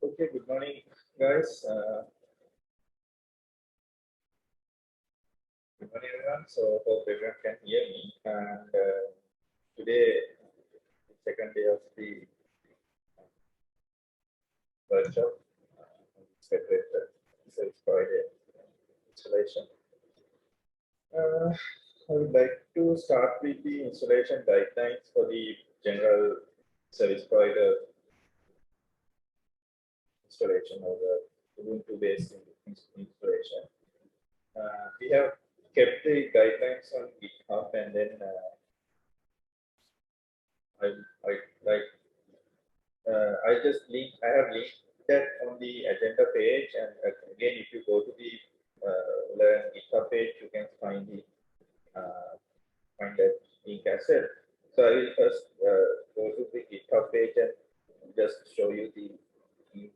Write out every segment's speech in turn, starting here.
Okay, good morning, guys. Good morning, everyone. So, hope everyone can hear me. And today, second day of the workshop, Federated Service Provider installation. I would like to start with the installation guidelines for the general service provider installation or the Ubuntu-based installation. We have kept the guidelines on GitHub, and then I like I have linked that on the agenda page, and again, if you go to the Learn GitHub page, you can find that link as well. So I will first go to the GitHub page and just show you the link.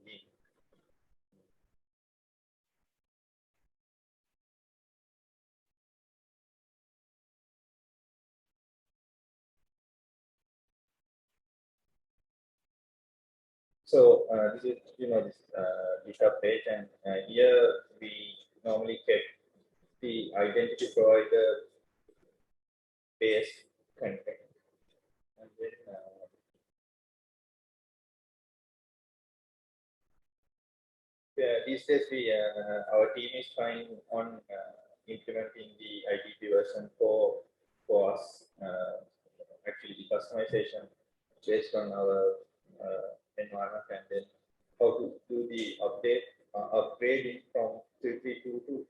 So this is this GitHub page, and here we normally kept the identity provider based content, and then these days our team is trying on implementing the IDP version for us. Actually, the customization based on our environment, and then how to do the upgrading from 3.3.2 to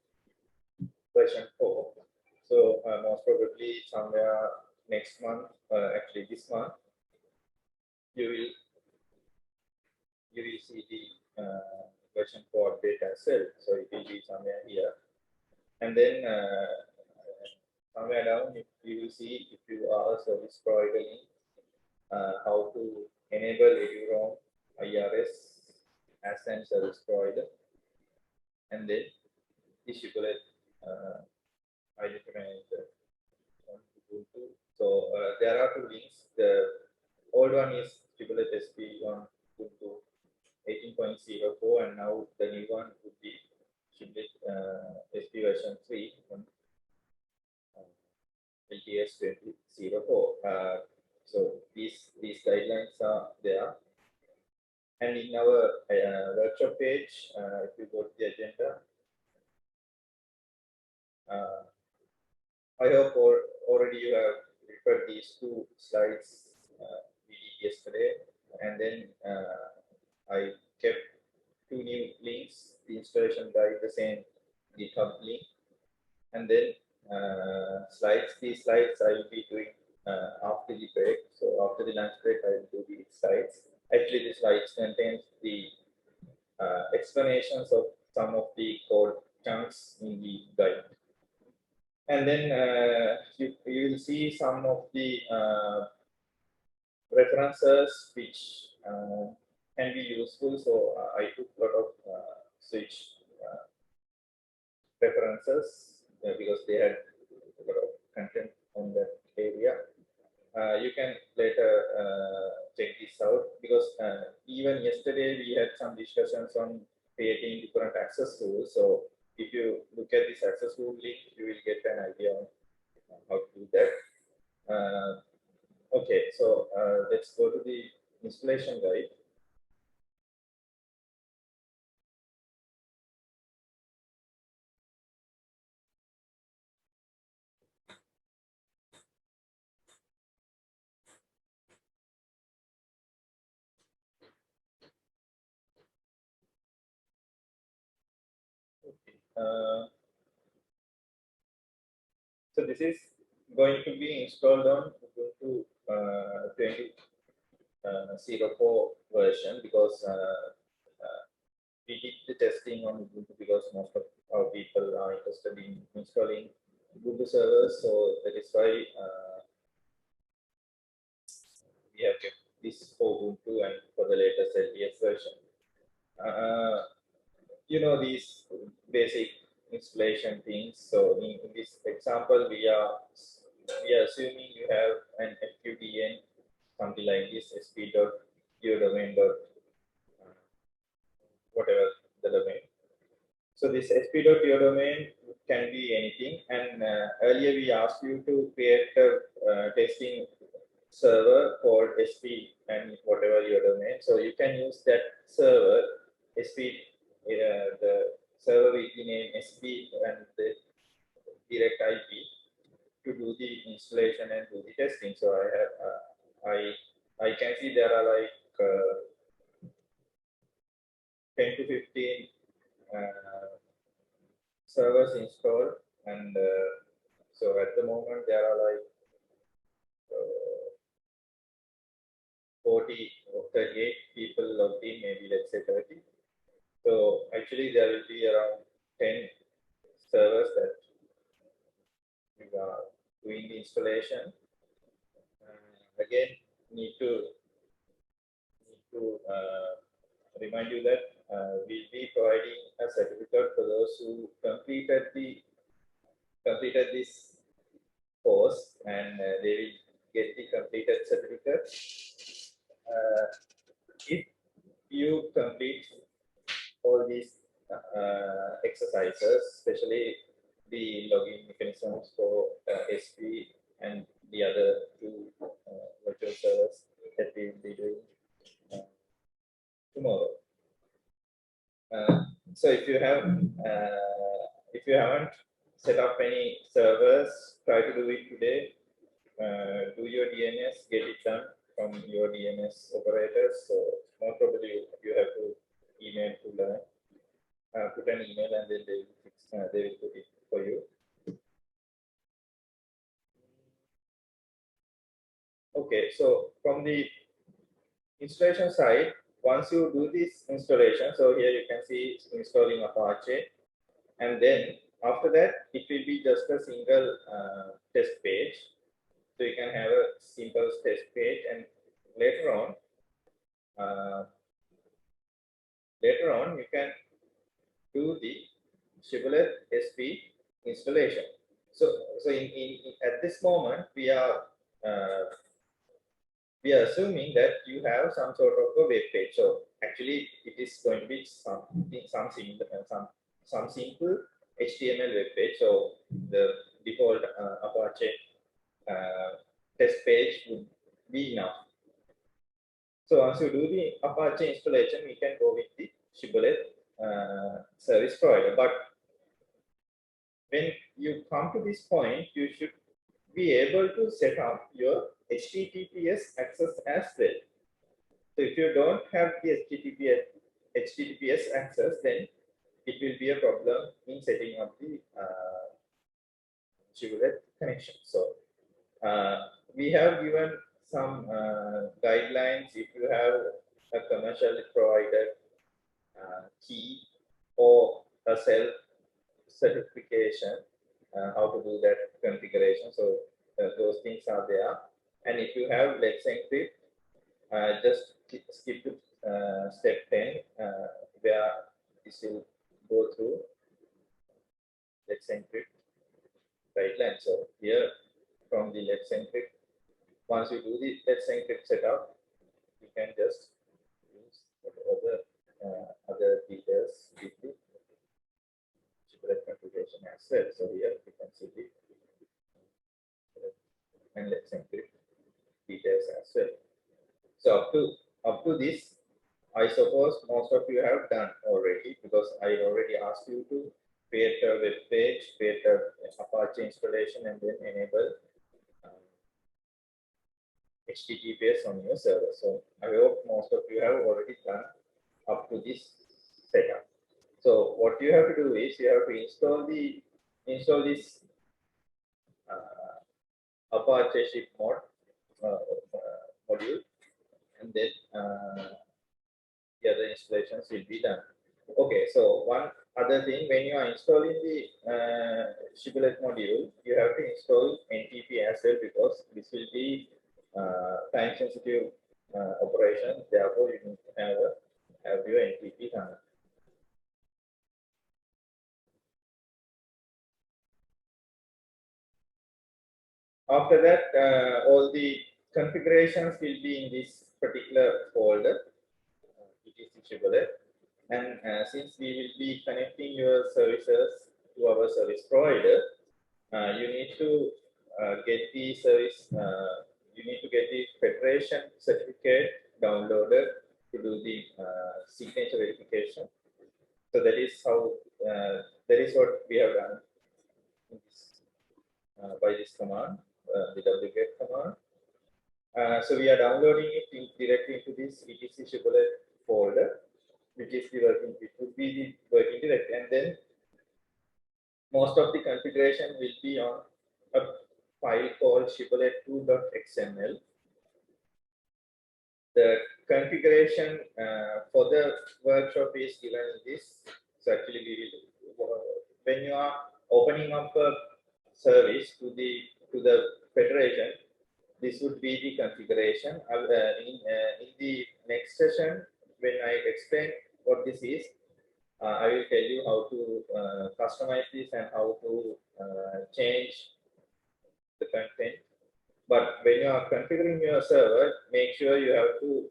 version 4. So most probably somewhere next month, actually this month, you will see the version 4 update as well. So it will be somewhere here, and then somewhere down you will see if you are a service provider how to enable EduRoam IRS as a service provider, and then distribute identity manager. So there are two links. The old one is distribute SP on Ubuntu 18.04, and now the new one would be SP version 3 on LTS 20.04. So these guidelines are there, and in our workshop page, if you go to the agenda, I hope already you have referred these two slides we did yesterday, and then I kept two new links, the installation guide, the same GitHub link, and then slides. These slides I will be doing after the break. So after the lunch break, I will do the slides. Actually, the slides contains the explanations of some of the code chunks in the guide. And then you will see some of the references which can be useful. So I took a lot of switch references because they had a lot of content on that area. You can later check this out, because even yesterday we had some discussions on creating different access tools. So if you look at this access tool link, you will get an idea on how to do that. Okay, so let's go to the installation guide. Okay. So this is going to be installed on Ubuntu 20.04 version, because we did the testing on Ubuntu because most of our people are interested in installing Ubuntu servers. So that is why we have kept this for Ubuntu and for the latest LTS version. These basic installation things. So in this example, we are assuming you have an FQDN, something like this, sp.yourdomain. whatever the domain. So this sp.io domain can be anything. And earlier we asked you to create a testing server called sp and whatever your domain. So you can use that server sp, the server with the name sp and the direct IP to do the installation and do the testing. So I have I can see there are like 10 to 15 servers installed, and so at the moment there are like 40 or 38 people logged in, maybe let's say 30. So actually there will be around 10 servers that we are doing the installation. Again, need to remind you that we'll be providing a certificate for those who completed this course, and they will get the completed certificate. If you complete all these exercises, especially the login mechanisms for SP and the other two virtual servers that we will be doing tomorrow. So if you haven't set up any servers, try to do it today. Do your DNS, get it done from your DNS operators. So most probably you have to email to learn. Put an email and then they will put it for you. Okay, so from the installation side, once you do this installation, so here you can see installing Apache, and then after that it will be just a single test page. So you can have a simple test page, and later on you can do the Shibboleth SP installation. So at this moment we are assuming that you have some sort of a web page. So actually it is going to be some simple HTML web page. So the default Apache test page would be enough. So once you do the Apache installation, we can go with the Shibboleth service provider. But when you come to this point, you should be able to set up your HTTPS access as well. So if you don't have the HTTPS access, then it will be a problem in setting up the Shibboleth connection. So we have given some guidelines. If you have a commercially provided key or a self certification, how to do that configuration. So those things are there. And if you have Let's Encrypt, just skip to step 10, where this will go through Let's Encrypt guidelines. So here from the Let's Encrypt, once you do the Let's Encrypt setup, you can just use whatever other details with the Shibboleth configuration as well. So here you can see the and Let's Encrypt details as well. So up to this, I suppose most of you have done already, because I already asked you to create a web page, create a Apache installation, and then enable HTTPS on your server. So I hope most of you have already done up to this setup. So what you have to do is you have to install this Apache ship module, and then the other installations will be done. Okay, so one other thing, when you are installing the Shibboleth module, you have to install NTP as well, because this will be time sensitive operation. Therefore, you need to have your NTP done. After that, all the configurations will be in this particular folder. It is Shibboleth, and since we will be connecting your services to our service provider, you need to get the service, you need to get the federation certificate downloaded to do the signature verification. So that is how, that is what we have done this, by this command, the wget command. So we are downloading it directly into this etc shibboleth folder, which is the working, it would be the working directory, and then most of the configuration will be on a file called shibboleth2.xml. The configuration for the workshop is given in this. So actually, we will, when you are opening up a service to the federation, this would be the configuration. In the next session, when I explain what this is, I will tell you how to customize this and how to change the content. But when you are configuring your server, make sure you have to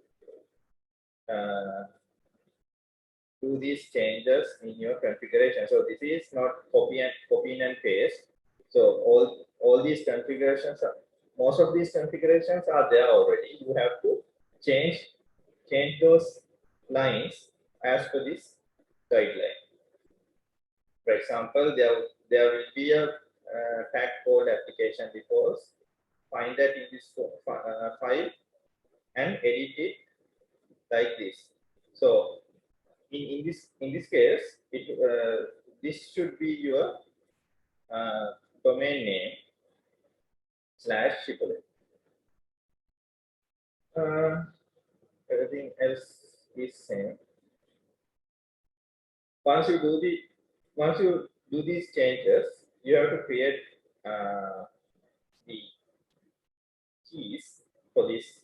do these changes in your configuration. So this is not copy and paste. So all these configurations are, most of these configurations are there already. You have to change those lines as per this guideline. For example, there will be a tag called application defaults. Find that in this file and edit it like this. So in this case, this should be your domain name / shibboleth. Everything else is same. Once you do these changes, you have to create the keys for this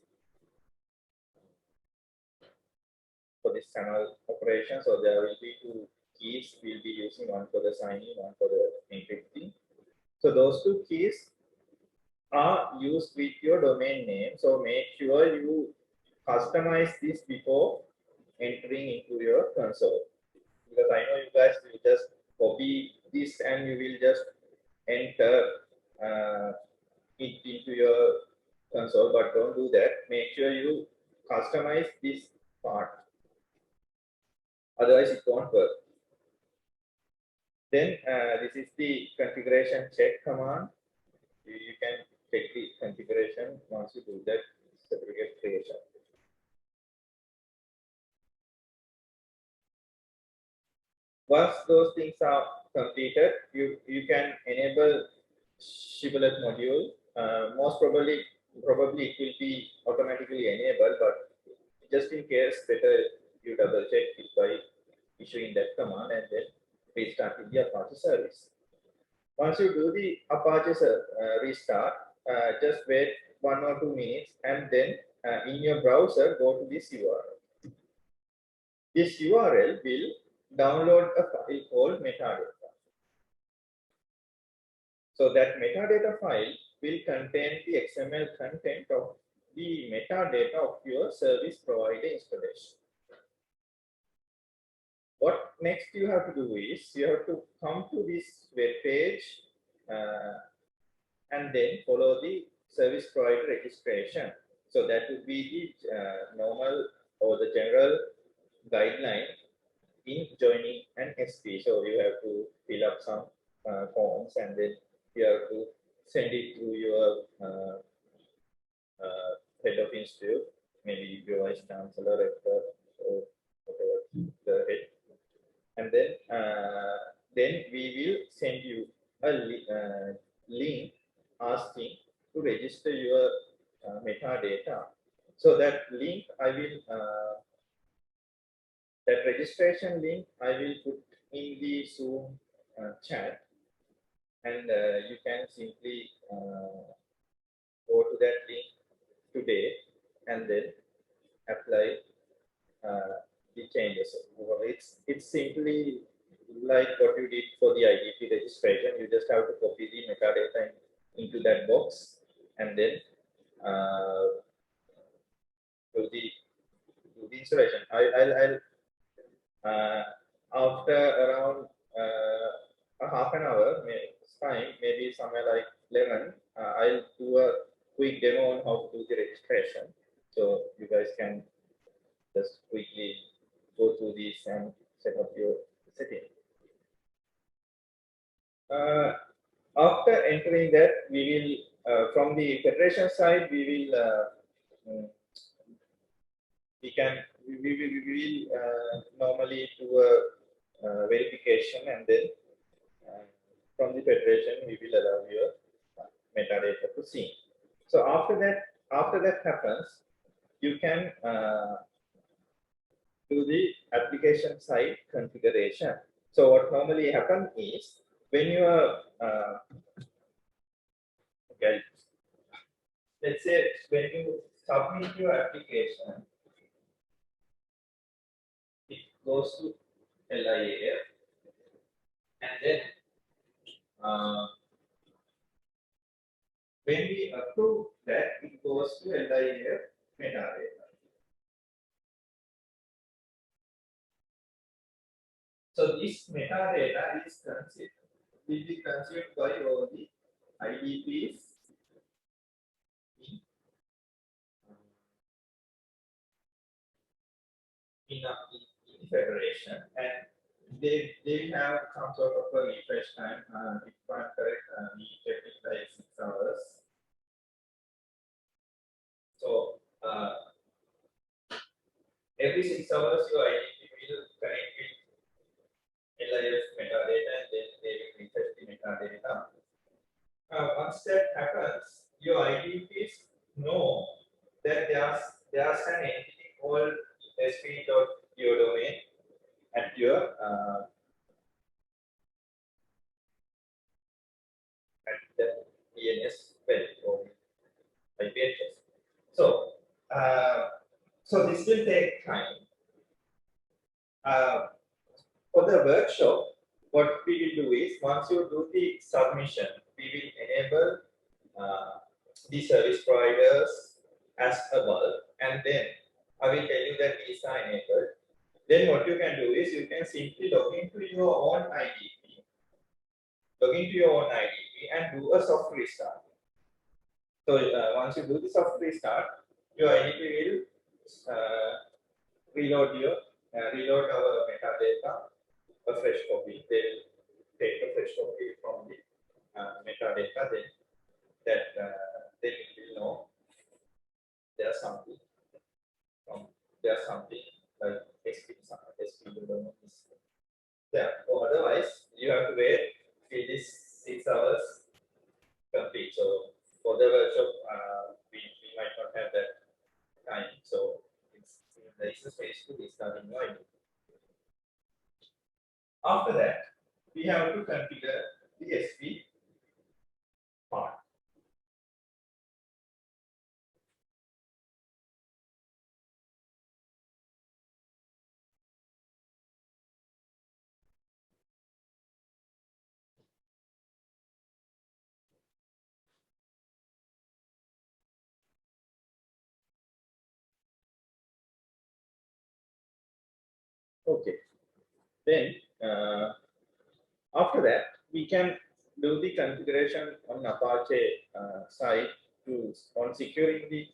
channel operation. So there will be 2 keys we'll be using, one for the signing, one for the encrypting. So those 2 keys are used with your domain name. So make sure you customize this before entering into your console. Because I know you guys will just copy this and you will just enter it into your console, but don't do that. Make sure you customize this part. Otherwise, it won't work. Then this is the configuration check command. You can check the configuration once you do that certificate creation. Once those things are completed, you can enable shibboleth module. Most probably it will be automatically enabled, but just in case, better you double check it by issuing that command and then restarting the Apache service. Once you do the Apache restart, just wait 1 or 2 minutes and then in your browser, go to this URL. This URL will download a file called metadata. So that metadata file will contain the XML content of the metadata of your service provider installation. What next you have to do is you have to come to this web page and then follow the service provider registration. So that would be the normal or the general guideline in joining an SP. So you have to fill up some forms and then you have to send it to your head of institute, maybe your vice chancellor, rector, or whatever the head. And then we will send you a link asking to register your metadata. So that link I will that registration link I will put in the Zoom chat, and you can simply go to that link today and then apply the changes. It's simply like what you did for the IDP registration. You just have to copy the metadata into that box and then do the installation. after around a half an hour time, maybe somewhere like 11, I'll do a quick demo on how to do the registration. So you guys can just quickly go through these and set up your setting. After entering that, we will, from the federation side, we will normally do a verification, and then from the federation we will allow your metadata to sync. So after that happens, you can do the application side configuration. So what normally happens is when you are okay, let's say when you submit your application, it goes to LIAF, and then when we approve that, it goes to LIAF metadata. So this metadata will be consumed by all the IDPs in the federation, and they have some sort of a refresh time. If I'm correct, we kept it like 6 hours. So every 6 hours, your IDP will connect with LIS metadata, and then they will refresh the metadata. Once that happens, your IDPs know that there's an entity called sp.geodomain at your at the DNS well or IP address. So so this will take time. For the workshop, what we will do is once you do the submission, we will enable the service providers as a bulk, and then I will tell you that these are enabled. Then what you can do is you can simply log into your own IDP, and do a soft restart. So once you do the soft restart, your IDP will reload our metadata, a fresh copy. They will take a fresh copy from the metadata. Then that they will know there's something like SP is there. Or otherwise, you have to wait till this 6 hours complete. So for the workshop, we might not have that time. So there is a space to restart in your IDP. After that, we have to configure the SP part. Okay. Then after that, we can do the configuration on Apache side on securing the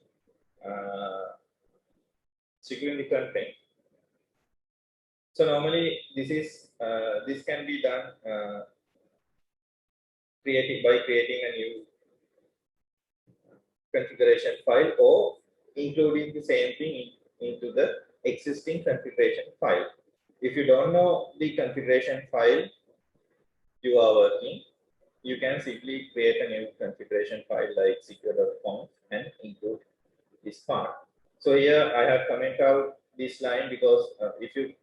content. So normally this can be done by creating a new configuration file or including the same thing into the existing configuration file. If you don't know the configuration file you are working, you can simply create a new configuration file like secure.conf and include this part. So here I have commented out this line because if you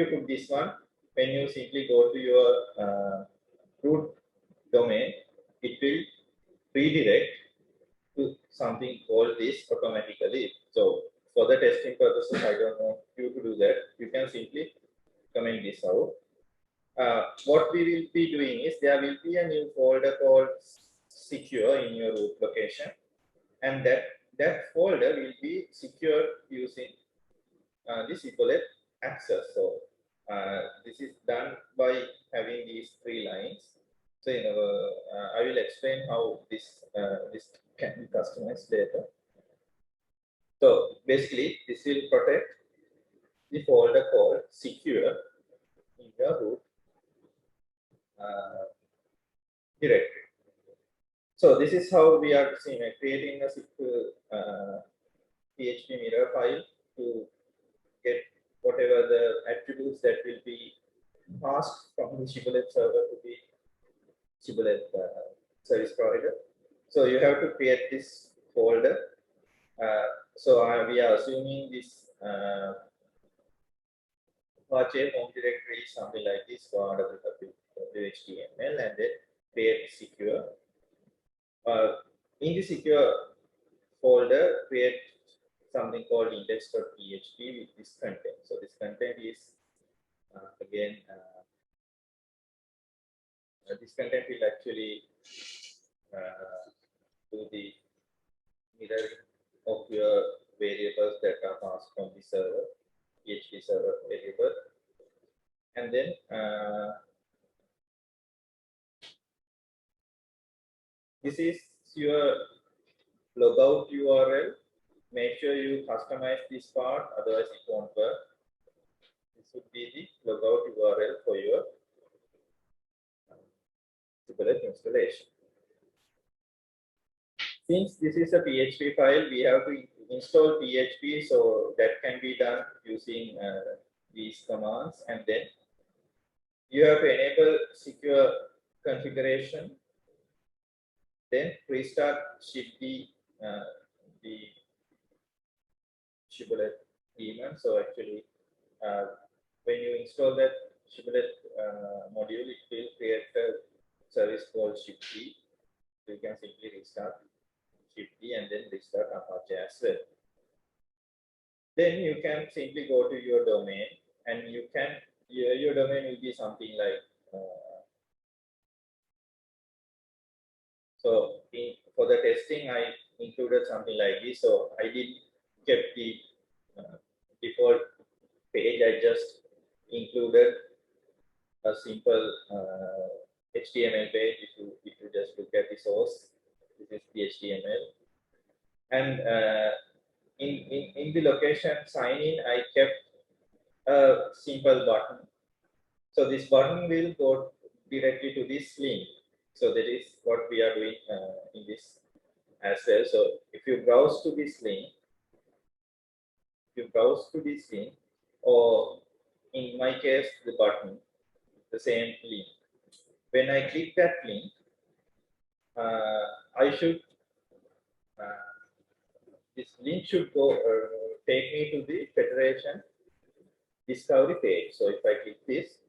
put this one, when you simply go to your root domain, it will redirect to something called this automatically. So for the testing purposes, I don't want you to do that. You can simply comment this out. What we will be doing is there will be a new folder called secure in your root location, and that folder will be secured using this equal access. So This is done by having these three lines. So, I will explain how this can be customized later. So, basically, this will protect the folder called secure in your root directory. So, this is how we are creating a secure PHP mirror file to get whatever the attributes that will be passed from the Shibboleth server to the Shibboleth service provider. So you have to create this folder. We are assuming this Apache home directory is something like this for HTML and then create secure. In the secure folder, create something called index.php with this content. So this content is again this content will actually do the mirroring of your variables that are passed from the server, PHP server variable. And then this is your logout URL. Make sure you customize this part, otherwise it won't work. This would be the logout URL for your Kubernetes installation. Since this is a PHP file, we have to install PHP, so that can be done using these commands, and then you have to enable secure configuration, then restart the Shibboleth daemon. So actually, when you install that Shibboleth module, it will create a service called shibd. You can simply restart shibd and then restart Apache as well. Then you can simply go to your domain, and you can your domain will be something like for the testing I included something like this. So I did kept the default page. I just included a simple HTML page. If you just look at the source, this is the HTML, and in the location sign in, I kept a simple button. So this button will go directly to this link. So that is what we are doing in this as well. So if you browse to this link, or in my case, the button, the same link. When I click that link, this link should go take me to the Federation discovery page. So if I click this,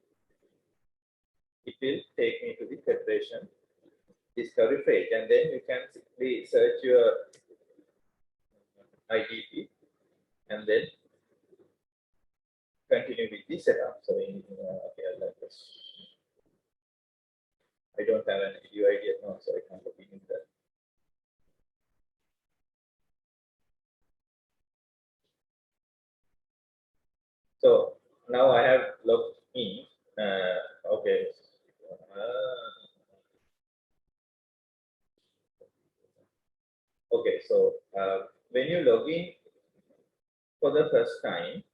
it will take me to the Federation discovery page, and then you can simply search your IDP and then continue with the setup. So here, like this. I don't have an UID yet now, so I can't log in that. So now I have logged in. Okay. Okay, so when you log in for the first time,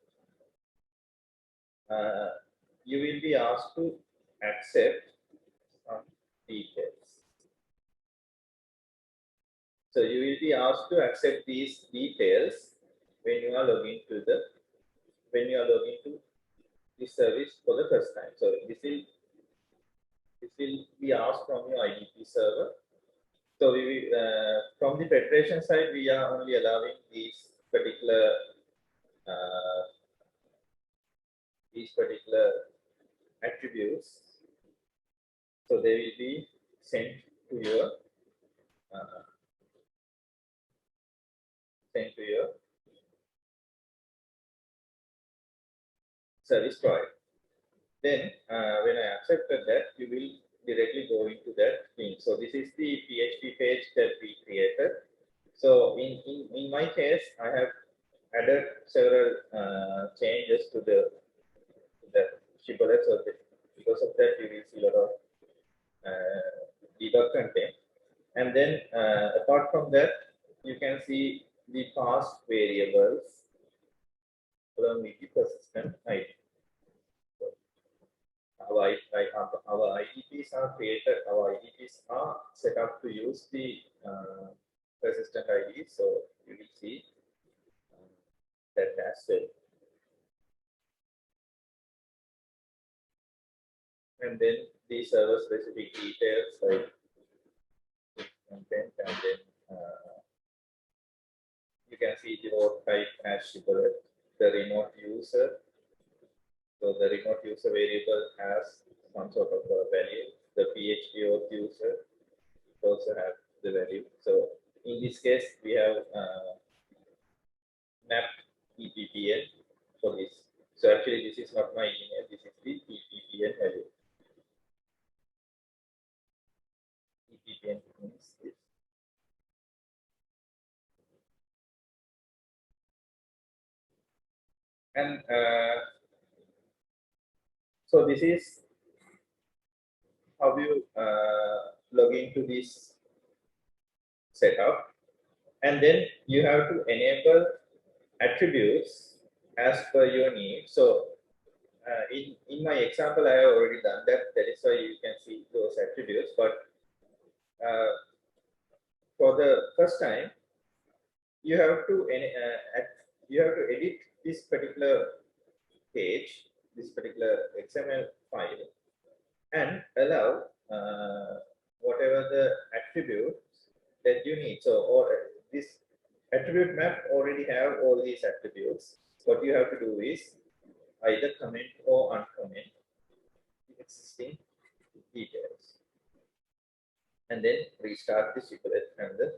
you will be asked to accept some details. So you will be asked to accept these details when you are logging to the service for the first time. So this will be asked from your IDP server. So from the Federation side, we are only allowing these particular attributes. So they will be sent to your service provider. Then when I accepted that, you will directly go into that link. So this is the PHP page that we created. So in my case, I have added several changes to the shibboleth. So because of that, you will see a lot of debug content. And then apart from that, you can see the past variables along with the persistent ID. So our IDPs are created, our IDPs are set up to use the persistent ID. So you will see that as well. And then the server specific details like content, and then you can see the auth type as shibboleth, the remote user. So the remote user variable has some sort of a value. The PHP auth user also have the value. So in this case, we have mapped EPPN for this. So actually, this is not my email. This is the EPPN value. EPPN means this. And so this is how you log into this setup, and then you have to enable attributes as per your need. So in my example, I have already done that. That is why you can see those attributes. But for the first time, you have to edit this particular page, this particular XML file, and allow whatever the attributes that you need. So, or this attribute map already have all these attributes. What you have to do is either comment or uncomment the existing details, and then restart the shibboleth and the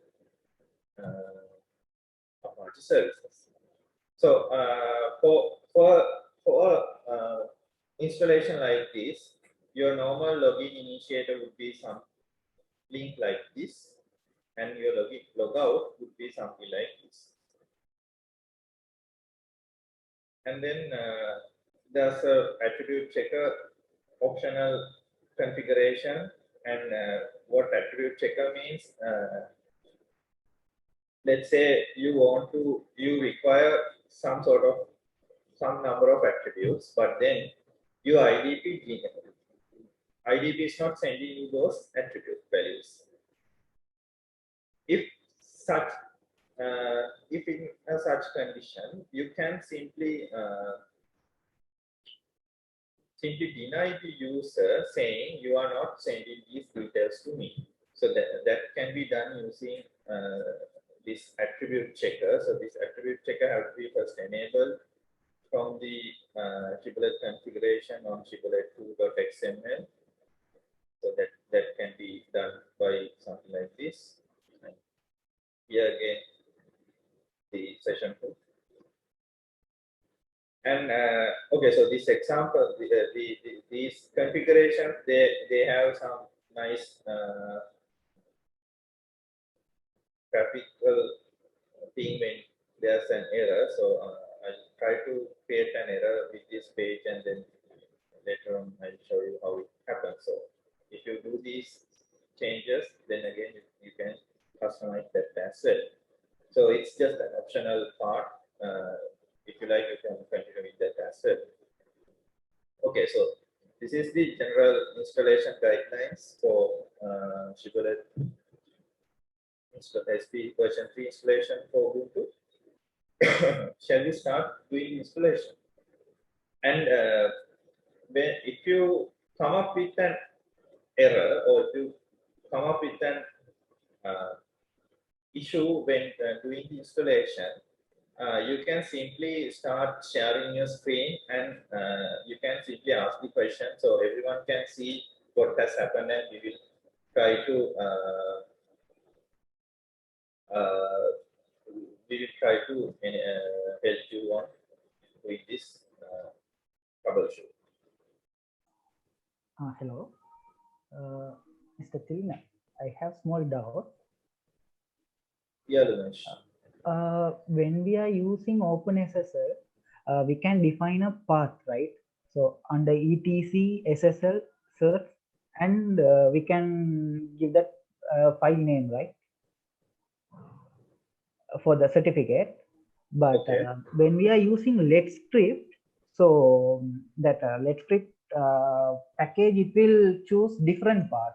Apache services. So for installation like this, your normal login initiator would be some link like this, and your logout would be something like this. And then there's a attribute checker optional configuration. And what attribute checker means, let's say you require some number of attributes, but then your IDP is not sending you those attribute values. If in such condition, you can simply deny the user, saying you are not sending these details to me. So that can be done using this attribute checker. So this attribute checker has to be first enabled from the shibboleth configuration on shibboleth2.xml. So that can be done by something like this. And here again, the session hook. And okay, so this example, these configurations, they have some nice graphical thing when there's an error. So I'll try to create an error with this page, and then later on I'll show you how it happens. So if you do these changes, then again you can customize that as well. So it's just an optional part. If you like, you can continue with that as well. Okay, so this is the general installation guidelines for Shibboleth SP version 3 installation for Ubuntu. Shall we start doing installation? And if you come up with an error, or if you come up with an issue when doing the installation, you can simply start sharing your screen, and you can simply ask the question, so everyone can see what has happened, and we will try to help you on with this troubleshoot. Hello, Mr. Tilna. I have small doubt. Yeah, Lumesh. When we are using OpenSSL, we can define a path, right? So under etc SSL search, and we can give that file name, right, for the certificate. But Okay. when we are using Let's Script, so that Let's Script package, it will choose different part.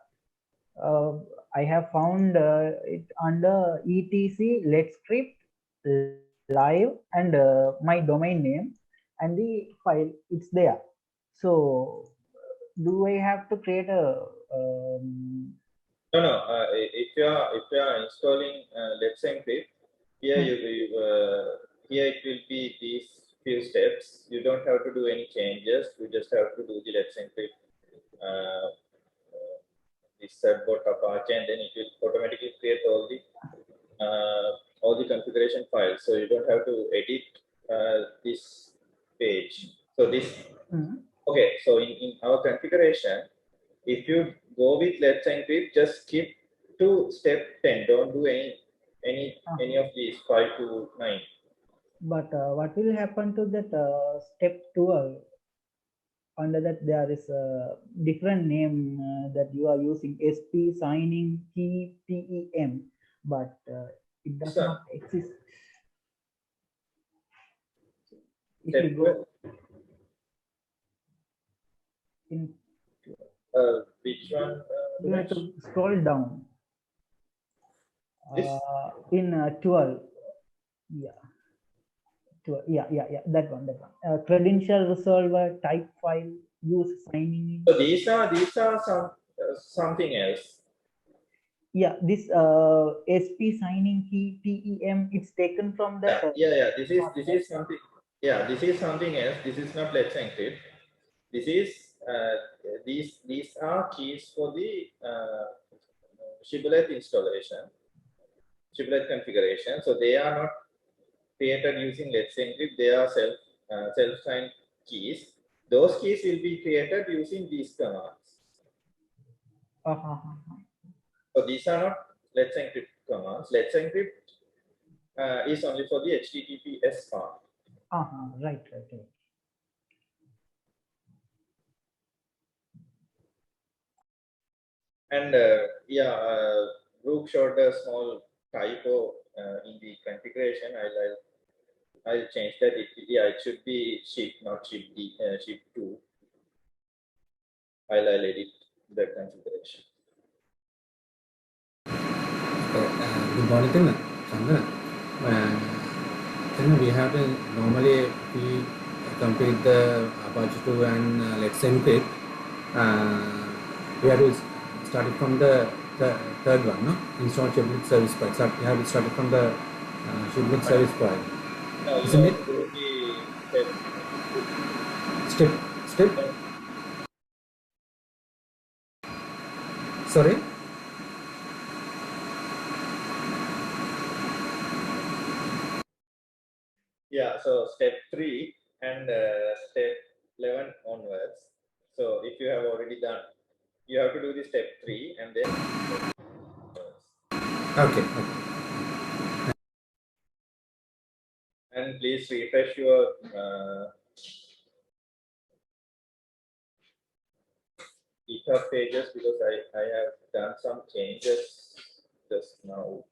I have found it under etc Let's Script live and my domain name and the file, it's there. So do I have to create a No, no. If you are installing Let's Encrypt, here here it will be these few steps. You don't have to do any changes. You just have to do the Let's Encrypt this subbot Apache, and then it will automatically create all the configuration files. So you don't have to edit this page. So this okay. So in our configuration, if you go with Let's Encrypt, just skip to step 10. Don't do any of these 5 to 9. But what will happen to that step 12? Under that there is a different name that you are using, SP signing key PEM, but it does Sir, not exist. If step you go in, which one? you have to scroll down. This? In 12, yeah. Yeah, that one. Credential resolver type file use signing in. So these are something else. Yeah, this SP signing key PEM, it's taken from that. Yeah. This is something. Yeah, this is something else. This is not Let's Encrypt. This is these are keys for the shibboleth installation, shibboleth configuration. So they are not created using Let's Encrypt. They are self-signed keys. Those keys will be created using these commands. So these are not Let's Encrypt commands. Let's Encrypt is only for the HTTPS part. Right. And Brooke showed a small typo in the configuration. I'll change that. It should be ship, not ship D, ship 2. I'll edit the configuration. Good morning, Chandana. Then we have to normally we complete the Apache 2 and Let's Encrypt. We have to start it from the third one, no? Install shibboleth service point. So we have to start it from the shibboleth service point. No, isn't it? Step. Sorry. Yeah, so step 3 and step 11 onwards. So if you have already done, you have to do the step 3 and then. Okay. And please refresh your GitHub pages because I have done some changes just now.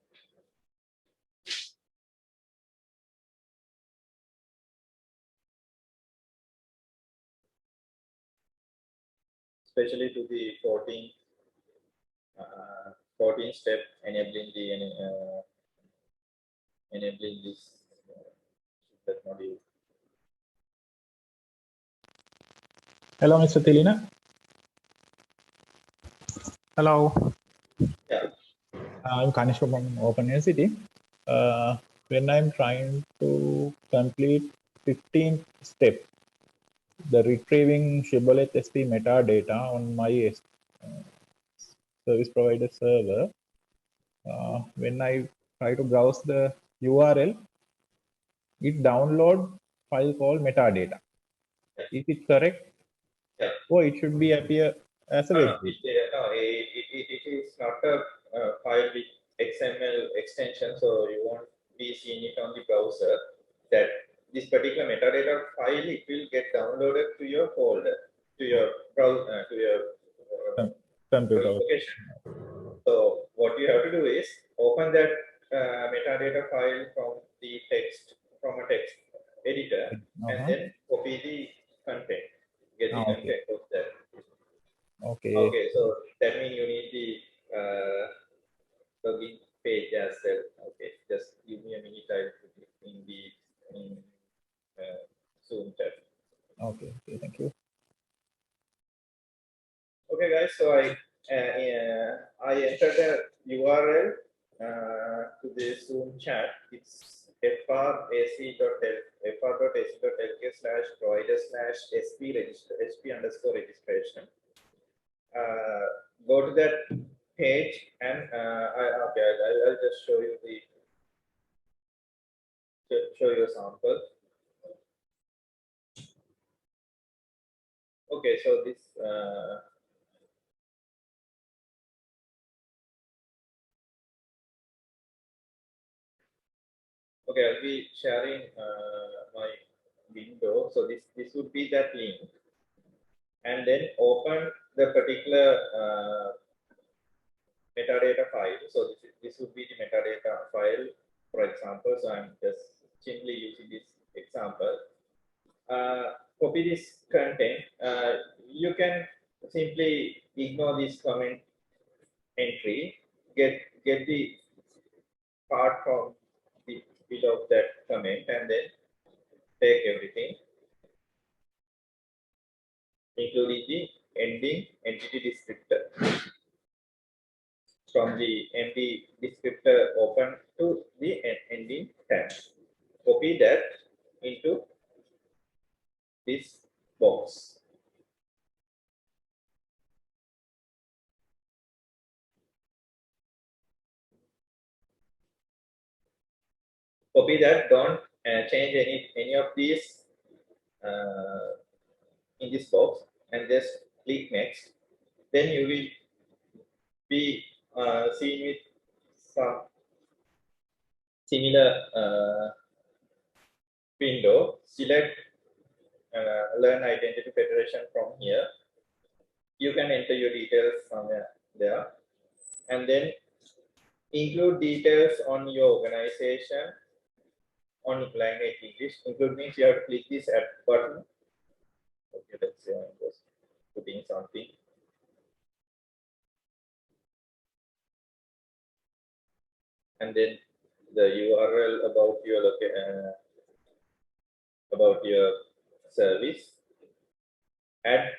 Especially to the 14 step enabling this module. Hello, Mr. Tilina. Hello. Yeah. I'm Kanishka from Open University. When I'm trying to complete 15th step, the retrieving shibboleth SP metadata on my service provider server, when I try to browse the URL, it downloads file called metadata. Is it correct? Yeah. Or it should be appear as a web page? It is not a file with XML extension, so you won't be seeing it on the browser. That this particular metadata file, it will get downloaded to your folder, to your browser, to your computer. location. So what you have to do is open that metadata file from the text, from a text editor, and then copy the content, get the content of that. Okay, so that means you need the login page as well. Okay, just give me a minute. I'll put it in the Zoom chat. Okay, thank you. Okay, guys. So I entered the URL to the Zoom chat. It's fr.ac.lk/provider/sp_registration. Go to that page and I'll just show you a sample. Okay, so this okay, I'll be sharing my window. So this would be that link, and then open the particular metadata file. So this would be the metadata file, for example. So I'm just simply using this example. Copy this content. You can simply ignore this comment entry. Get the part from the below that comment, and then take everything, including the ending entity descriptor. From the empty descriptor open to the ending tab. Copy that into this box. Copy that. Don't change any of these in this box, and just click next. Then you will be seen with some similar window. Select Learn Identity Federation from here. You can enter your details somewhere there, and then include details on your organization on language English. Include means you have to click this add button. Okay, let's say I'm just putting something. And then the URL about your service. Add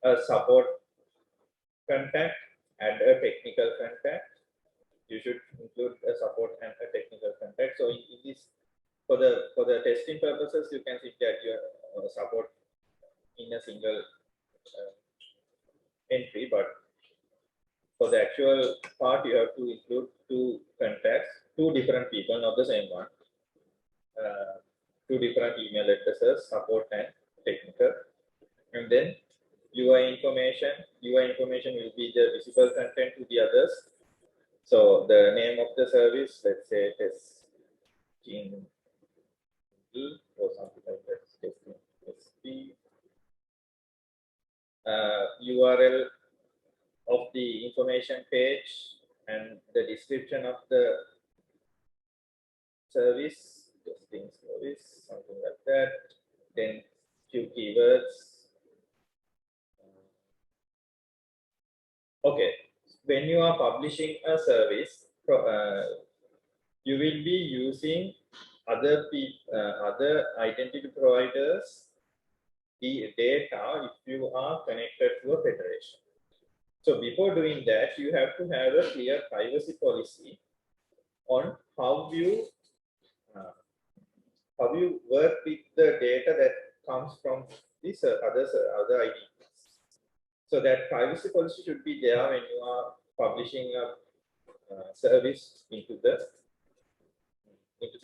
a support contact. Add a technical contact. You should include a support and a technical contact. So in this, for the testing purposes, you can simply add your support in a single entry, but for the actual part, you have to include two contacts, two different people, not the same one. Two different email addresses, support and technical. And then your information will be the visible content to the others. So the name of the service, let's say testing or something like that, testing SP. URL of the information page and the description of the service, testing service, something like that. Then few keywords. Okay, when you are publishing a service, you will be using other identity providers the data if you are connected to a federation. So before doing that, you have to have a clear privacy policy on how you work with the data that comes from these other IDs. So that privacy policy should be there when you are publishing a service into the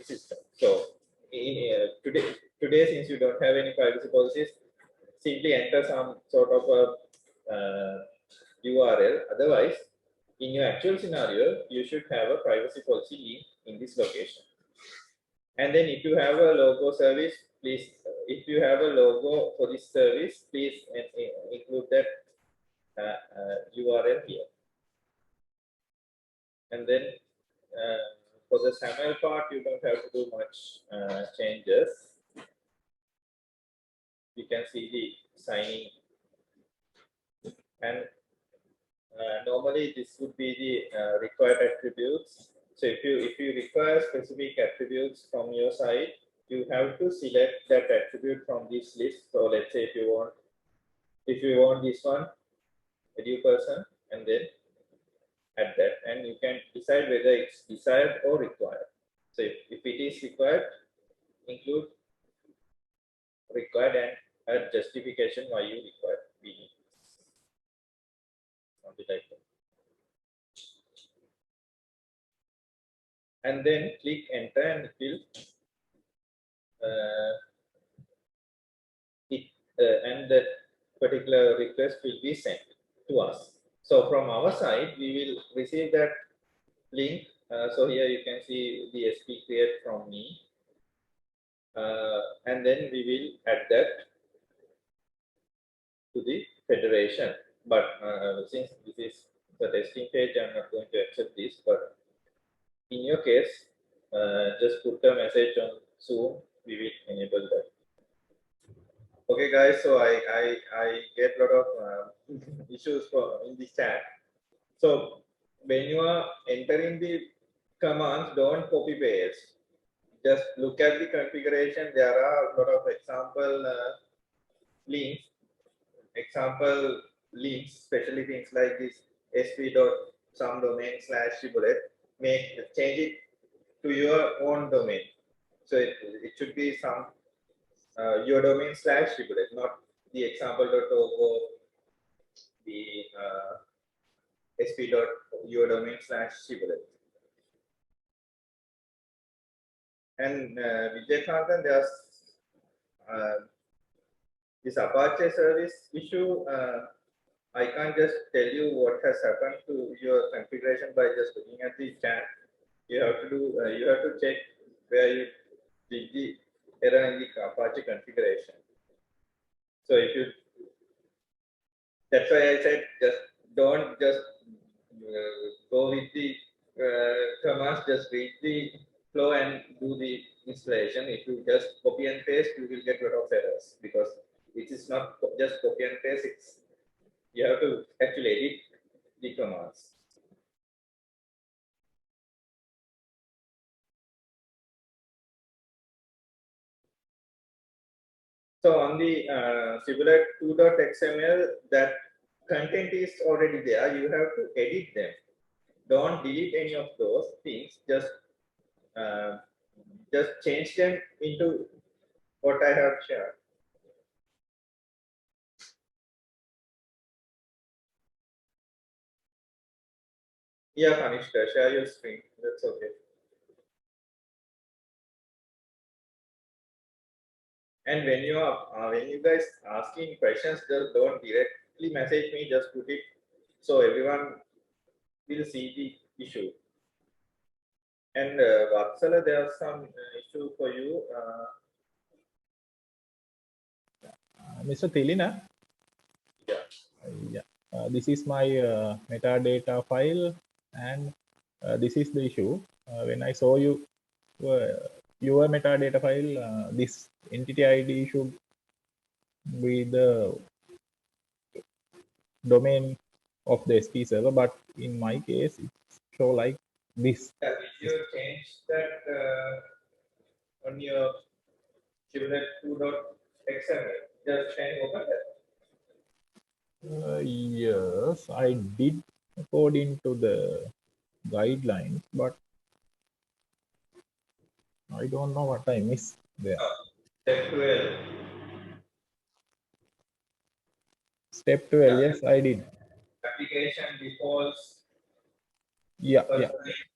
system. So today, since you don't have any privacy policies, simply enter some sort of a URL. Otherwise, in your actual scenario, you should have a privacy policy link in this location. And then if you have a logo service, please, if you have a logo for this service, please include that URL here. And then for the SAML part, you don't have to do much changes. You can see the signing, and normally this would be the required attributes. So if you require specific attributes from your side, you have to select that attribute from this list. So let's say if you want this one, edu person, and then add that, and you can decide whether it's desired or required. So if it is required, include required and add justification why you require something like that. And then click enter, and it will and that particular request will be sent to us. So from our side, we will receive that link. So here you can see the SP create from me, and then we will add that to the federation. But since this is the testing page, I'm not going to accept this. But in your case, just put a message on Zoom. We will enable that. Okay, guys. So I get a lot of issues in this chat. So when you are entering the commands, don't copy paste. Just look at the configuration. There are a lot of example links, especially things like this sp.some domain /shibboleth. Change it to your own domain. So it should be some your domain /shibboleth, not the example.org, the sp.your domain /shibboleth. And Vijay, there's this Apache service issue. I can't just tell you what has happened to your configuration by just looking at the chat. You have to do. You have to check where you did the error in the Apache configuration. So if you, that's why I said just don't just go with the commands. Just read the flow and do the installation. If you just copy and paste, you will get a lot of errors, because it is not just copy and paste. It's you have to actually edit the commands. So on the Shibboleth 2.xml, that content is already there. You have to edit them. Don't delete any of those things. Just change them into what I have shared. Yeah, Kanishka, share your screen. That's okay. And when you guys asking questions, just don't directly message me. Just put it so everyone will see the issue. And Vatsala, there's some issue for you. Mr. Tilina? Yeah. This is my metadata file, and this is the issue. When I saw you your metadata file, this entity ID should be the domain of the SP server, but in my case, it show like this. Yeah, did you change that on your Shibboleth 2.xml? Just can you open that? Yes, I did according to the guidelines, but I don't know what I missed there. Step 12. Step 12, yes, I did. Application defaults. Yeah.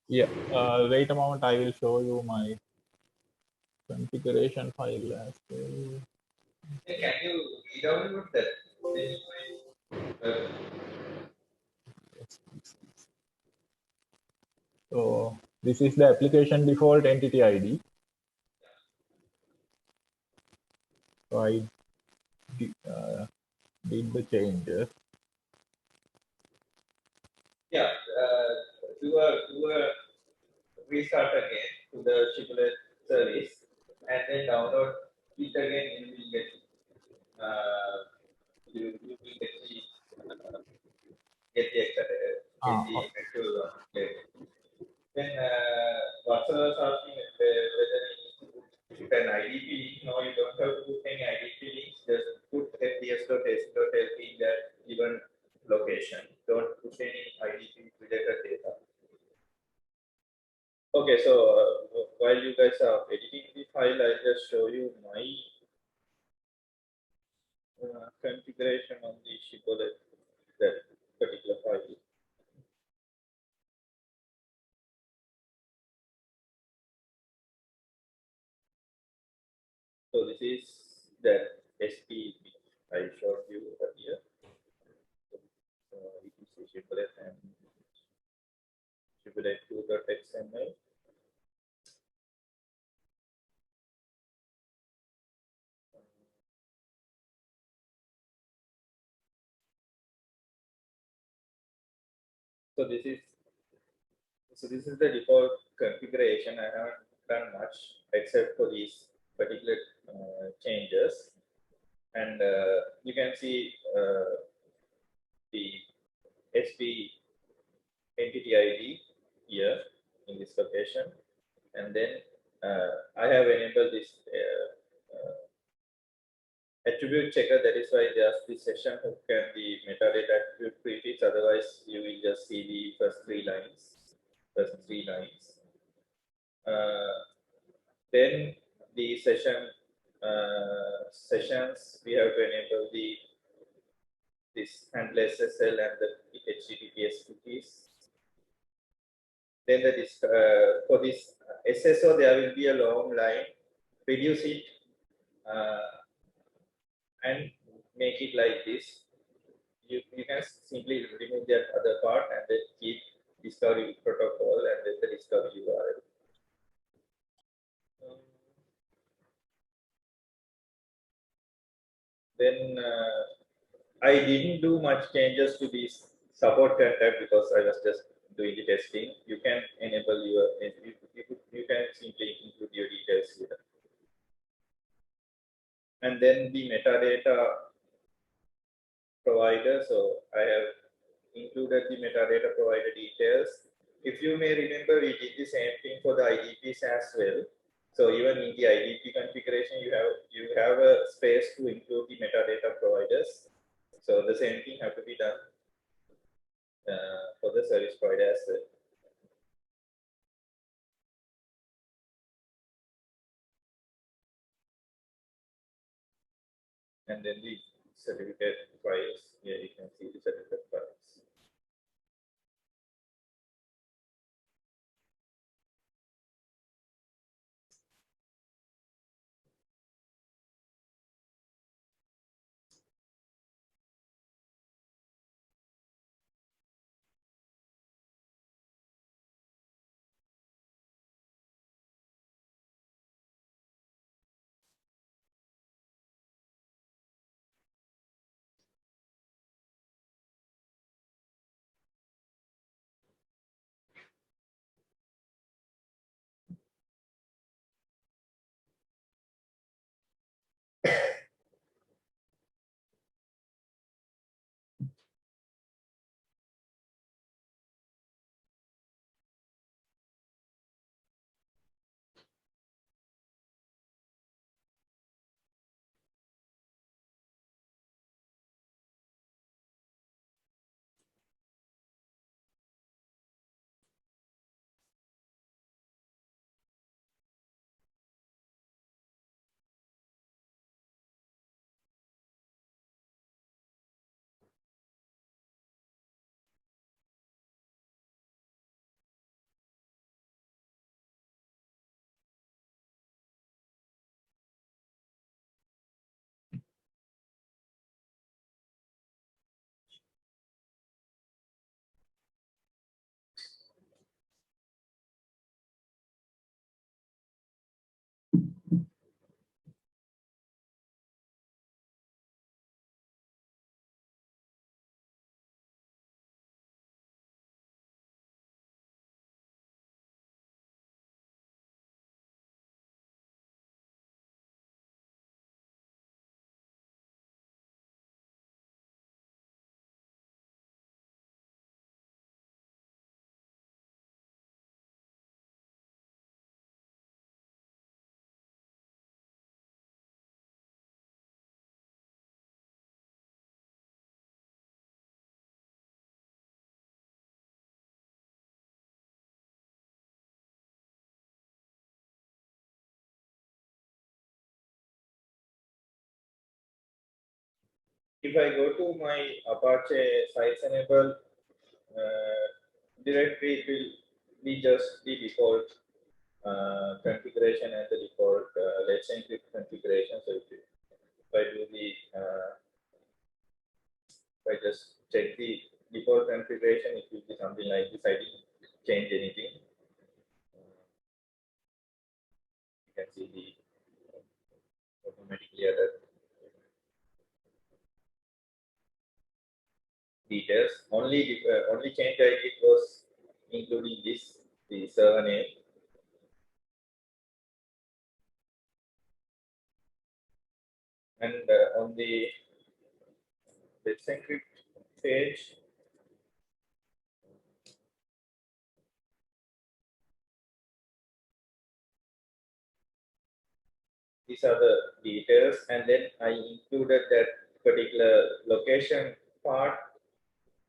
Wait a moment, I will show you my configuration file as well. Can you download that? So this is the application default entity ID. I did the changes. Yeah, do a restart again to the shiplet service and then download it again. You will get you will get the Okay. actual later. Then whatsoever asking whether you can IDP link. No, you don't have to put any IDP links. Just put fds.s.lp in that given location. Don't put any IDP related data. Okay, so while you guys are editing the file, I'll just show you my configuration on the shiplet, that particular file. So this is that SP I showed you earlier. It is the shiplet and shiplet2.xml. So this is the default configuration. I haven't done much except for these particular changes, and you can see the SP entity ID here in this location, and then I have enabled this attribute checker. That is why there's the session hook and the metadata attribute prefix. Otherwise, you will just see the first three lines. Then the sessions, we have to enable this handle SSL and the HTTPS cookies. Then for this SSO, there will be a long line. Reduce it and make it like this. You can simply remove that other part and then keep discovery protocol and then the discovery URL. Then I didn't do much changes to this support contact because I was just doing the testing. You can enable you can simply include your details here. And then the metadata provider. So I have included the metadata provider details. If you may remember, we did the same thing for the IDPs as well. So even in the IDP configuration, you have a space to include the metadata providers. So the same thing have to be done for the service provider as well. And then the certificate files. Here you can see the certificate files. if I go to my Apache sites enable directory, it will be just the default configuration and the default let's encrypt configuration. So if I do the if I just check the default configuration, it will be something like this. I didn't change anything. You can see the automatically added details. Only change I did was including this, the server name. And on the let's encrypt page, these are the details, and then I included that particular location part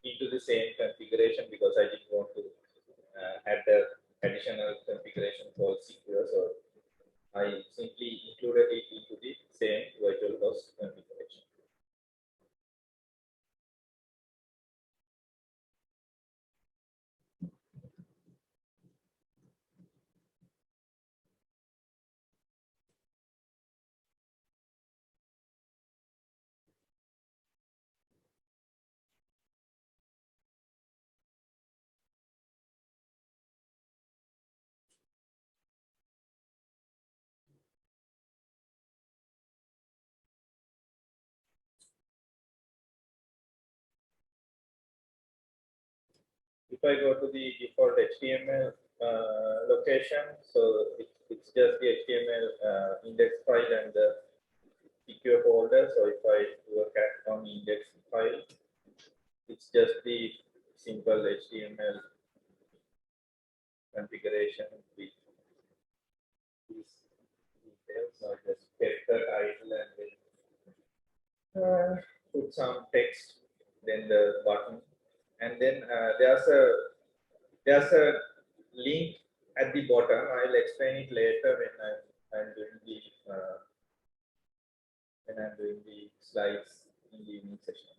into the same configuration because I didn't want to add the additional configuration called secure. So I simply included it into the same virtual host configuration. If I go to the default HTML location, so it's just the HTML index file and the secure folder. So if I do a cat on index file, it's just the simple HTML configuration with these details. So just get the title and then put some text, then the button, and then there's a link at the bottom. I'll explain it later I'm doing the slides in the evening session.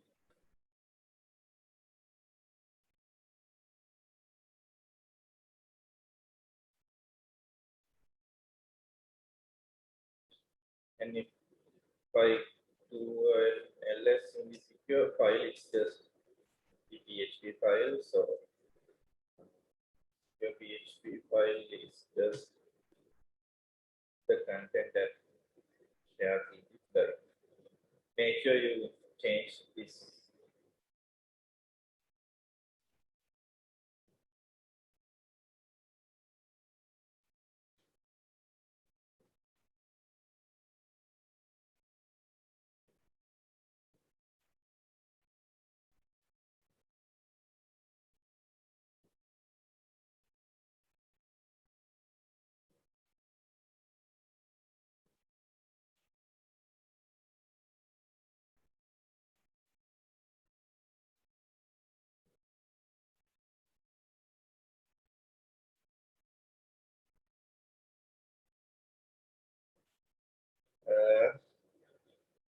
And if I do ls in the secure file, it's just the PHP file. So your PHP file is just the content that shared in the file. Make sure you change this.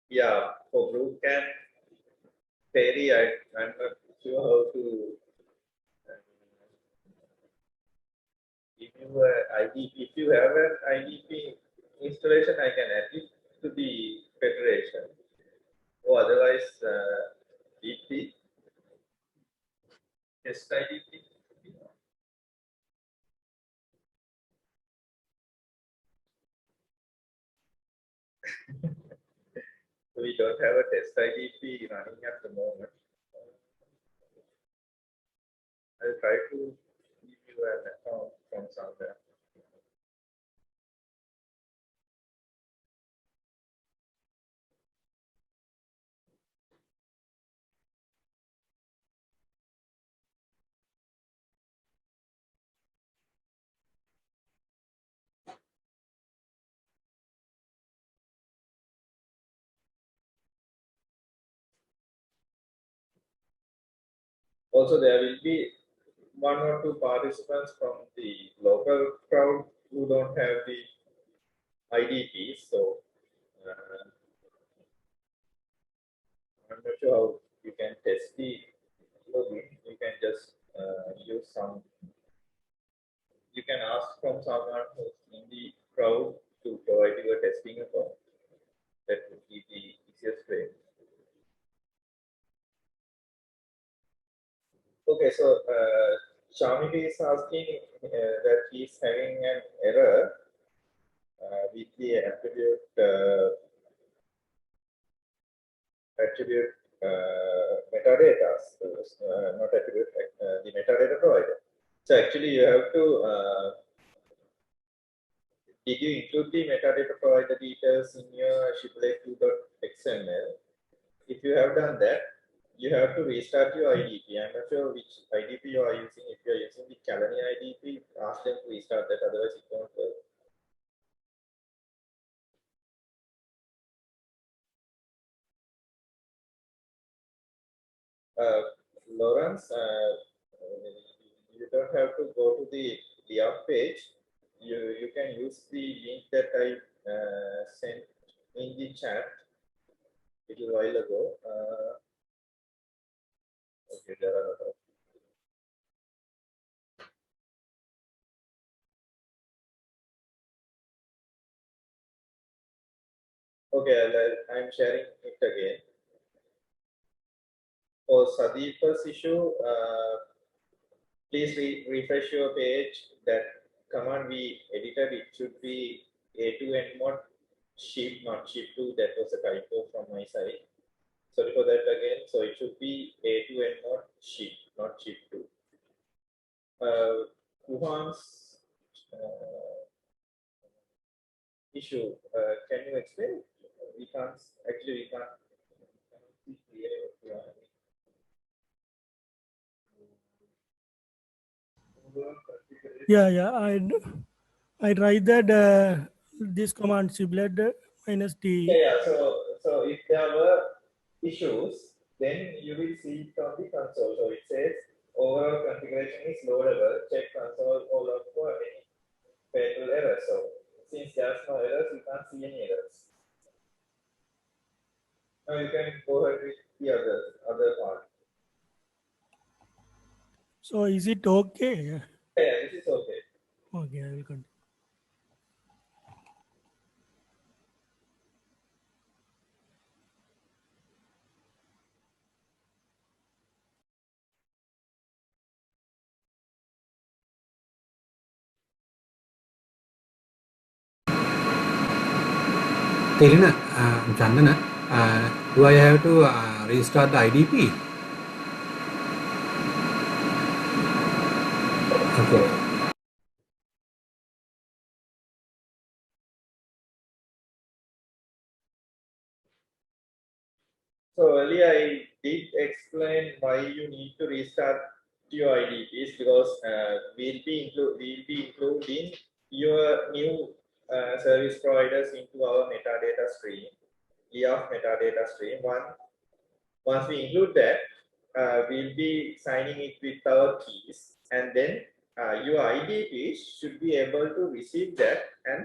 Yeah, for group can Perry, I'm not sure how to give you a IDP. If you have an IDP installation, I can add it to the federation. Or otherwise, DP test IDP. We don't have a test IDP running at the moment. I'll try to give you an account from somewhere. Also, there will be one or two participants from the local crowd who don't have the IDPs. So one not sure how you can test the login. You can just use some. You can ask from someone who's in the crowd to provide you a testing account. That would be the easiest way. Okay, so Shamik is asking that he's having an error with the attribute metadata, not attribute, the metadata provider. So actually, you have to did you include the metadata provider details in your shibboleth2.xml? If you have done that, you have to restart your IDP. I'm not sure which IDP you are using. If you are using the Kalani IDP, ask them to restart that, otherwise it won't work. Lawrence, you don't have to go to the DAF page. You can use the link that I sent in the chat a little while ago. Okay, there are a lot of. Okay, I'm sharing it again. For Sadeepa's issue, please refresh your page. That command we edited, it should be A2 mod ship, not ship2. That was a typo from my side. Sorry for that again. So it should be A2 mod ship, not ship2. Kuhan's issue, can you explain? We can't see clearly. Yeah. I write that this command shibboleth -t. Yeah. So if there were issues, then you will see it on the console. So it says overall configuration is loadable. Check console or log for any fatal error. So since there's no errors, you can't see any errors. Now you can go ahead with the other part. So is it okay? Yeah, this is okay. Okay, I will continue. Telina, Chandana, do I have to restart the IDP? Okay. So earlier I did explain why you need to restart your IDPs, because we'll be including your new service providers into our metadata stream, EF metadata stream. Once we include that, we'll be signing it with our keys, and then your IDPs should be able to receive that and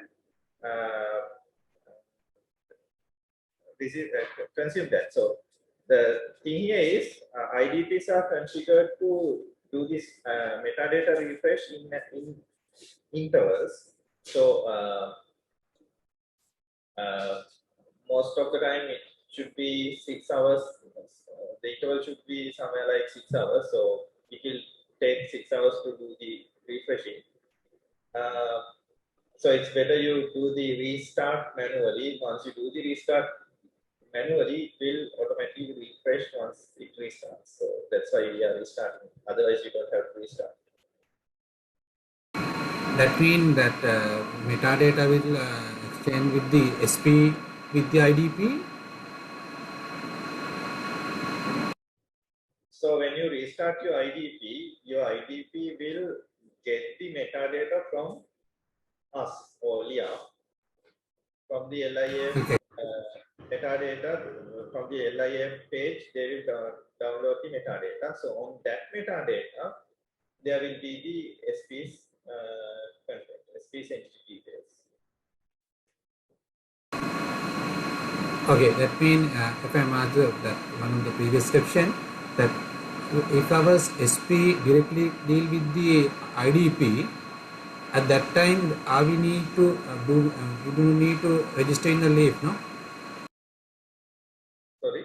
consume that. So the thing here is IDPs are configured to do this metadata refresh in intervals. So most of the time it should be 6 hours. The interval should be somewhere like 6 hours. So it will take 6 hours to do the refreshing. So it's better you do the restart manually. Once you do the restart manually, it will automatically refresh once it restarts. So that's why we are restarting. Otherwise, you don't have to restart. That means that metadata will exchange with the SP with the IDP. So when you restart your IDP will get the metadata from us or LIA, from the LIF metadata from the LIF page. They will download the metadata. So on that metadata, there will be the SP's entity details. Okay, that means if I'm asked that one of the previous section that if our SP directly deal with the IDP, at that time are we need to we do need to register in the leaf, no? Sorry.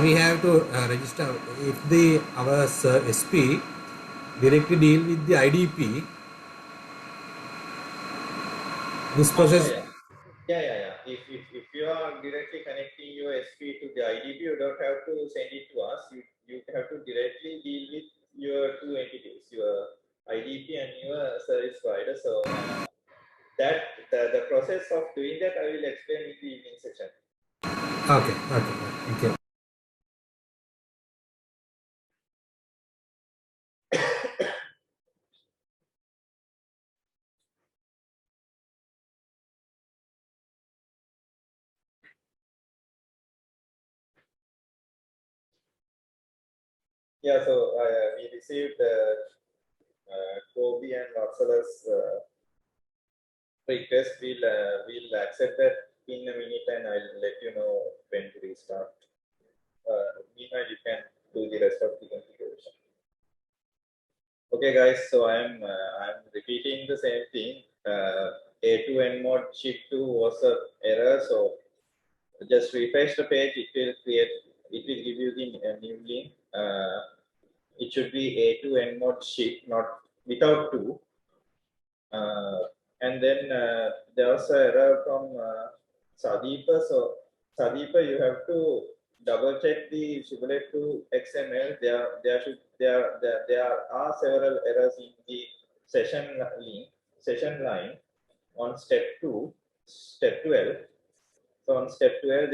We have to register if the our SP directly deal with the IDP. This process. Yeah. If you are directly connecting your SP to the IDP, you don't have to send it to us. You have to directly deal with your two entities, your IDP and your service provider. So that the process of doing that I will explain in the evening session. Okay. Thank you. Yeah, so we received Kobe and Marcellus request. We'll accept that in a minute, and I'll let you know when to restart. Meanwhile, you can do the rest of the configuration. Okay, guys. So I'm repeating the same thing. A2 Nmod shift 2 was an error. So just refresh the page. It will create. It will give you the new link. It should be A2 Nmod shift, not without 2. And then there was an error from Sadeepa. So Sadeepa, you have to double check the shibboleth to XML. There are several errors in the session line on step 12. So on step 12,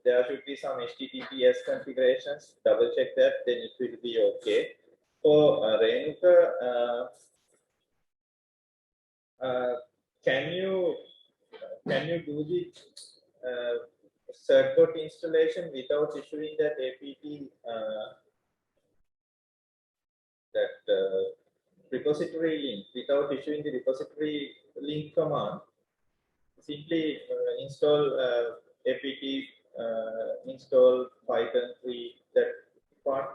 there should be some HTTPS configurations. Double check that, then it will be okay. For Renuka, can you do the circuit installation without issuing that APT repository link, without issuing the repository link command? Simply install apt install Python 3, that part.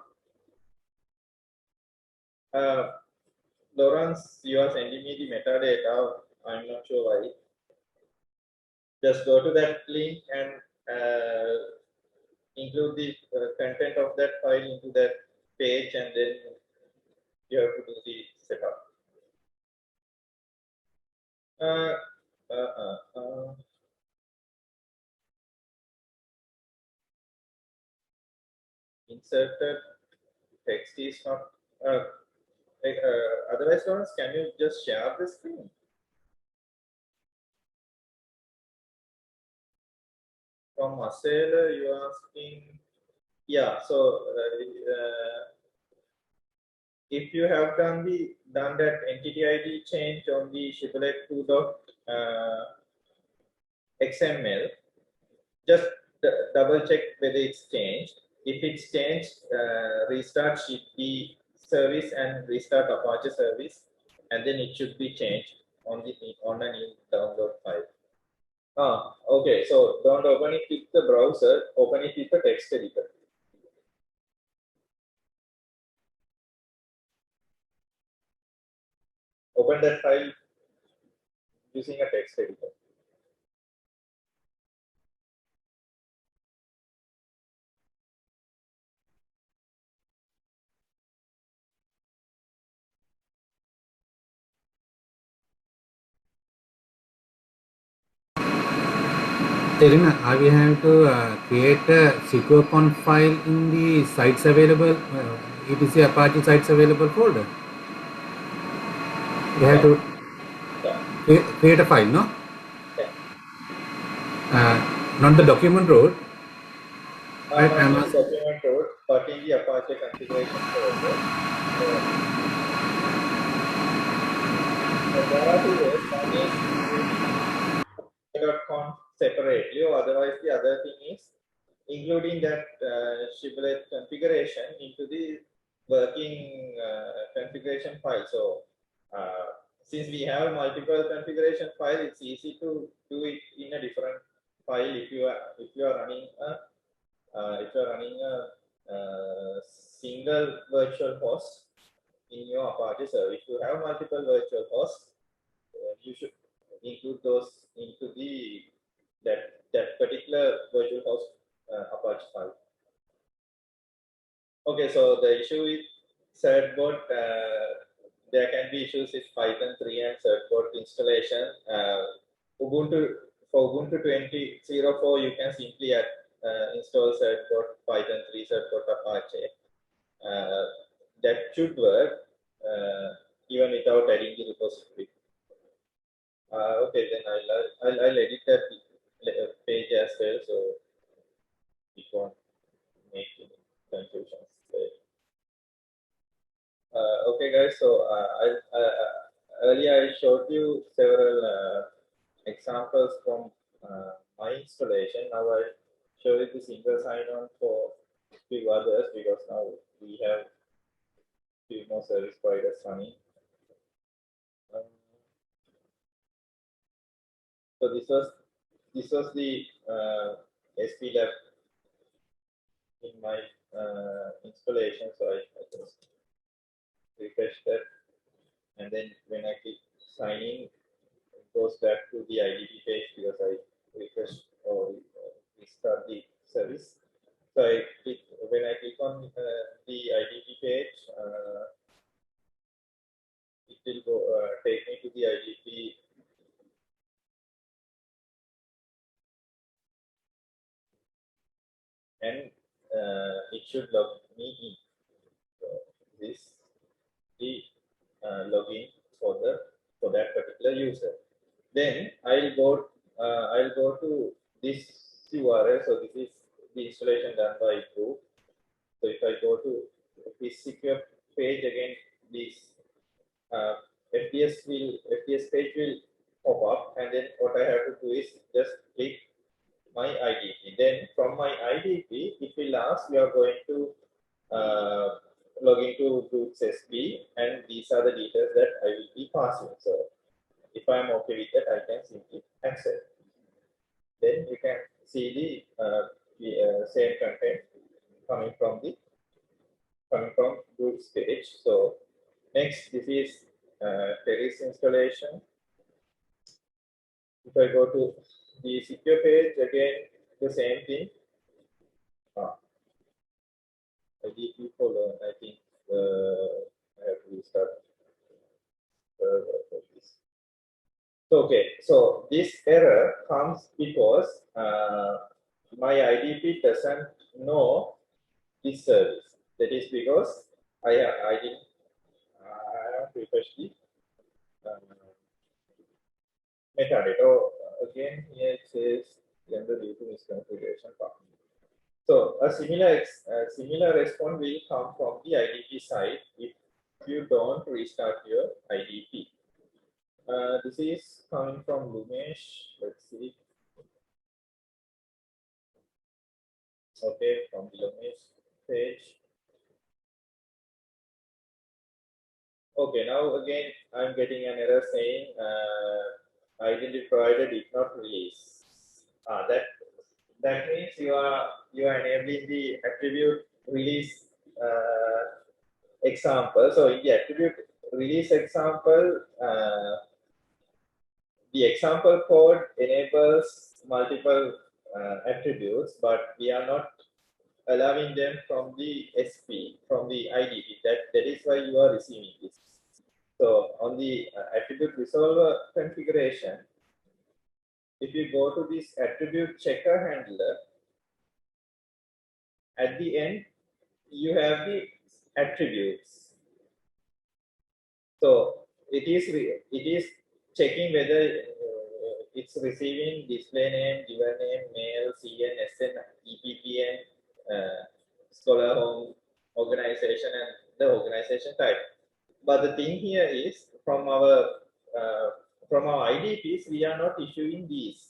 Lawrence, you are sending me the metadata. I'm not sure why. Just go to that link and include the content of that file into that page, and then you have to do the setup. Inserted text is not. Otherwise, Lawrence, can you just share the screen? From Marcel, you are asking. Yeah. So if you have done that entity ID change on the shibboleth 2.xml, just double check whether it's changed. If it's changed, restart the service and restart Apache service, and then it should be changed on a new download file. Okay. So don't open it with the browser. Open it with the text editor. Open that file using a text editor. Elena, we have to create a secure conf file in the sites available, etc Apache sites available folder. We have to create a file, no? Not the document road. Not in the document road, but in the Apache configuration folder. So there are two ways. One is .conf separately, or otherwise the other thing is including that shibboleth configuration into the working configuration file. So since we have multiple configuration files, it's easy to do it in a different file if you are running a single virtual host in your Apache server. If you have multiple virtual hosts, you should include those into that particular virtual host Apache file. Okay, so the issue with certbot, there can be issues with Python 3 and certbot installation. For Ubuntu 20.04, you can simply install certbot Python 3 certbot Apache. That should work even without adding the repository. Okay, then I'll edit that page as well, so it won't make any confusions. Okay, guys. So earlier I showed you several examples from my installation. Now I show you the single sign-on for few others because now we have few more service providers running. So this was the SP lab in my installation. So I just refresh that, and then when I click sign in, it goes back to the IDP page because I refresh or restart the service. So when I click on the IDP page, it will go take me to the IDP. And it should log me in. So this is the login for that particular user. Then I'll go to this URL. So this is the installation done by group. So if I go to this secure page again, this FTS page will pop up, and then what I have to do is just click my IDP. Then from my IDP, it will ask you are going to log into Group's SP, and these are the details that I will be passing. So if I am okay with that, I can simply accept. Then you can see the same content coming from Group's page. So next, this is Terry's installation. If I go to the secure page, again the same thing. IDP folder. I think I have to restart this. Okay, so this error comes because my IDP doesn't know this service. That is because I didn't refresh the metadata. Again, here it says gender due to misconfiguration. So a similar response will come from the IDP side if you don't restart your IDP. This is coming from Lumesh. Let's see. Okay, from the Lumesh page. Okay, now again I'm getting an error saying identity provider did not release. That means you are enabling the attribute release example. So in the attribute release example, the example code enables multiple attributes, but we are not allowing them from the SP, from the IDP. That is why you are receiving this. So on the attribute resolver configuration, if you go to this attribute checker handler, at the end you have the attributes. So it is checking whether it's receiving display name, given name, mail, CN, SN, EPPN, scholar home, organization, and the organization type. But the thing here is from our IDPs, we are not issuing these.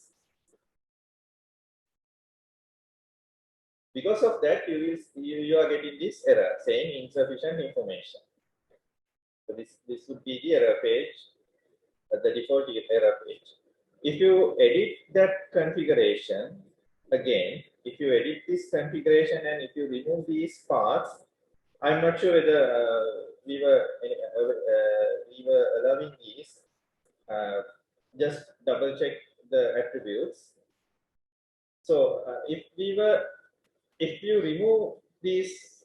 Because of that, you are getting this error saying insufficient information. So this would be the error page, the default error page. if you edit that configuration again, if you edit this configuration and if you remove these parts, I'm not sure whether we were allowing these. Just double check the attributes. So if you remove these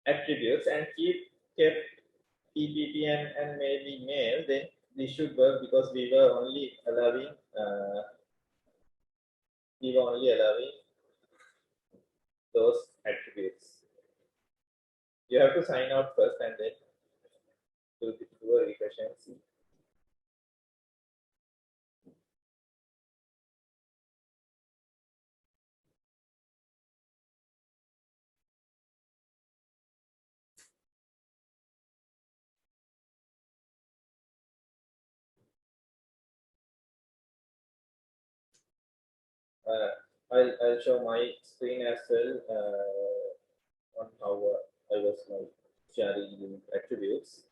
attributes and kept PPP and maybe mail, then this should work, because we were only allowing those attributes. You have to sign out first and then do a refresh and see. I'll show my screen as well on how I was sharing the attributes.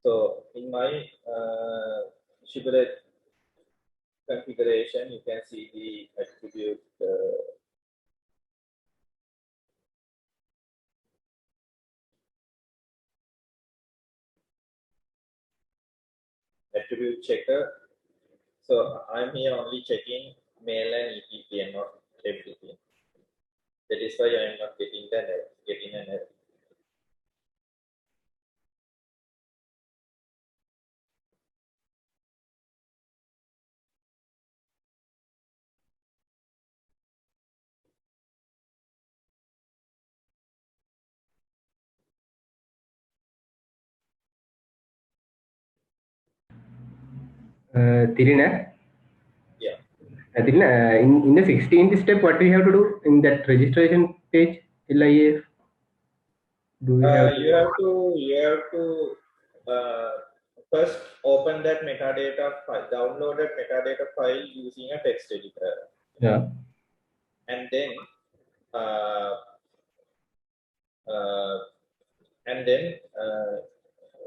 So in my shibboleth configuration, you can see the attribute attribute checker. So I'm here only checking mail and EPP and not everything. That is why I'm not getting an error. Tirina, Yeah. Tirina, in the 16th step, what do we have to do in that registration page, LIF? Do we have You have to first open that metadata file, download that metadata file using a text editor. Yeah. And then uh,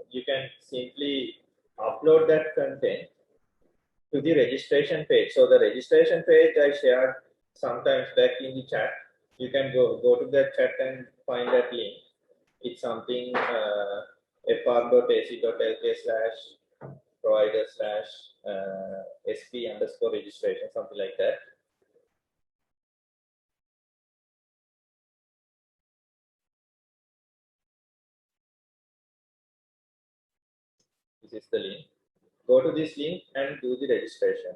you can simply upload that content to the registration page. So the registration page I shared sometimes back in the chat. You can go to that chat and find that link. It's something fr.ac.lk/provider/sp_registration, something like that. This is the link. Go to this link and do the registration.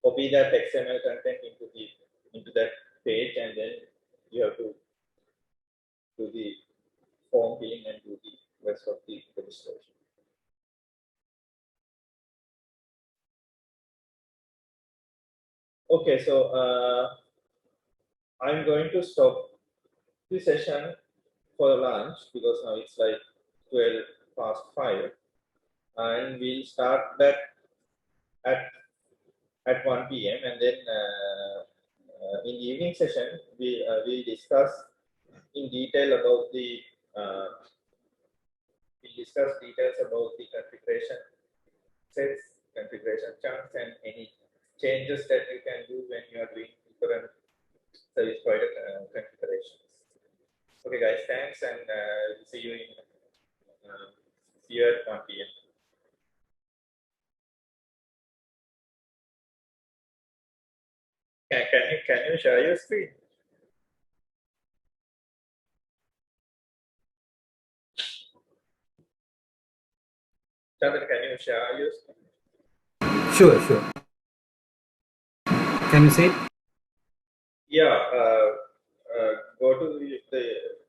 Copy that XML content into that page, and then you have to do the form filling and do the rest of the registration. Okay, so I'm going to stop the session for lunch because now it's like 5:12, and we'll start back at 1 p.m. and then in the evening session we'll discuss in detail about the details about the configuration sets, configuration chunks, and any changes that you can do when you are doing different service provider configurations. Okay, guys, thanks, and see you at 1 p.m. Can you share your screen? Chandra, can you share your screen? Sure. Can you say it? Yeah, go to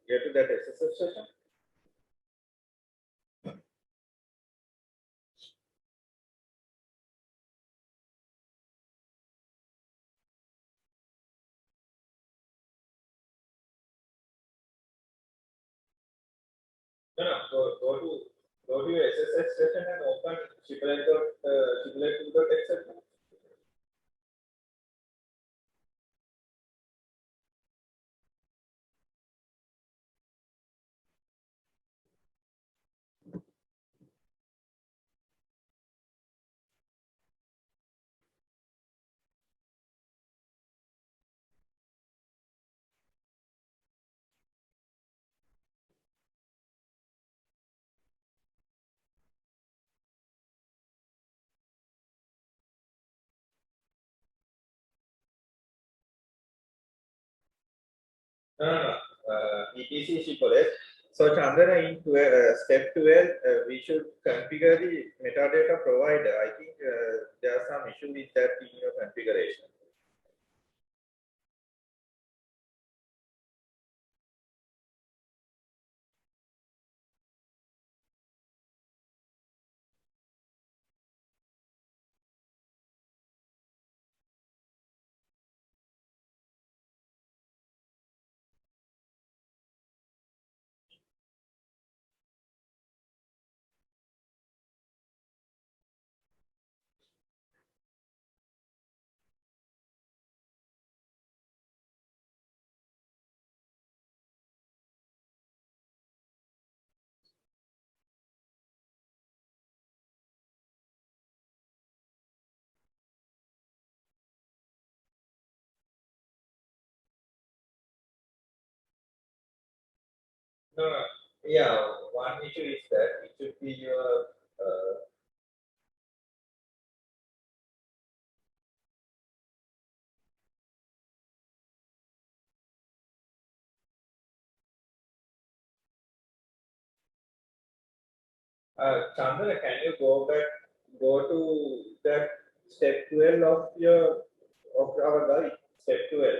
get to that SSO session. No, go to your SSH session and open shibboleth.xml. ETC shiplet. So Chandana, in step 12, we should configure the metadata provider. I think there are some issue with that in your configuration. No, yeah, one issue is that it should be your Chandana, can you go to that step 12 of our guide, step 12.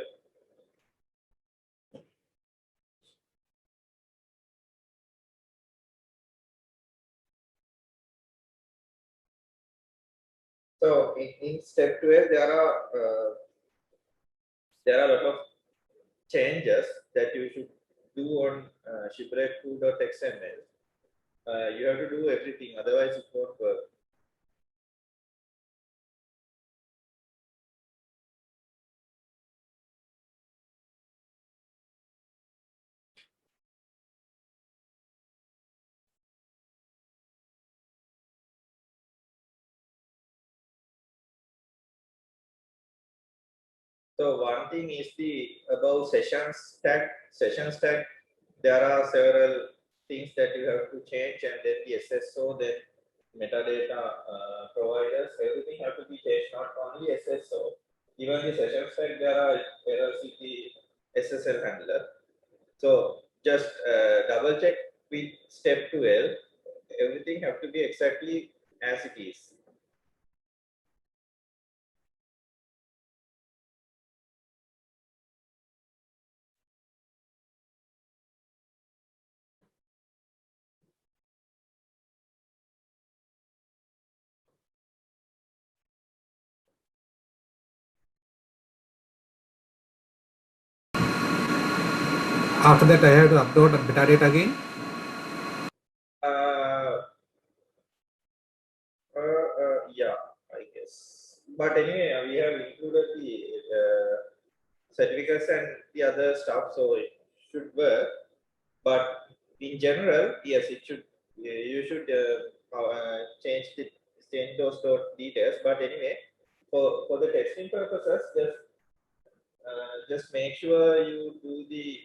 So in step 12, there are a lot of changes that you should do on shipwreck2.xml. You have to do everything, otherwise it won't work. So one thing is the about sessions tag. Sessions tag, there are several things that you have to change, and then the SSO, then metadata providers, everything have to be changed, not only SSO. Even the sessions tag, there are errors with the SSL handler. So just double check with step 12. Everything have to be exactly as it is. After that, I have to upload metadata again. Yeah, I guess. But anyway, we have included the certificates and the other stuff, so it should work. But in general, yes, it should. You should change those details. But anyway, for the testing purposes, just make sure you do the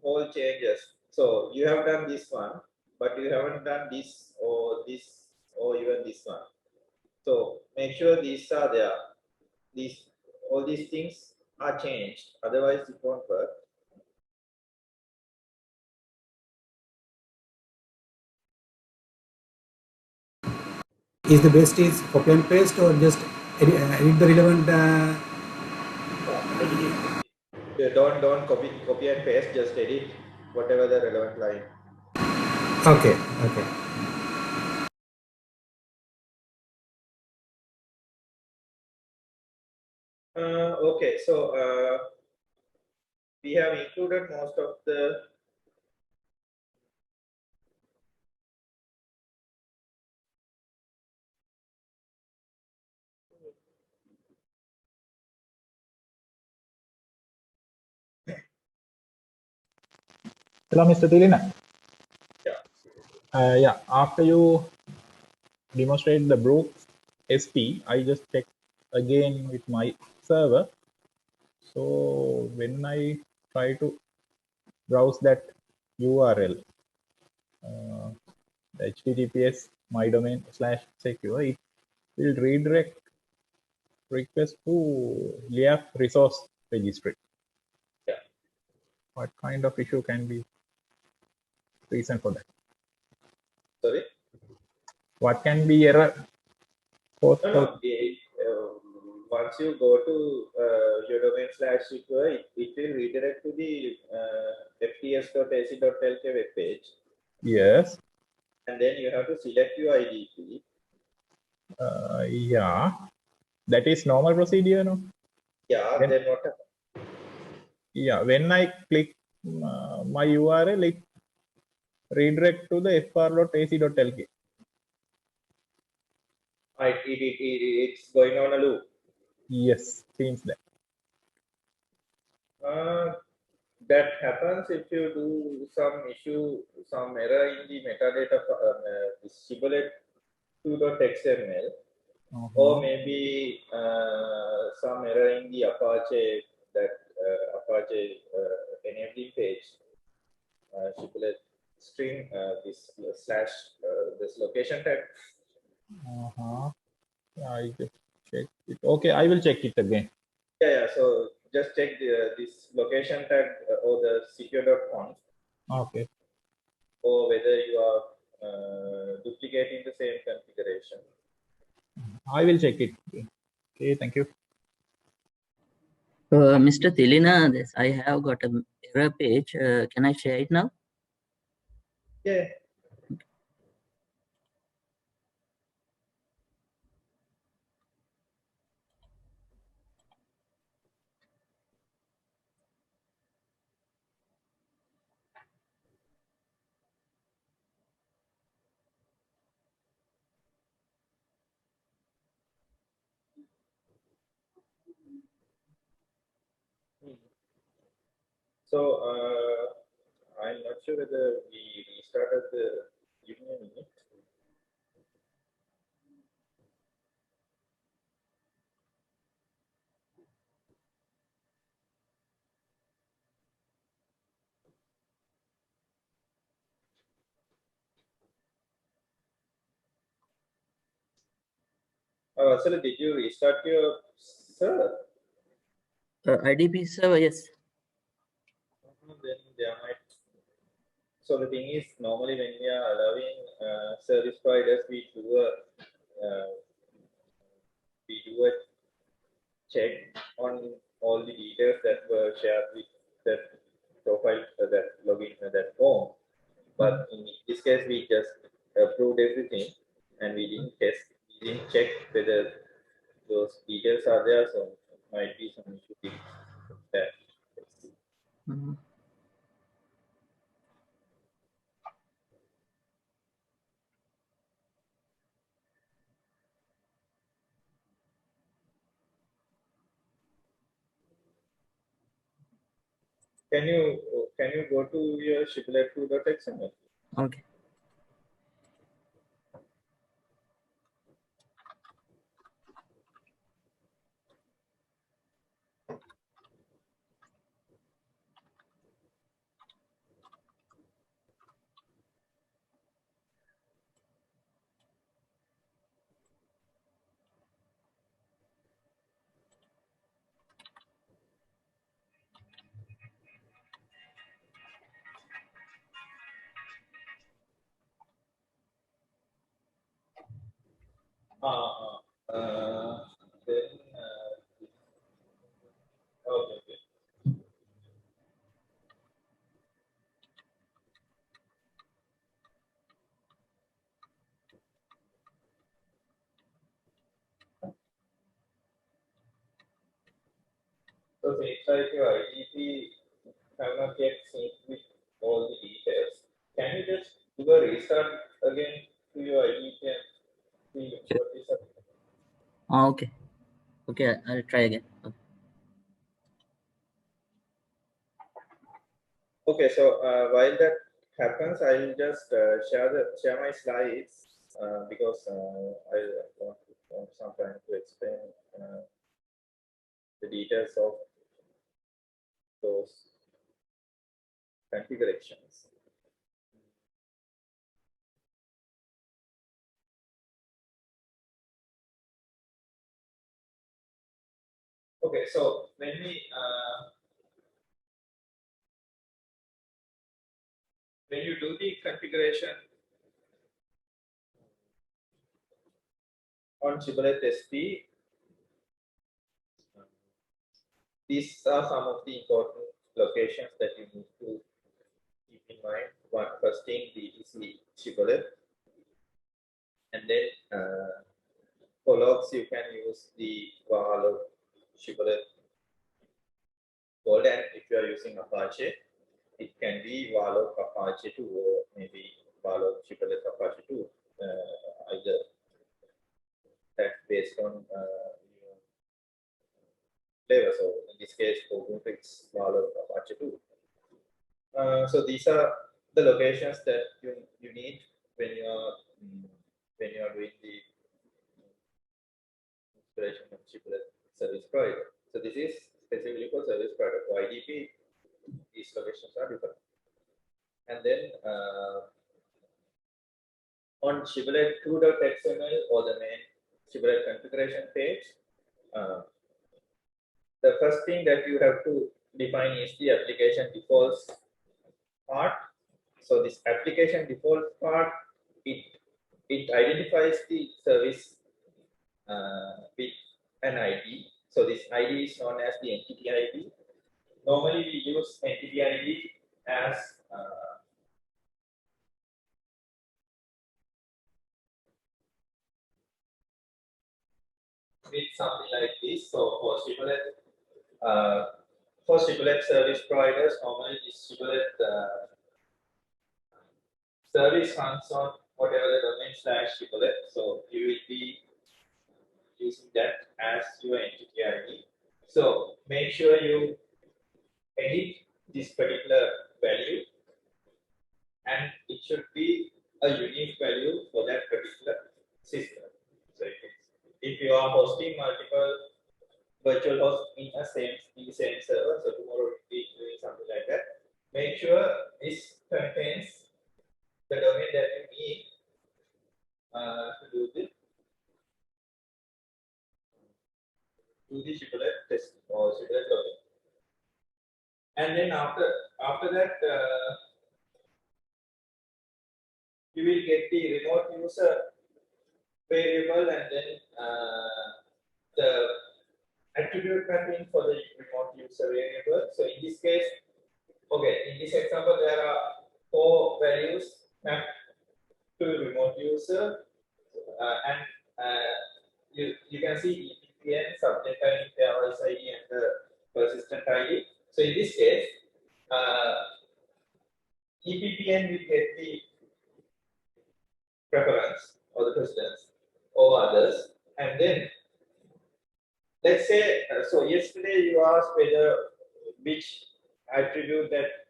whole changes. So you have done this one, but you haven't done this or even this one. So make sure these are there. All these things are changed. Otherwise, it won't work. Is the best is copy and paste or just edit the relevant? Don't copy and paste. Just edit whatever the relevant line. Okay. Okay, so we have included most of the Hello, Mr. Tilina. yeah. Yeah, after you demonstrate the Brooks SP, I just checked again with my server. So when I try to browse that URL, the HTTPS my domain /secure, it will redirect request to LIAF resource registry. Yeah. What kind of issue can be reason for that? Sorry? What can be error? No, no. Once you go to your domain /secure, it will redirect to the fts.ac.lk web page. Yes. And then you have to select your IDP. Yeah. That is normal procedure, no? Yeah, Then- then what happens? Yeah. When I click my URL, it redirect to the fr.ac.lk. It's going on a loop. Yes, seems that. That happens if you do some error in the metadata, this shibboleth2.xml, or maybe some error in the Apache, Apache enabling page, shibboleth string, this slash, this location tag. I just check it. Okay, I will check it again. Yeah. So just check this location tag or the secure.conf, Okay. or whether you are duplicating the same configuration. I will check it. Okay, thank you. Mr. Tilina, I have got a error page. Can I share it now? Yeah. So I'm not sure whether we restarted the. Give me a minute. Actually, did you restart your server? IDP server, yes. Then there might. So the thing is, normally when we are allowing service providers, we do a check on all the details that were shared with that profile, that login, that form. But in this case, we just approved everything, and we didn't check whether those details are there. So it might be some issue with that. Let's see. Can you go to your shibboleth2.xml? Okay. Then okay. So seems like your IDP have not yet synced with all the details. Can you just do a restart again to your IDP and see what is happening? Okay. Okay, I'll try again. Okay. Okay, so while that happens, I'll just share my slides because I want some time to explain the details of those configurations. Okay, so when we when you do the configuration on Shibboleth SP, these are some of the important locations that you need to keep in mind. First thing is the Shibboleth, and then for logs you can use the var Shibboleth code, and if you are using Apache, it can be var Apache 2 or maybe var Shibboleth Apache 2, either that based on your flavor. So in this case, for Ubuntu, it's var Apache 2. So these are the locations that you need when you are doing the installation of Shibboleth service provider. So this is specifically for service provider. For IDP, these locations are different. And then on Shibboleth 2.xml or the main Shibboleth configuration page, the first thing that you have to define is the application defaults part. So this application default part, it identifies the service with an ID. So this ID is known as the entity ID. Normally we use entity ID as with something like this. So for Shibboleth service providers, normally this Shibboleth service runs on whatever the domain / Shibboleth. So you will be using that as your entity ID. So make sure you edit this particular value, and it should be a unique value for that particular system. So if you are hosting multiple virtual hosts in the same server, so tomorrow we'll be doing something like that. Make sure this contains the domain that you need to do the Shibboleth test or Shibboleth login. And then after that, you will get the remote user variable, and then the attribute mapping for the remote user variable. So in this case, okay, in this example, there are 4 values mapped to remote user, and you can see EPPN, subject ID, device ID, and the persistent ID. So in this case, EPPN will get the preference or the precedence over others, and then let's say, so yesterday you asked which attribute that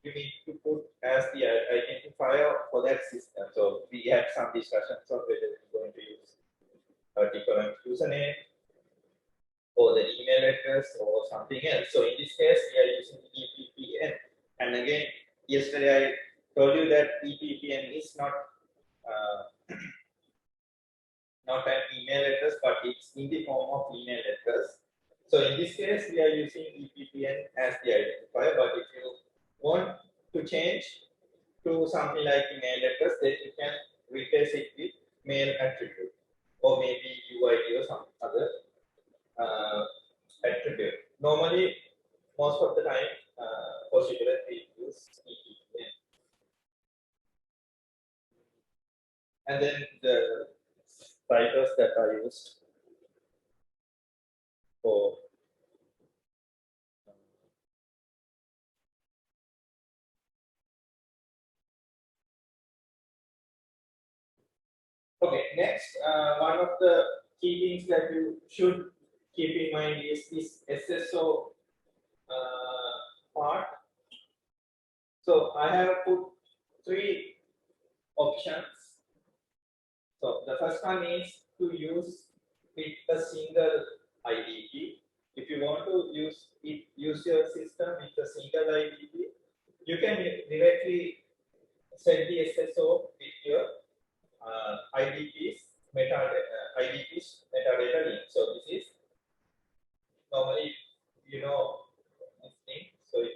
you need to put as the identifier for that system. So we had some discussions on whether you're going to use a different username or the email address or something else. So in this case, we are using EPPN. And again, yesterday I told you that EPPN is not an email address, but it's in the form of email address. So in this case, we are using EPPN as the identifier. But if you want to change to something like email address, then you can replace it with mail attribute or maybe UID or some other attribute. Normally, most of the time, for Shibboleth, we use EPPN. And then the ciphers that are used for okay, next, one of the key things that you should keep in mind is this SSO part. So I have put 3 options. So the first one is to use with a single IDP. If you want to use your system with a single IDP, you can directly set the SSO with your IDP's metadata link. So this is normally this thing. So you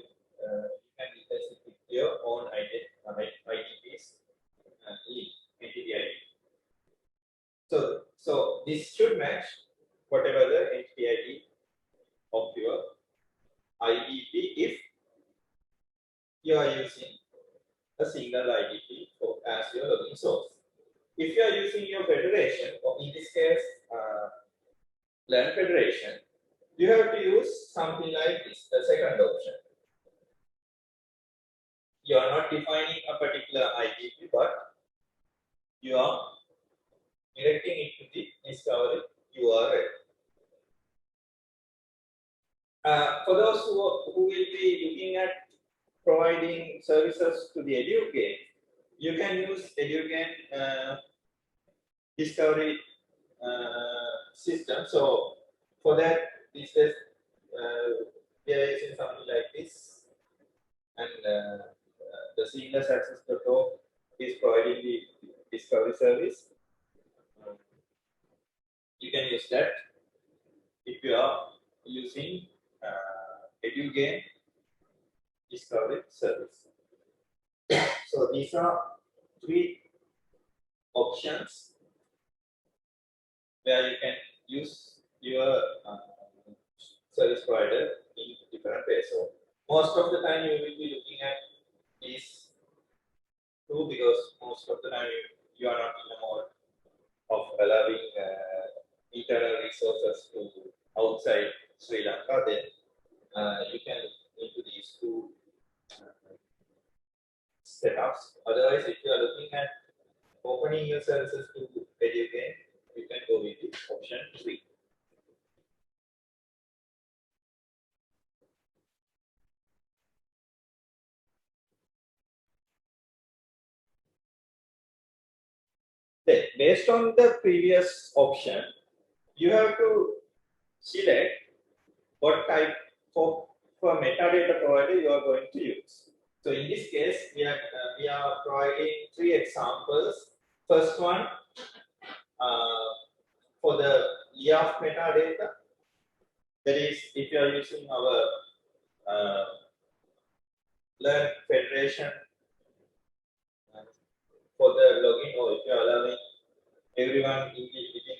can replace it with your own this should match whatever the entity ID of your IDP if you are using a single IDP as your login source. If you are using your federation, or in this case, Learn Federation, you have to use something like this, the second option. You are not defining a particular IDP, but you are directing it to the discovery URL. For those who will be looking at providing services to the EduGain, you can use EduGain discovery system. So for that, this is we are using something like this, and the seamless access.org is providing the discovery service. You can use that if you are using EduGain discovery service. So these are three options where you can use your service provider in different ways. So most of the time you will be looking at these two, because most of the time you are not in the mode of allowing internal resources to outside Sri Lanka. Then you can look into these two setups. Otherwise, if you are looking at opening your services to EduGain, you can go with the option 3. Then, based on the previous option, you have to select what type of metadata provider you are going to use. So in this case, we are providing 3 examples. First one, for the EAF metadata, that is, if you are using our Learn Federation for the login, or if you are allowing everyone within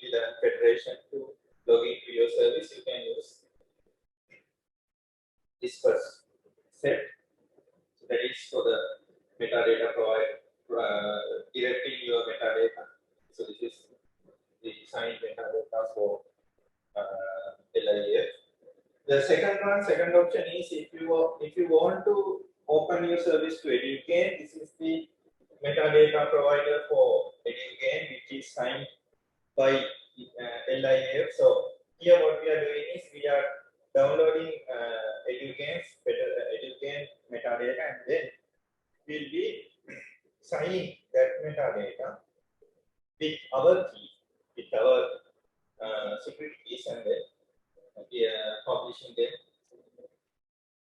the Learn Federation to log into your service, you can use this first set. So that is for the metadata provider, directing your metadata. So this is the design metadata for LIF. The second option is if you want to open your service to EduGain, this is the metadata provider for EduGain, which is signed by LIF. So here what we are doing is we are downloading EduGain metadata, and then we'll be signing that metadata with our key, with our secret keys, and then publishing them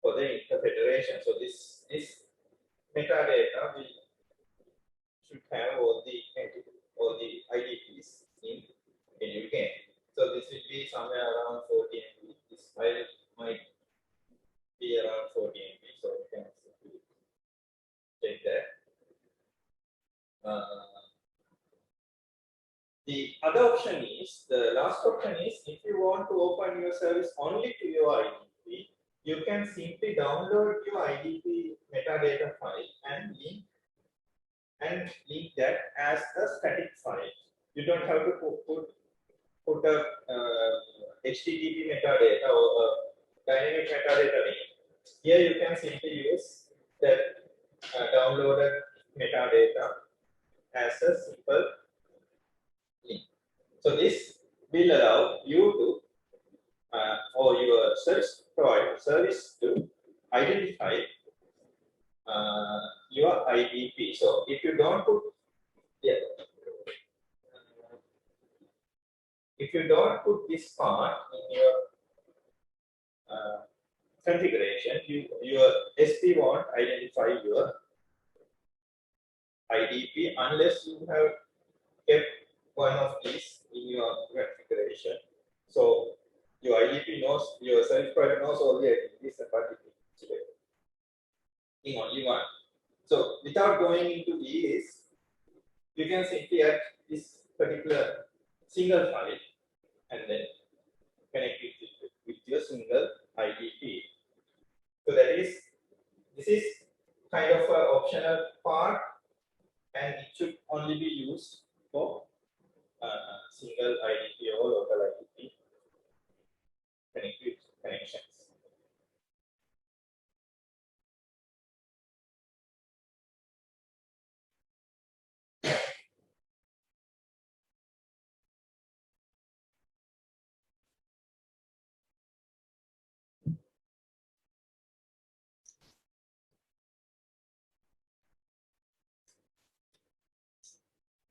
for the interfederation. So this metadata should have all the IDPs in EduGain. So this will be somewhere around 14 MB. This file might be around 14 MB. So you can check that. The other option is, the last option is, if you want to open your service only to your IDP, you can simply download your IDP metadata file and link that as a static file. You don't have to put a HTTP metadata or a dynamic metadata link. Here you can simply use that downloaded metadata as a simple link. So this will allow you to or your service provider service to identify your IDP. So if you don't put this part in your configuration, your SP won't identify your IDP unless you have kept one of these in your configuration. So your IDP knows, your service provider knows all the IDPs, but in only one. So without going into these, you can simply add this particular single file and then connect it with your single IDP. So this is kind of an optional part, and it should only be used for single IDP or local IDP connections.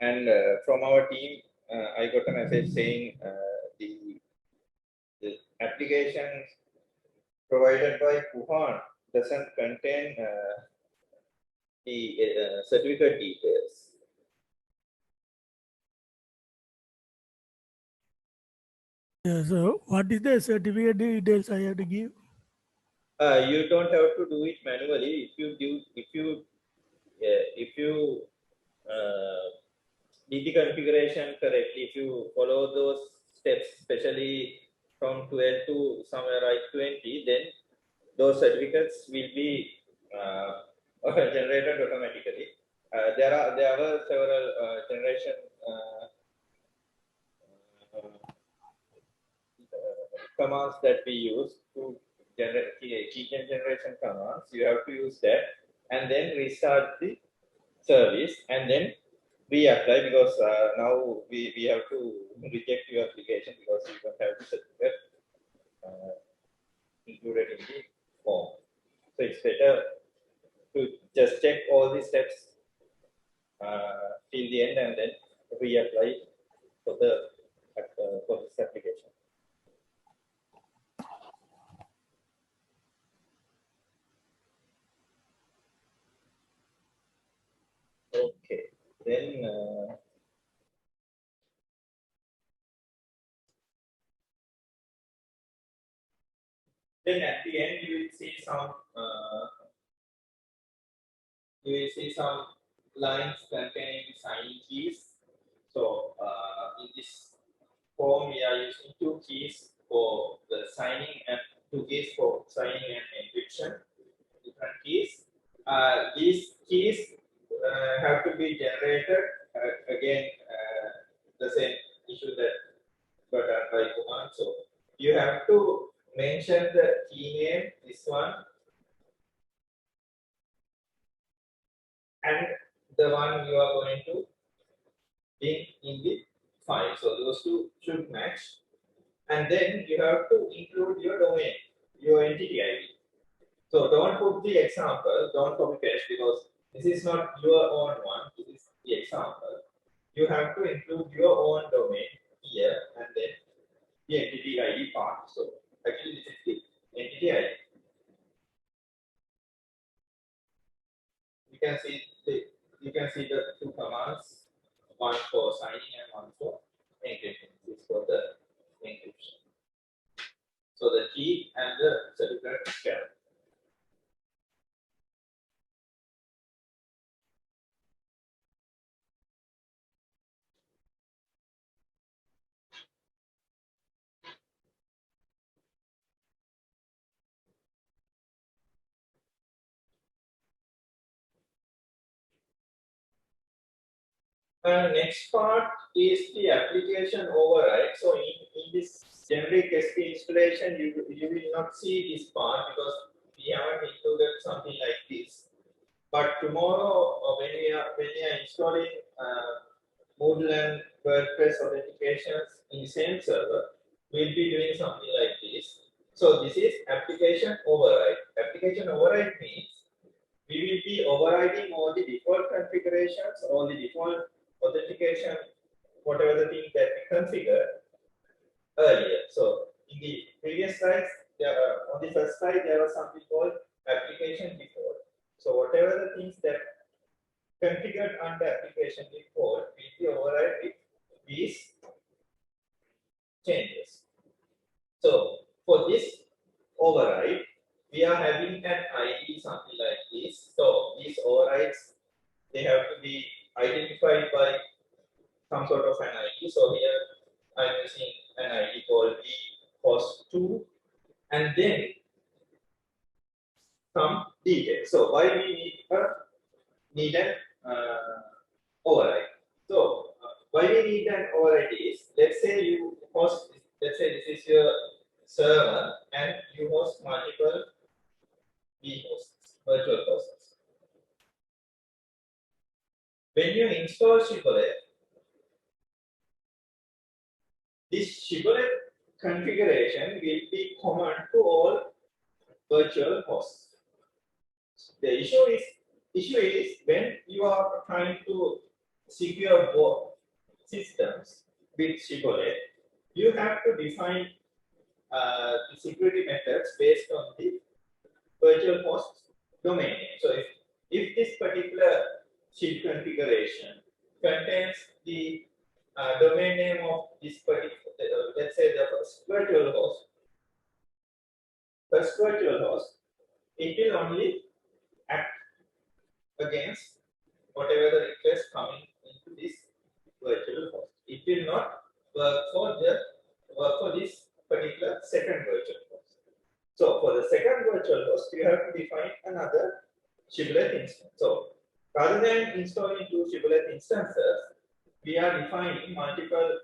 And from our team, I got a message saying the application provided by Kuhan doesn't contain the certificate details. Yeah, so what is the certificate details I have to give? You don't have to do it manually. If you did the configuration correctly, if you follow those steps, especially from 12 to somewhere like 20, then those certificates will be generated automatically. There were several generation commands that we use to generate keygen generation commands. You have to use that and then restart the service and then reapply, because now we have to reject your application because you don't have the certificate included in the form. So it's better to just check all the steps till the end and then reapply for this application. Okay, then at the end you will see some lines containing the signing keys. So in this form we are using two keys for the signing and two keys for signing and encryption. Different keys. These keys have to be generated again. The same issue that got done by command. So you have to mention the key name, this one, and the one you are going to link in the file. So those two should match. And then you have to include your domain, your entity ID. So don't put the example, don't copy paste, because this is not your own one, this is the example. You have to include your own domain here and then the entity ID part. So actually this is the entity ID. You can see the two commands, one for signing and one for encryption. This is for the encryption. So the key and the certificate share. Next part is the application override. So in this generic SP installation, you will not see this part because we haven't included something like this. But tomorrow, when we are installing Moodle and WordPress authentications in the same server, we'll be doing something like this. So this is application override. Application override means we will be overriding all the default configurations, all the default authentication, whatever the thing that we configured earlier. So in the previous slides, on the first slide, there was something called application default. So whatever the things that configured under application default will be override with these changes. So for this override, we are having an ID something like this. So these overrides, they have to be identified by some sort of an ID. So here I'm using an ID 2, and then some details. So why we need an override? So why we need an override is, let's say you host, let's say this is your server and you host multiple vHosts, virtual hosts. When you install Shibboleth, this Shibboleth configuration will be common to all virtual hosts. The issue is when you are trying to secure both systems with Shibboleth, you have to define the security methods based on the virtual host domain name. So if this particular SHIB configuration contains the domain name of this particular, let's say the first virtual host, it will only act against whatever the request coming into this virtual host. It will not work for this particular second virtual host. So for the second virtual host, you have to define another Shibboleth instance. So rather than installing 2 Shibboleth instances, we are defining multiple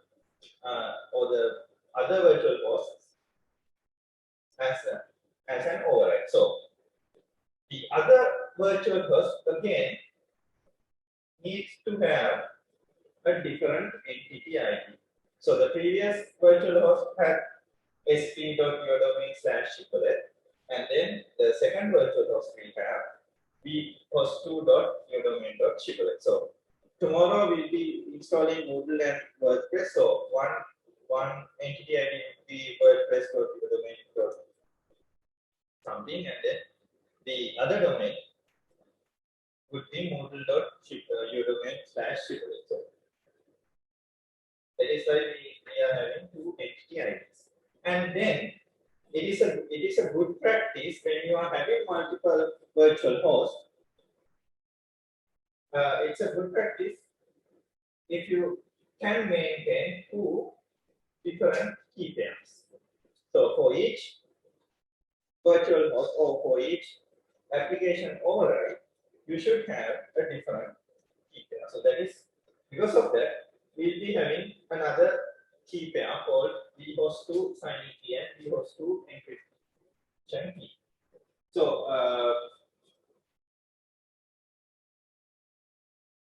or the other virtual hosts as an override. So the other virtual host again needs to have a different entity ID. So the previous virtual host had sp.yourdomain/Shibboleth, and then the second virtual host will have vhost2.yourdomain.shibboleth. So tomorrow we'll be installing Moodle and WordPress. So one entity ID will be WordPress.yourdomain.something, and then the other domain would be Moodle.yourdomain/Shibboleth. So that is why we are having 2 entity IDs. And then it is a good practice when you are having multiple virtual hosts. It's a good practice if you can maintain 2 different key pairs. So for each virtual host or for each application override, you should have a different key pair. So that is, because of that, we'll be having another key pair called vhost2 signing key and vhost2 encryption key. So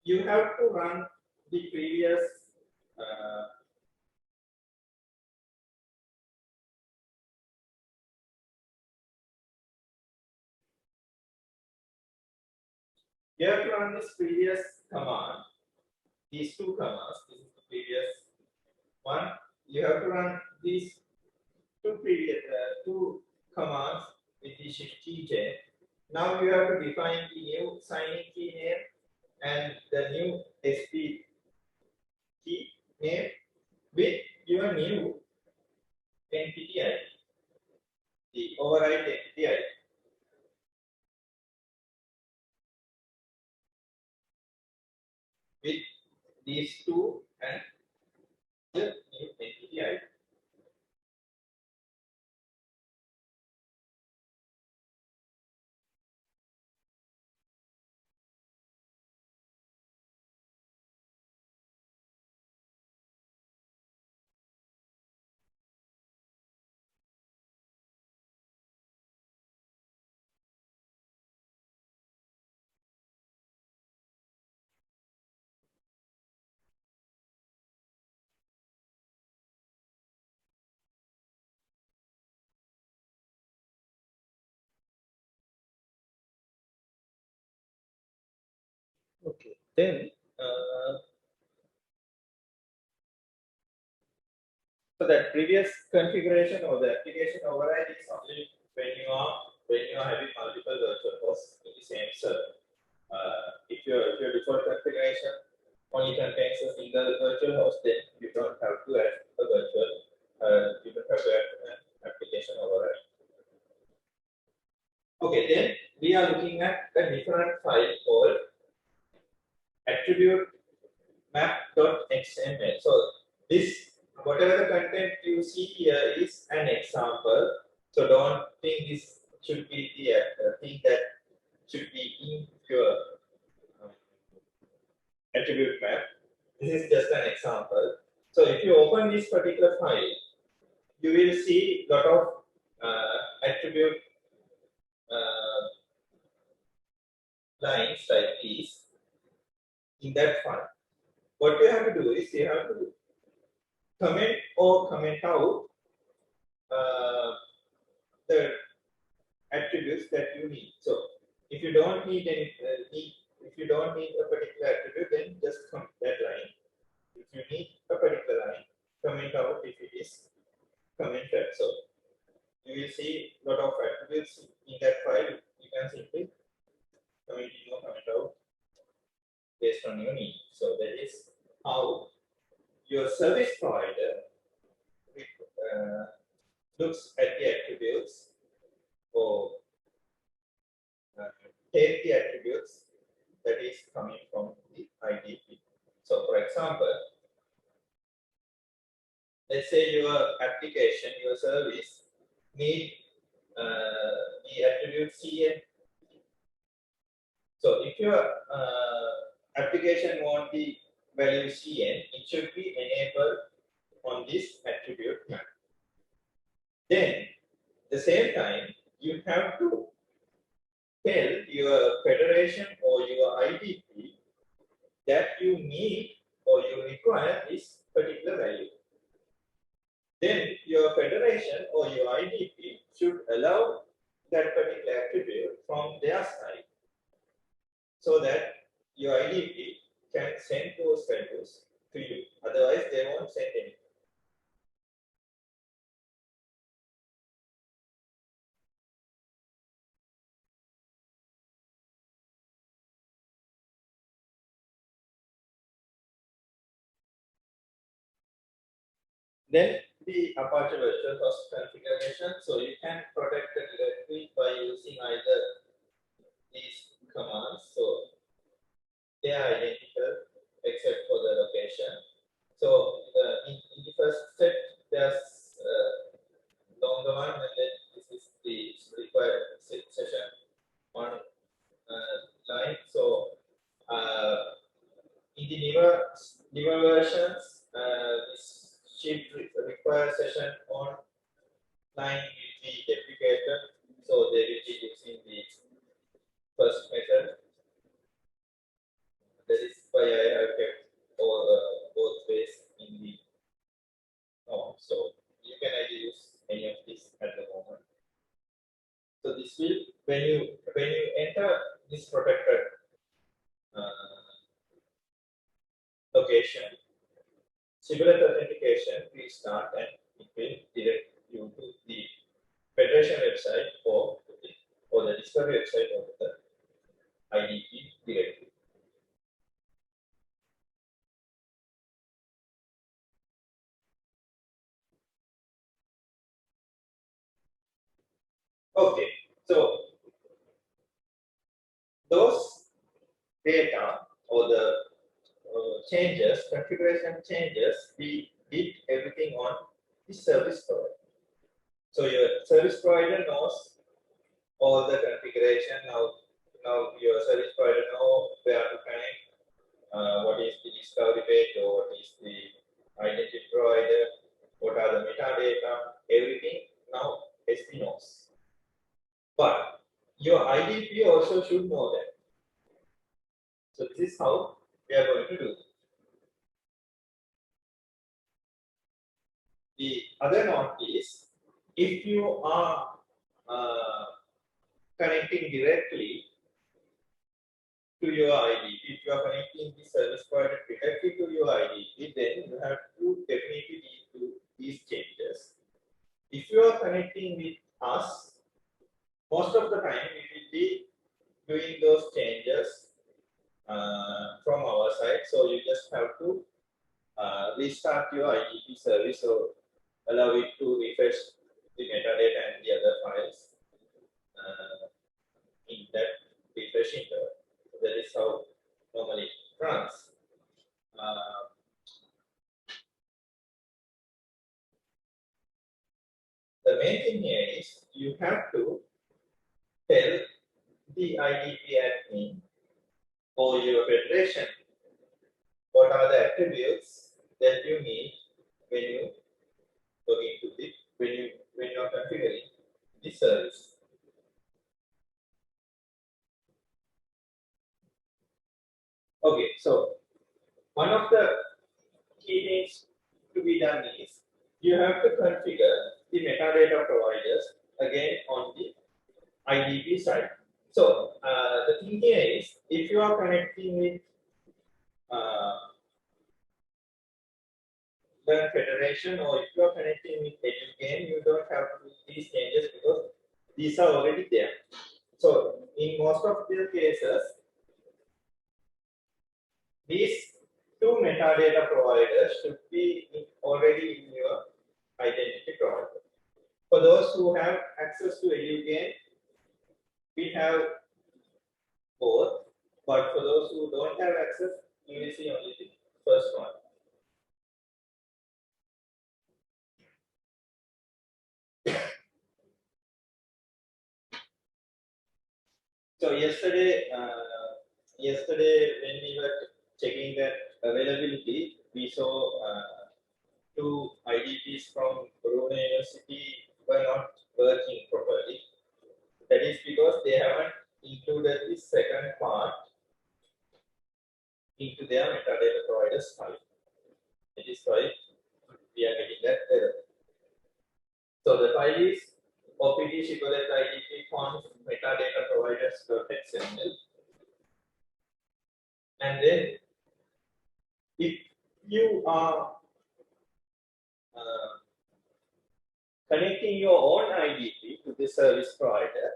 you have to run the previous you have to run this previous command, these 2 commands. This is the previous one. You have to run these 2 previous 2 commands with the shift tj. Now you have to define the new signing key name and the new SP key name with your new entity ID, the override entity ID. With these 2 and the new entity ID. Okay, then so that previous configuration or the application override is only when you are having multiple virtual hosts in the same server. If your default configuration only contains a single virtual host, then you don't have to add a virtual. You don't have to add an application override. Okay, then we are looking at a different file called attribute map.xml. So this, whatever the content you see here is an example So don't think this should be the thing that should be in your attribute map. This is just an example. So if you open this particular file, you will see a lot of attribute lines like these in that file. What you have to do is you have to comment or comment out the attributes that you need. So if you don't need any if you don't need a particular attribute, then just comment that line. If you need a particular line, comment out if it is commented. So you will see a lot of attributes in that file. You can simply comment in or comment out based on your need. So that is how your service provider looks at the attributes or take the attributes that is coming from the IDP. So for example, let's say your application, your service need the attribute CN. So if your application want the value CN, it should be enabled on this attribute map. Then at the same time, you have to tell your federation or your IDP that you need or you require this particular value. Then your federation or your IDP should allow that particular attribute from their side so that your IDP can send those values to you. Otherwise, they won't send anything. Then the Apache virtual host configuration. So you can protect the directory by using either these commands. So they are identical except for the location. So in the first step, there's longer one, and then this is the required session on line. So in the newer versions, this sheet require session on line will be deprecated, so they will be using the first method. That is why I have kept both ways in the norm. So you can either use any of these at the moment. So this will when you enter this protected location, similar authentication will start and it will direct you to the federation website or the discovery website of the IDP directly. Okay, so those data or the changes, configuration changes, we did everything on the service provider. So your service provider knows all the configuration. Now your service provider know where to connect, what is the discovery page or what is the identity provider, what are the metadata, everything now SP knows. But your IDP also should know that. So this is how we are going to do. The other note is, if you are connecting directly to your IDP, if you are connecting the service provider directly to your IDP, then you have to definitely do these changes. If you are connecting with us, most of the time we will be doing those changes from our side. So you just have to restart your IDP service or allow it to refresh the metadata and the other files in that refresh interval. That is how normally it runs. The main main thing here is you have to tell the IDP admin or your federation what are the attributes that you need when you log into the when you are configuring the service. Okay, so one of the key things to be done is you have to configure the metadata providers again on the IDP side. So the thing here is if you are connecting with the federation or if you are connecting with Edugain, you don't have to do these changes because these are already there. So in most of the cases, these two metadata providers should be already in your identity provider. For those who have access to Edugain, we have both, but for those who don't have access, you will see only the first one. So yesterday when we were checking the availability, we saw two IDPs from Brunei University were not working properly. That is because they haven't included the second part into their metadata providers file. That is why we are getting that error. So the file is OPT shibboleth IDP conf metadata providers.xml. And then if you are connecting your own IDP to the service provider,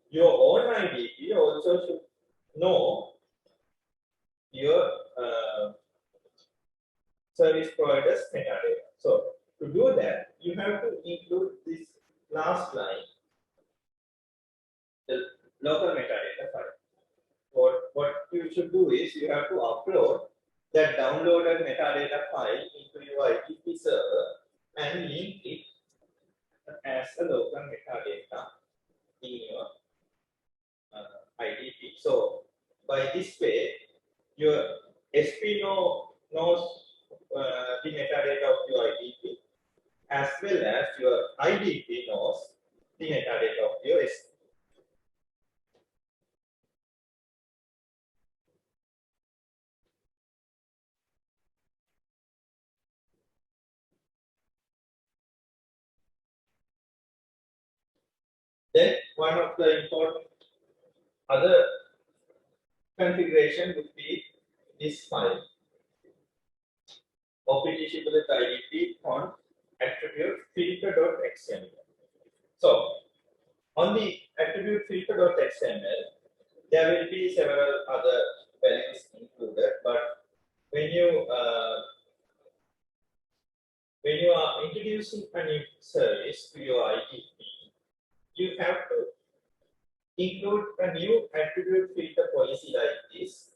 your own IDP also should know your service provider's metadata. So to do that, you have to include this last line, the local metadata file. What you should do is you have to upload that downloaded metadata file into your IDP server and link it as a local metadata in your IDP. So by this way, your SP knows the metadata of your IDP as well as your IDP knows the metadata of your SP. Then one of the important other configuration would be this file, OPT shibboleth IDP on attribute filter.xml. So on the attribute filter.xml, there will be several other values included, but when you are introducing a new service to your IDP, you have to include a new attribute filter policy like this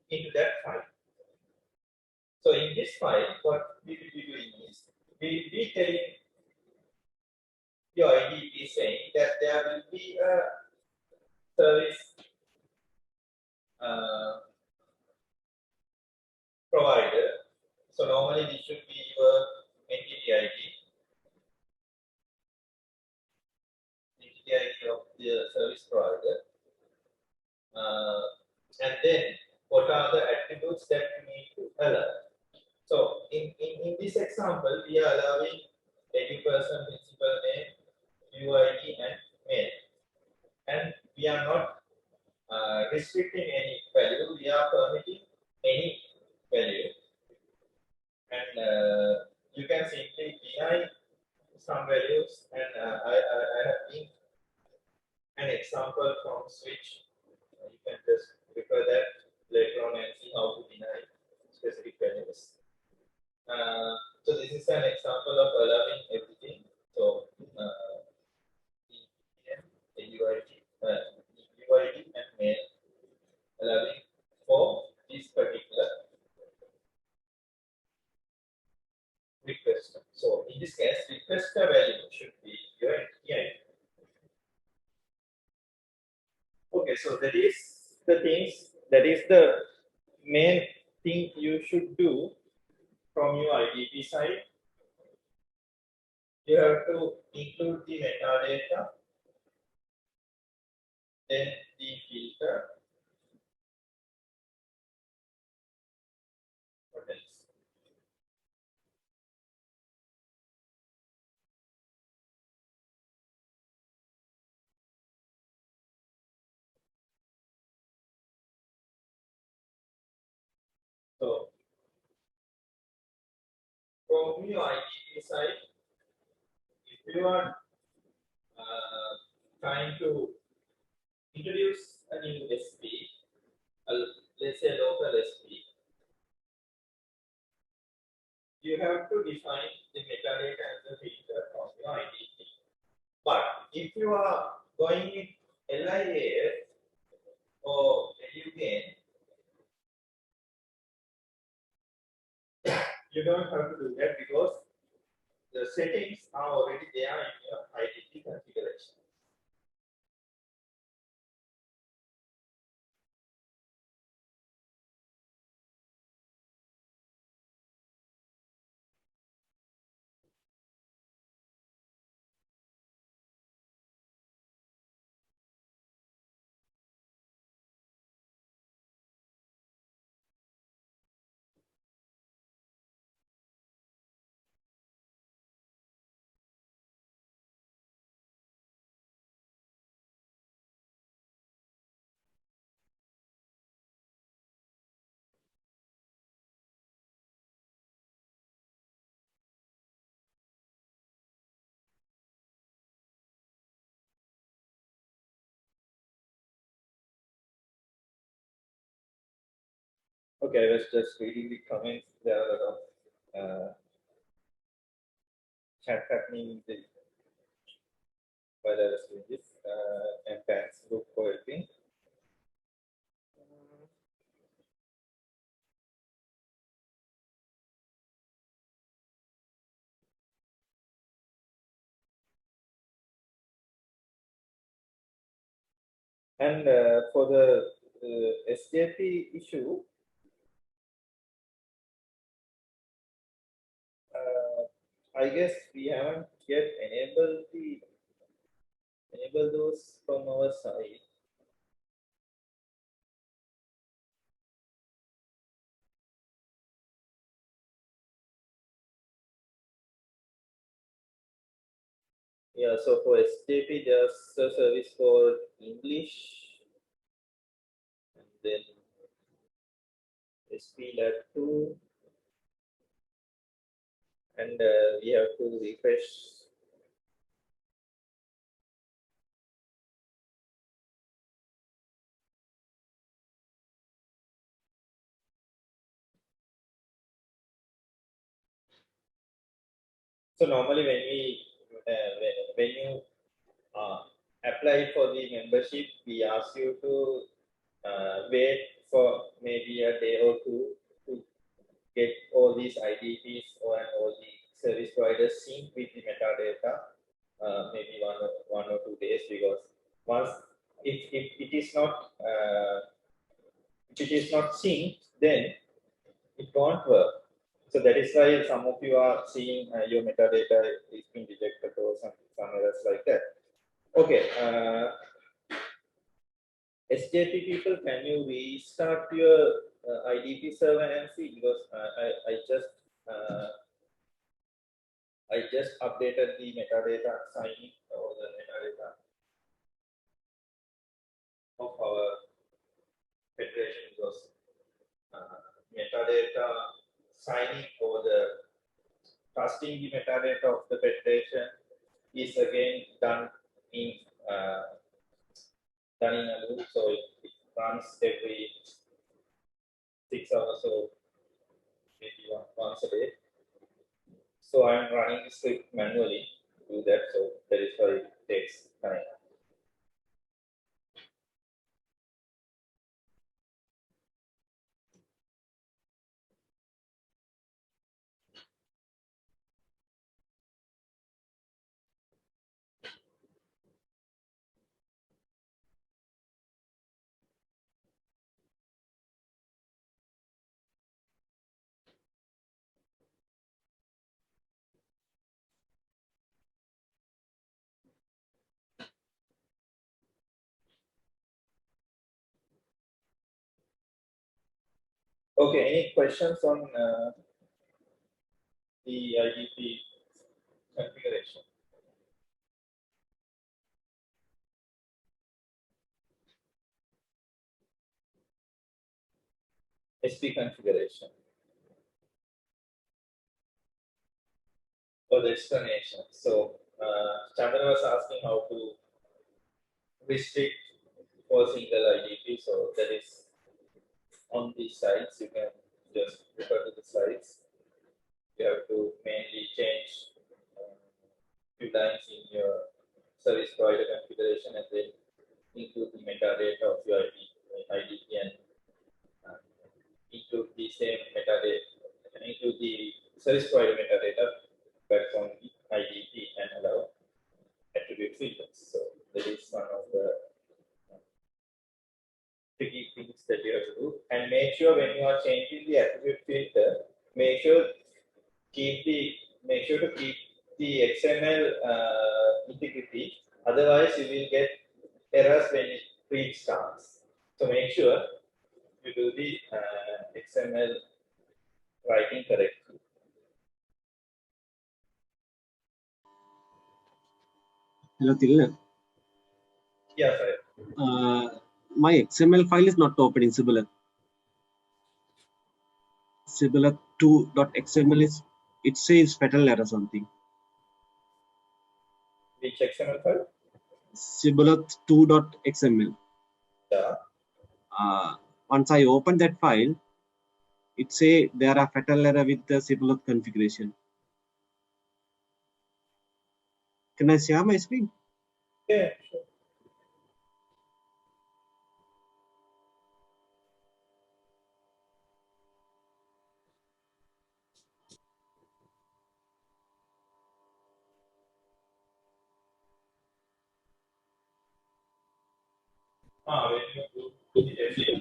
into that file. So in this file, what we will be doing is we will be telling your IDP saying that there will be a service provider. So normally this should be your entity ID of the service provider. And then what are the attributes that you need to allow? So in this example, we are allowing edu person, principal name, UID and mail. And we are not restricting any value, we are permitting any value. And you can simply deny some values, and I have linked an example from Switch. You can just refer that later on and see how to deny specific values. So this is an example of allowing everything. So UID and mail allowing for this particular request. So in this case, requester value should so that is the things, that is the main thing you should do from your IDP side. You have to include the metadata, then the filter. What else? So from your IDP side, if you are trying to introduce a new SP, let's say local SP, you have to define the metadata and the filter of your IDP. But if you are going with LIAF or LUGAN, you don't have to do that because the settings are already there in your IDP configuration. Okay, I was just reading the comments. There are a lot of chat happening in the while I was doing this, and thanks group for helping. And for the SJP issue, I guess we haven't yet enabled those from our side. Yeah, so for SJP, there's a service called English, and then SP Lab 2, and we have to refresh. So normally when you apply for the membership, we ask you to wait for maybe a day or two to get all these IDPs or all the service providers synced with the metadata, maybe one or 2 days, because once if it is not synced, then it won't work. So that is why some of you are seeing your metadata is being detected or some errors like that. Okay. SJP people, can you restart your IDP server and see, because I just updated the metadata signing or the metadata of our federation, because metadata signing or the trusting the metadata of the federation is again done in a loop, so it runs every 6 hours or maybe once a day. So I'm running the script manually to do that, so that is why it takes time. Okay, any questions on the IDP configuration? SP configuration. For the explanation. So, Chandra was asking how to restrict for single IDP. So, that is on the sites. You can just refer to the sites. You have to mainly change few lines in your service provider configuration and then include the metadata of your IDP and include the same metadata, include the service provider metadata back from the IDP and allow attribute filters. So that is one of the tricky things that you have to do. And make sure when you are changing the attribute filter, make sure to keep the XML integrity. Otherwise, you will get errors when it restarts. So make sure you do the XML writing correctly. Hello, Tilna. Yeah, sir. My XML file is not open in Sibylla. Sibylla 2.xml is, it says fatal error something. Which XML file? Sibylla 2.xml. Yeah. Once I open that file, it say there are fatal error with the Sibylla configuration. Can I share my screen? Yeah, sure. When you do the SEO,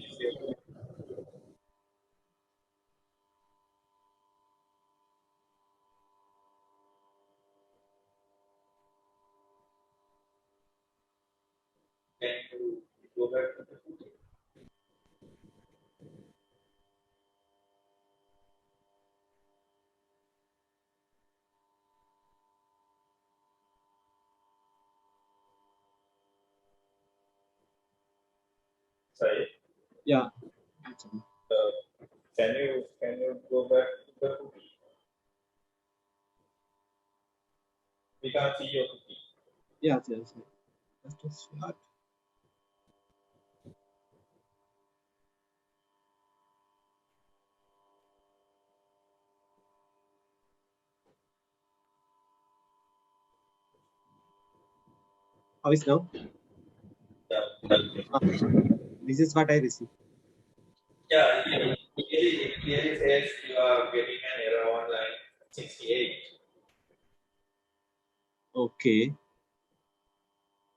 can you go back to the footer? Sorry. Yeah. Can you go back to the cookie? We can't see your cookie. Yeah, yes. Let's just start. How is now? This is what I received. Yeah, it clearly says you are getting an error on line 68. Okay.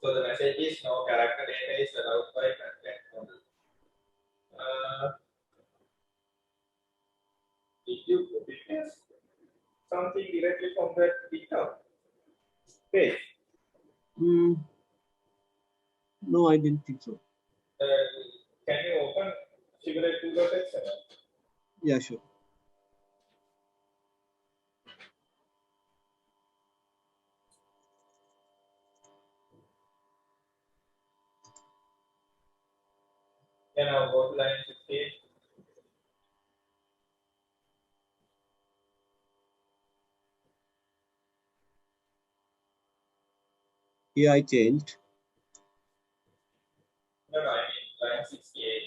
So the message is no character data is allowed by content model. Did you witness something directly from that GitHub page? No, I didn't think so. Can you open simulate2.xml? Yeah, sure. Yeah, now go to line 68. Here I changed. No, I mean line 68.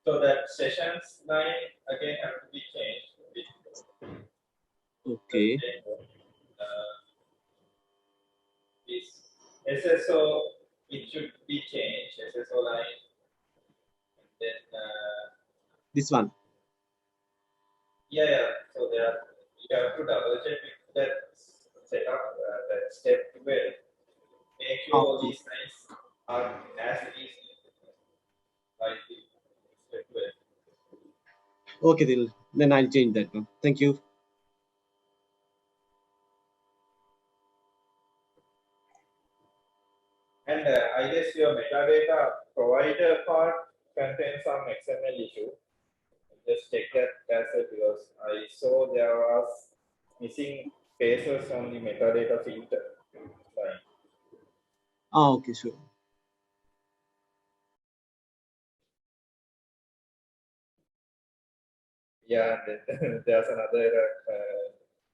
So that sessions line again have to be changed. Okay. This SSO, it should be changed, SSO line. And then, This one. yeah. So there, you have to double check if that setup, that step well. Make sure all these lines are as it is like the step well. Okay, then I'll change that one. Thank you. And I guess your metadata provider part contains some XML issue. just check that as well, because I saw there was missing spaces on the metadata filter line. Okay, sure. Yeah, there's another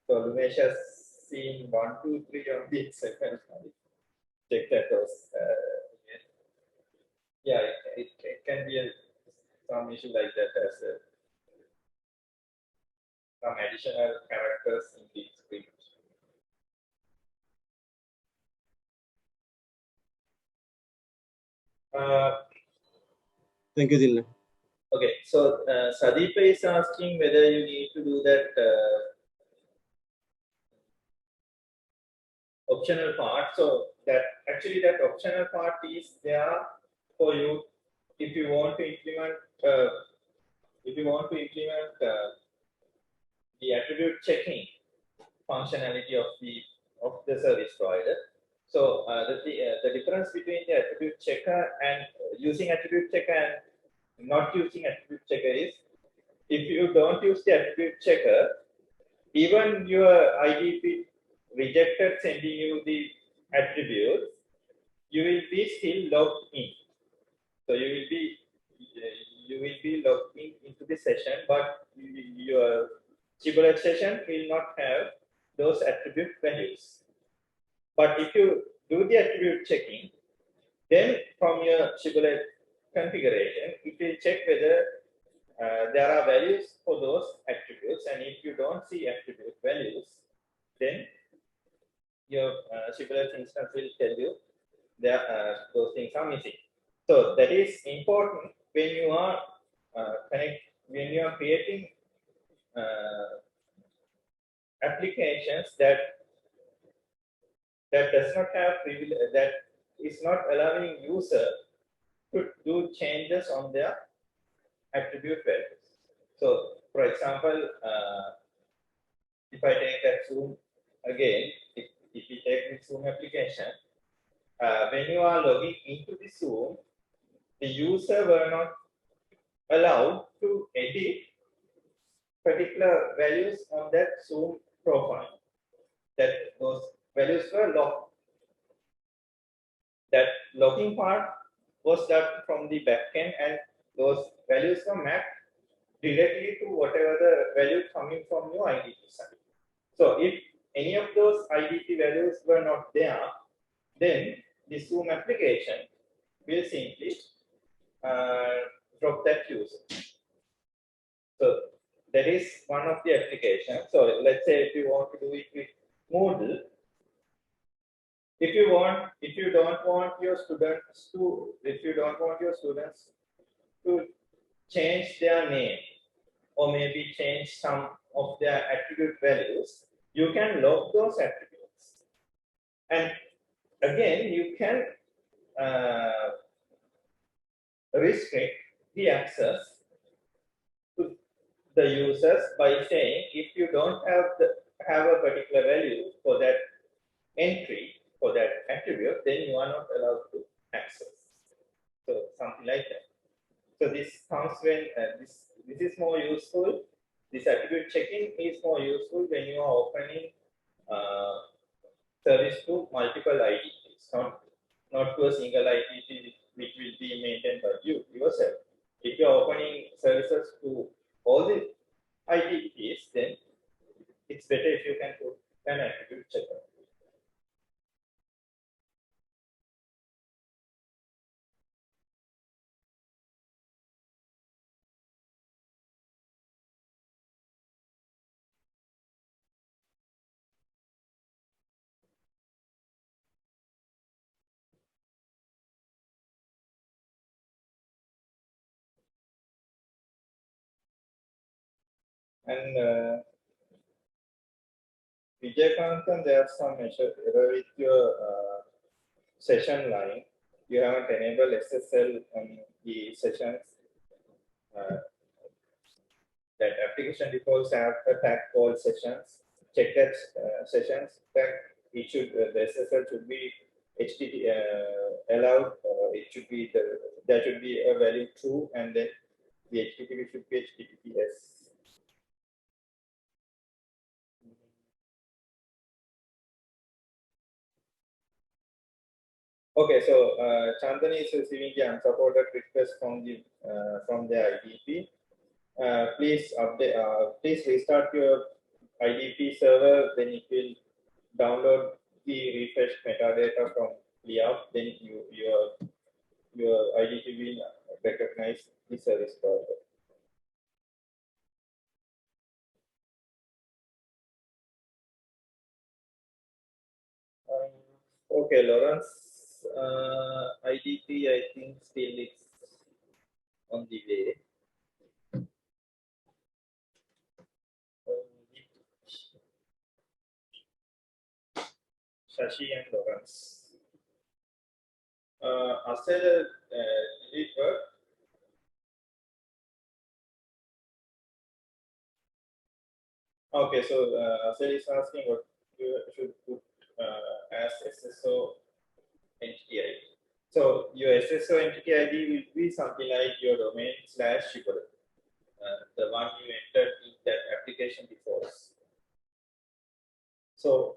so Lumesh has seen 1, 2, 3 on the XML file. Check that was yeah, it can be some issue like that as well. Some additional characters in the script. Thank you, Dilna. Okay, so Sadeepa is asking whether you need to do that optional part. So that actually that optional part is there for you if you want to implement the attribute checking functionality of the service provider. So the difference between the attribute checker and using attribute checker and not using attribute checker is, if you don't use the attribute checker, even your IDP rejected sending you the attributes, you will be still logged in. So you will be logged in into the session, but your Shibboleth session will not have those attribute values. But if you do the attribute checking, then from your Shibboleth configuration, it will check whether there are values for those attributes, and if you don't see attribute values, then your Shibboleth instance will tell you that those things are missing. So that is important when you are when you are creating applications that does not have privilege, that is not allowing user to do changes on their attribute values. So, for example, if I take that Zoom again, if you take the Zoom application, when you are logging into the Zoom, the user were not allowed to edit particular values on that Zoom profile. That those values were locked. That locking part was done from the backend, and those values were mapped directly to whatever the value coming from your IDP side. So if any of those IDP values were not there, then the Zoom application will simply drop that user. So that is one of the applications. So let's say if you want to do it with Moodle, if you don't want your students to change their name or maybe change some of their attribute values, you can log those attributes. And again, you can restrict the access to the users by saying, if you don't have a particular value for that entry, for that attribute, then you are not allowed to access. So something like that. So this comes when this is more useful. This attribute checking is more useful when you are opening service to multiple IDPs, not to a single IDP which will be maintained by you yourself. If you are opening services to all the IDPs, then it's better if you can put an attribute checker. And Vijaykantan, there's some error with your session line. You haven't enabled SSL on the sessions. That application defaults have a tag called sessions. Check that sessions tag. It should the SSL should be HTTP allowed. It should be there should be a value true, and then the HTTP should be HTTPS. Okay, so Chandani is receiving the unsupported request from the IDP. Please update. Please restart your IDP server. Then it will download the refreshed metadata from layout. Then your IDP will recognize the service provider. Okay, Lawrence, IDP, I think still it's on the way. Shashi and Lawrence. Asel, did it work? Okay, so Asel is asking what you should put as SSO entity ID. So your SSO entity ID will be something like your domain / shipper, the one you entered in that application defaults. So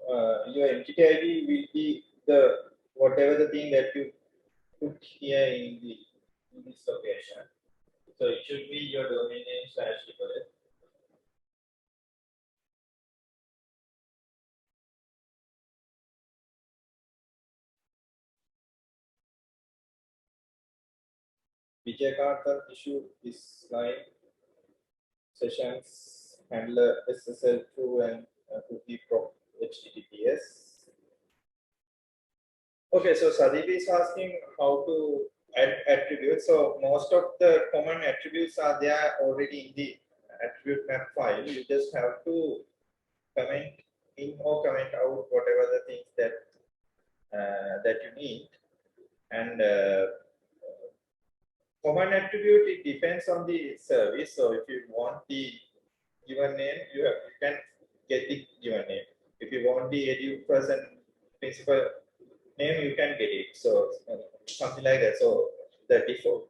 your entity ID will be the whatever the thing that you put here in this location. So it should be your domain name / shipper. Vijayakarta issue this line sessions handler SSL2 and cookie prop HTTPS. Okay, so Sadeep is asking how to add attributes. So most of the common attributes are there already in the attribute map file. You just have to comment in or comment out whatever the things that that you need. And common attribute, it depends on the service. So if you want the given name, you can get the given name. If you want the edu person principal name, you can get it. So something like that. So the default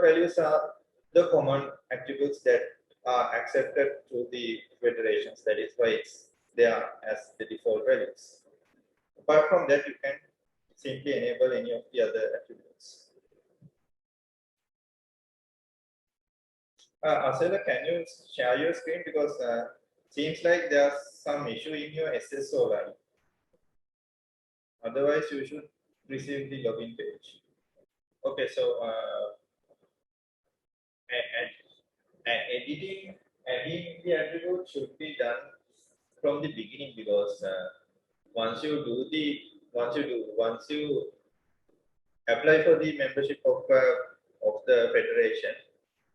values are the common attributes that are accepted to the federations. That is why it's there as the default values. Apart from that, you can simply enable any of the other attributes. Asela, can you share your screen, because seems like there's some issue in your SSO line. Otherwise, you should receive the login page. Okay, so adding the attribute should be done from the beginning, because once you apply for the membership of the federation,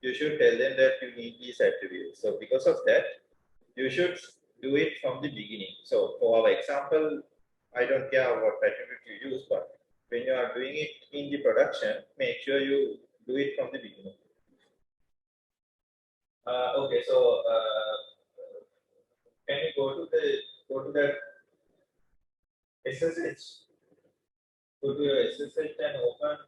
you should tell them that you need these attributes. So because of that, you should do it from the beginning. So for our example, I don't care what attribute you use, but when you are doing it in the production, make sure you do it from the beginning. Okay, so can you go to that SSH? Go to your SSH and open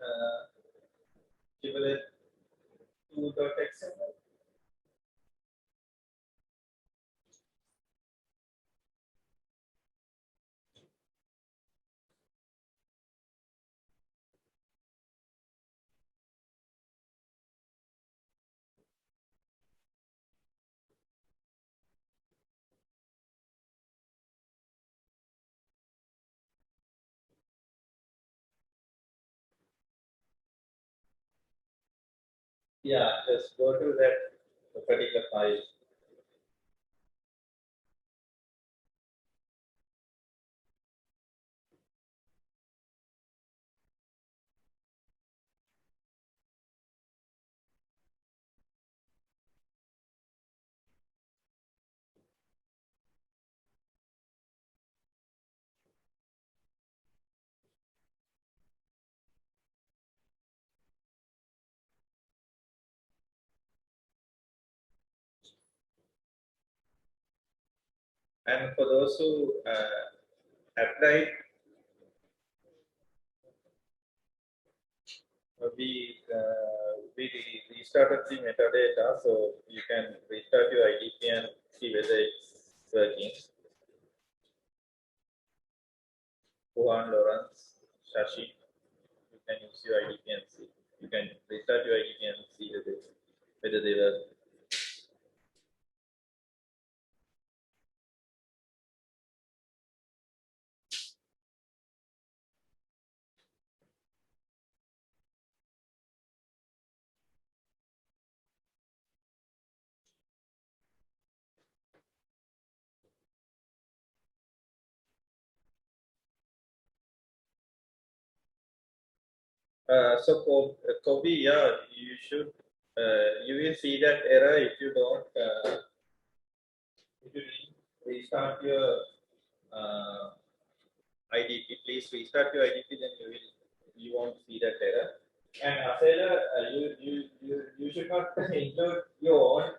Triplet2.xml. Yeah, just go to that particular file. And for those who applied, we we restarted the metadata, so you can restart your IDP and see whether it's working. Juan, Lawrence, Shashi, you can use your IDP and see. You can restart your IDP and see whether they work. So Kobe, yeah, you should. You will see that error if you don't. If you restart your IDP, please restart your IDP. Then you won't see that error. And Asela, you should not include your own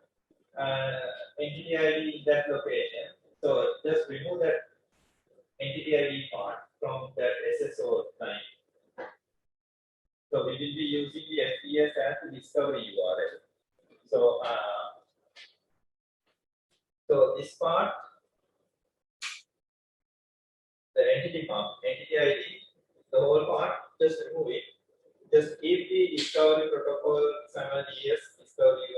entity ID in that location. So just remove that entity ID part from that SSO line. So we will be using the FPS as the discovery URL. So so this part, the entity ID, the whole part, just remove it. Just keep the discovery protocol simultaneous discovery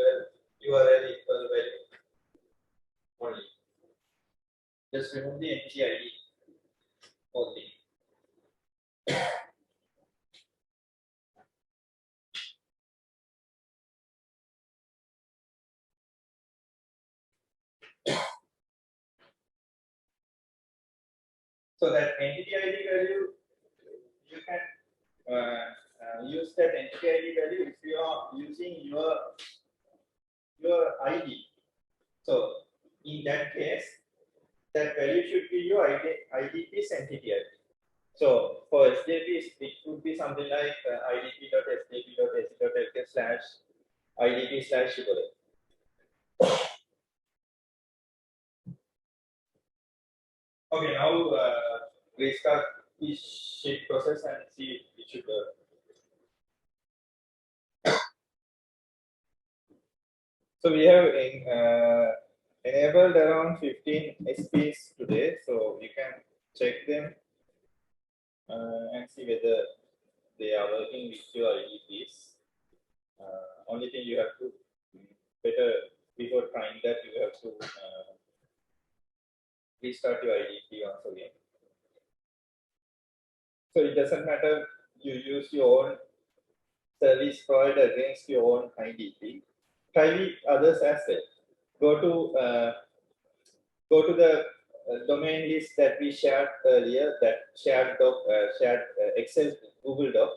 URL equal value only. Just remove the entity ID only. So that entity ID value, you can use that entity ID value if you are using your ID. So in that case, that value should be your IDP's entity ID. So for SJP, it could be something like idp.sjp.ac.lk/idp/shibboleth. Okay, now restart this shape process and see if it should work. So we have enabled around 15 SPs today, so you can check them and see whether they are working with your IDPs. Only thing you have to before trying that, you have to restart your IDP once again. So it doesn't matter you use your own service provider against your own IDP. Try with others as well. Go to the domain list that we shared earlier, that shared Excel Google Doc,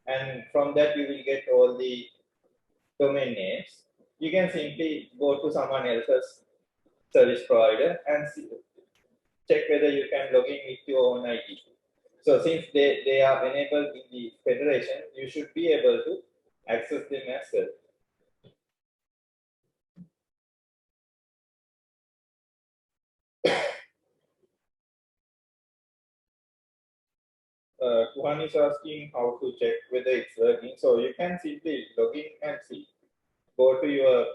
and from that you will get all the domain names. You can simply go to someone else's service provider and check whether you can log in with your own IDP. So since they are enabled in the federation, you should be able to access them as well. Kuhan is asking how to check whether it's working. So you can simply log in and see. Go to your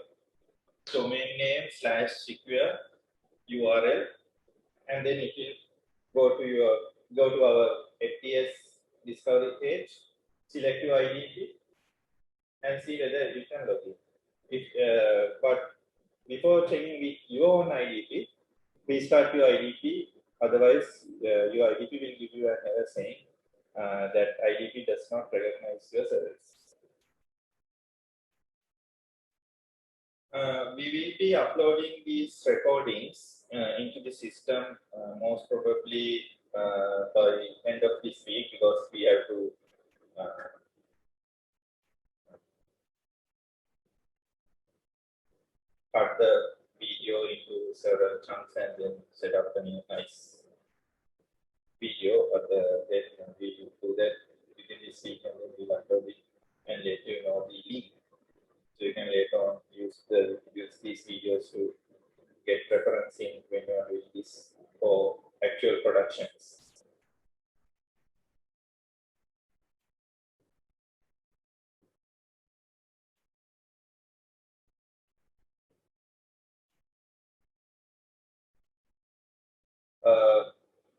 domain name /secure URL, and then it will go to our FTS discovery page. Select your IDP and see whether you can log in. But before checking with your own IDP, restart your IDP. Otherwise, your IDP will give you an error saying that IDP does not recognize your service. We will be uploading these recordings into the system most probably by end of this week, because we have to cut the video into several chunks and then set up a new nice video. But then we will do that within this week, and then we'll upload it and let you know the link, so you can later on use these videos to get referencing when you are doing this for actual productions.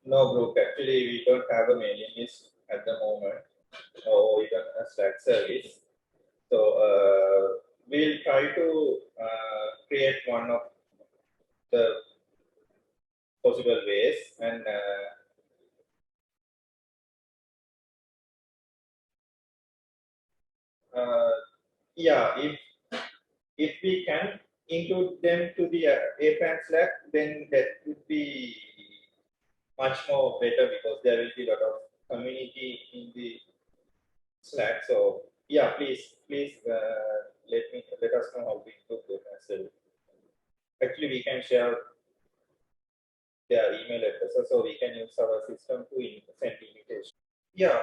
No, Brooke, actually we don't have a mailing list at the moment or even a Slack service. So we'll try to create one of the possible ways, and yeah, if we can include them to the APAN Slack, then that would be much more better because there will be a lot of community in the Slack. So yeah, please let us know how to include them as well. Actually, we can share their email addresses, so we can use our system to send invitation. Yeah,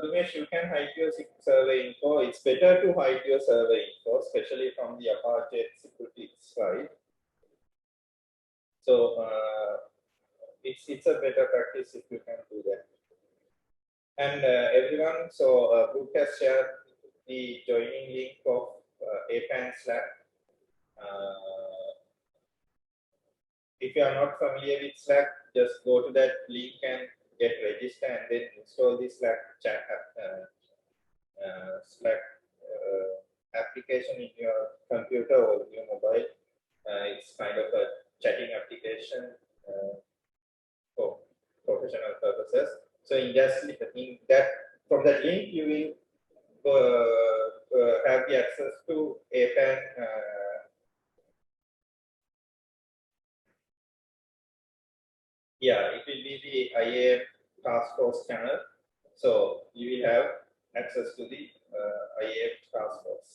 Lumesh, you can hide your server info. It's better to hide your server info, especially from the Apache security side. So it's a better practice if you can do that. And everyone, so Brooke has shared the joining link of APAN Slack. If you are not familiar with Slack, just go to that link and get registered and then install the Slack chat Slack application in your computer or your mobile. It's kind of a chatting application for professional purposes. So in that from that link you will have the access to APAN. Yeah, it will be the IAM task force channel. So you will have access to the IAM task force.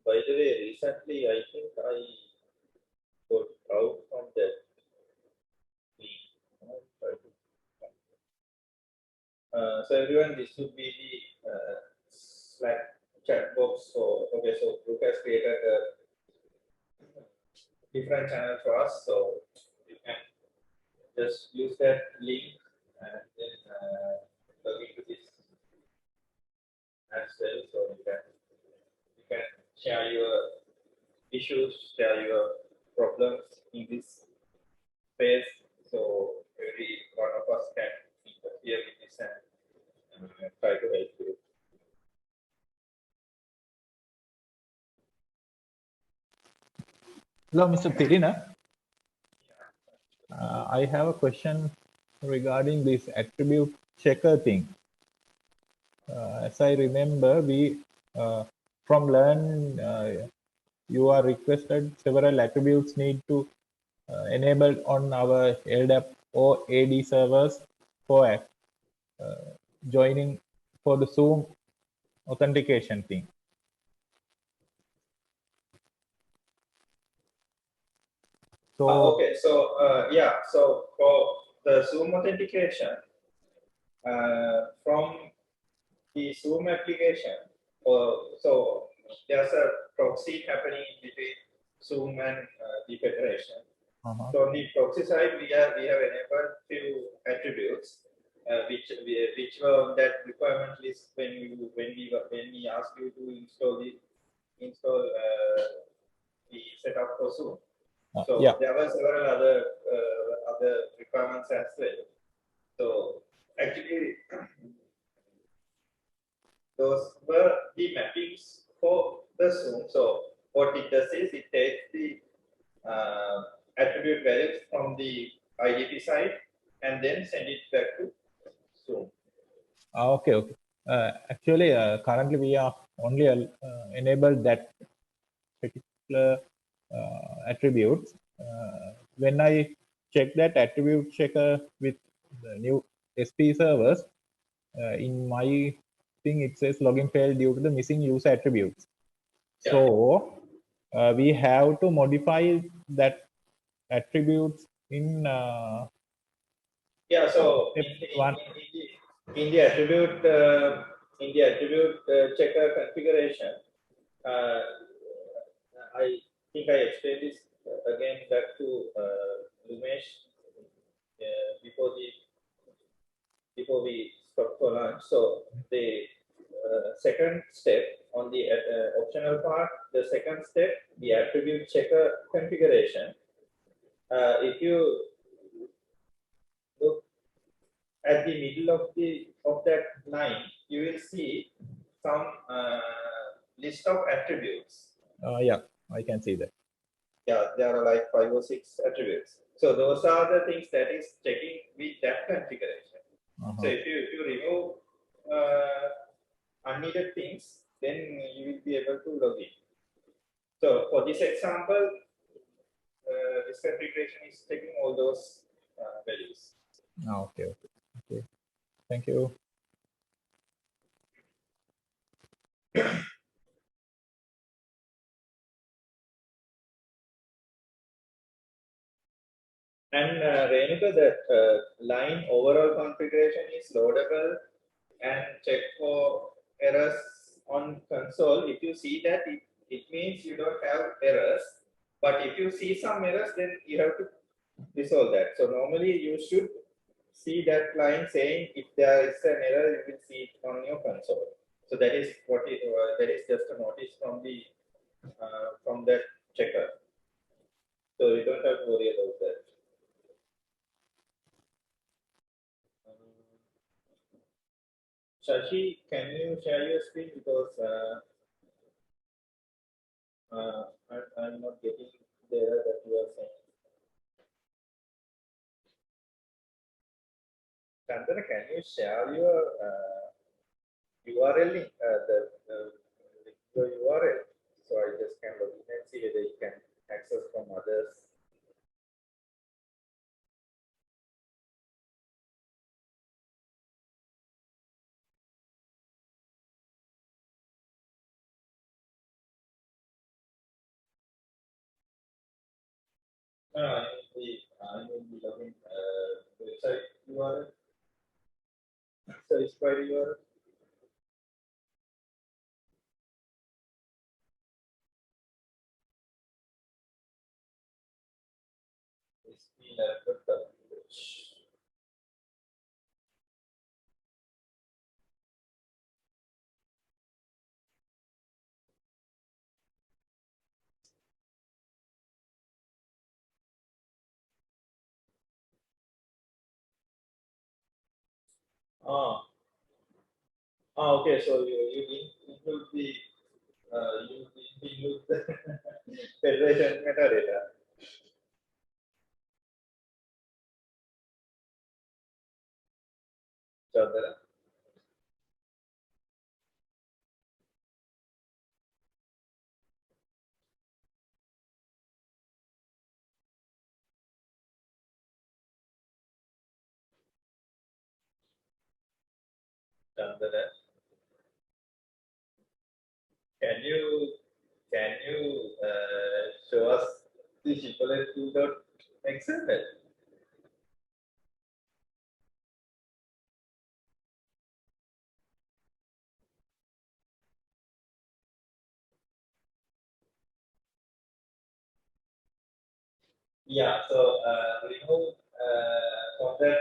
By the way, recently I think I got out from that link. So everyone, this would be the Slack chat box. So okay, so Luke has created a different channel for us, so you can just use that link and then log into this as well. So you can share your issues, share your problems in this space. So every one of us can interfere with this and try to help you. Hello, Mr. Tirina. I have a question regarding this attribute checker thing. As I remember, we from Learn, you are requested several attributes need to enable on our LDAP or AD servers for joining for the Zoom authentication thing. So okay, so yeah, so for the Zoom authentication from the Zoom application, so there's a proxy happening between Zoom and the federation. So on the proxy side, we have enabled few attributes which were on that requirement list when we asked you to install the setup for Zoom. So yeah. there were several other requirements as well. So actually, those were the mappings for the Zoom. So what it does is it takes the attribute values from the IDP side and then send it back to Zoom. Okay. Actually, currently we are only enabled that particular attributes. When I check that attribute checker with the new SP servers, in my thing it says login failed due to the missing user attributes. Yeah. So we have to modify that attributes in yeah. So in the attribute checker configuration, I think I explained this again back to Lumesh before the before we stop for lunch. So the second step on the optional part, the second step, the attribute checker configuration. If you look at the middle of that line, you will see some list of attributes. Yeah, I can see that. Yeah, there are like 5 or 6 attributes. So those are the things that is checking with that configuration. So if you remove unneeded things, then you will be able to log in. So for this example, this configuration is taking all those values. Okay. Thank you. And Renuka, that line overall configuration is loadable and check for errors on console. If you see that, it means you don't have errors. But if you see some errors, then you have to resolve that. So normally you should see that line saying if there is an error, you will see it on your console. So that is what that is just a notice from that checker. So you don't have to worry about that. Shashi, can you share your screen because I'm not getting the error that you are saying. Chandana, can you share your URL link, your URL? So I just can log in and see whether you can access from others. No, I need the login website URL. Service provider URL. Okay. So you include the you include the federation metadata. Chandana. Chandana. Can you show us the shiplet 2.xml? Yeah. So remove from that.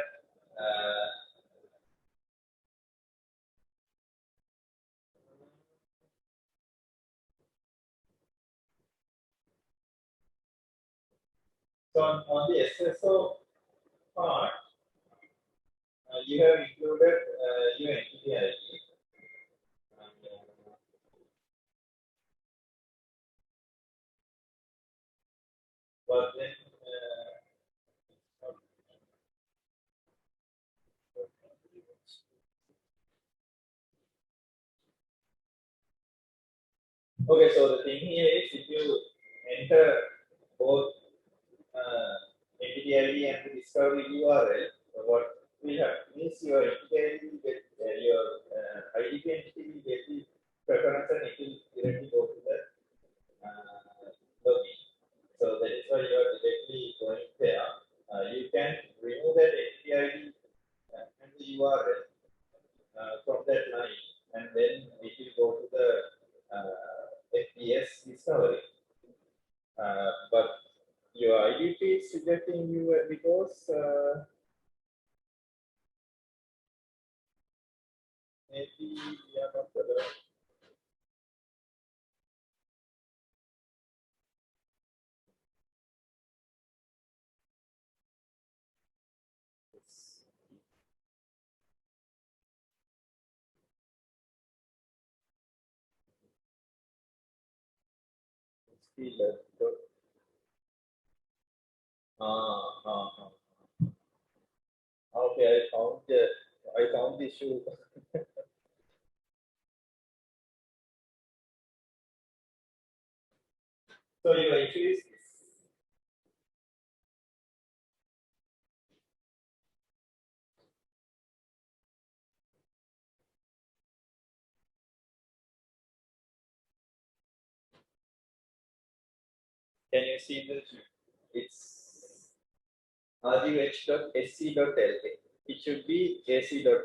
So on the SSO part, you have included your entity ID. But then okay, so the thing here is if you enter both entity ID and the discovery URL, so what will happen is your entity ID will get your IDP entity will get the preference and it will directly go to the login. So that is why you are directly going there. You can remove that entity ID and the URL from that line, and then it will go to the FPS discovery. But your IDP is rejecting you because we are not relevant. Okay, I found the issue. So your issue is this. Can you see the? It's rgh.sc.lk. It should be ac.l.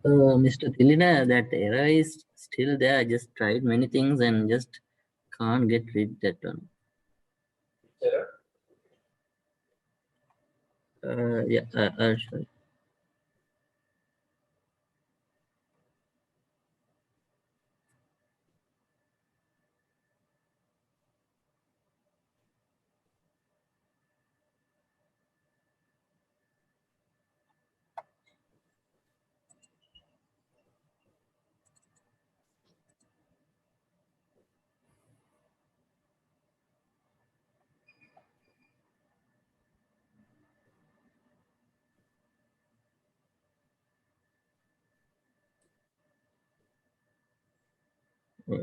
Mr. Tilina, that error is still there. I just tried many things and just can't get rid that one. Yeah, sure.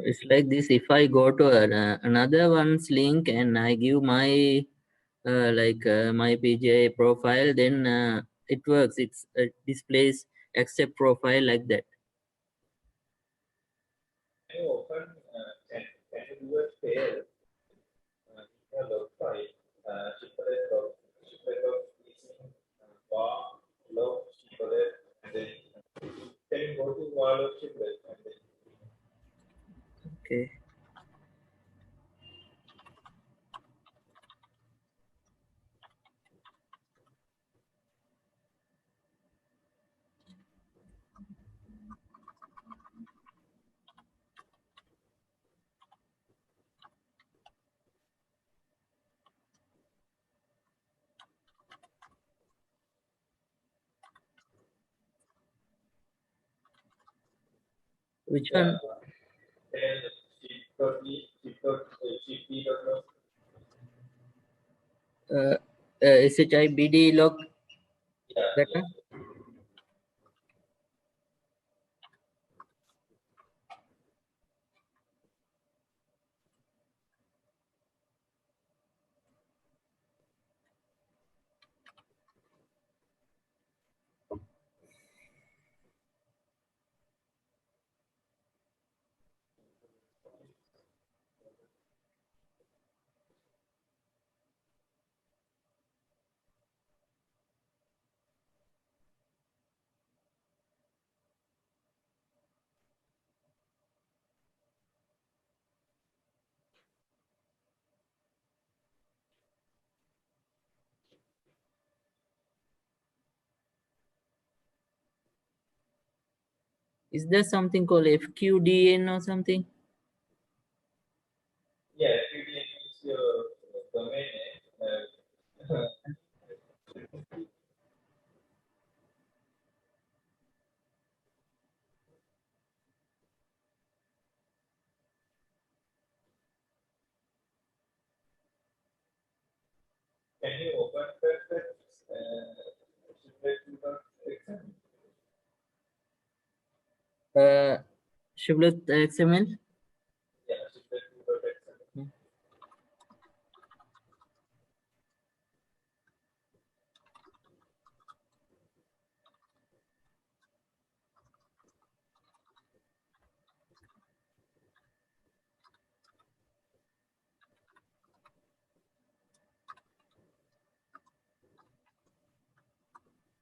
It's like this. If I go to another one's link and I give my my PGI profile, then it works. It's displays accept profile like that. Can you open? Can you do a fail? Log file. Shipper of using var log shipper, and then can you go to var log shipper and then Okay. Which one? SHIBD log. That one? Is there something called FQDN or something? yeah, FQDN is your domain name. Can you open that shiplet.xml? Shibboleth XML. Yeah, shiplet.xml.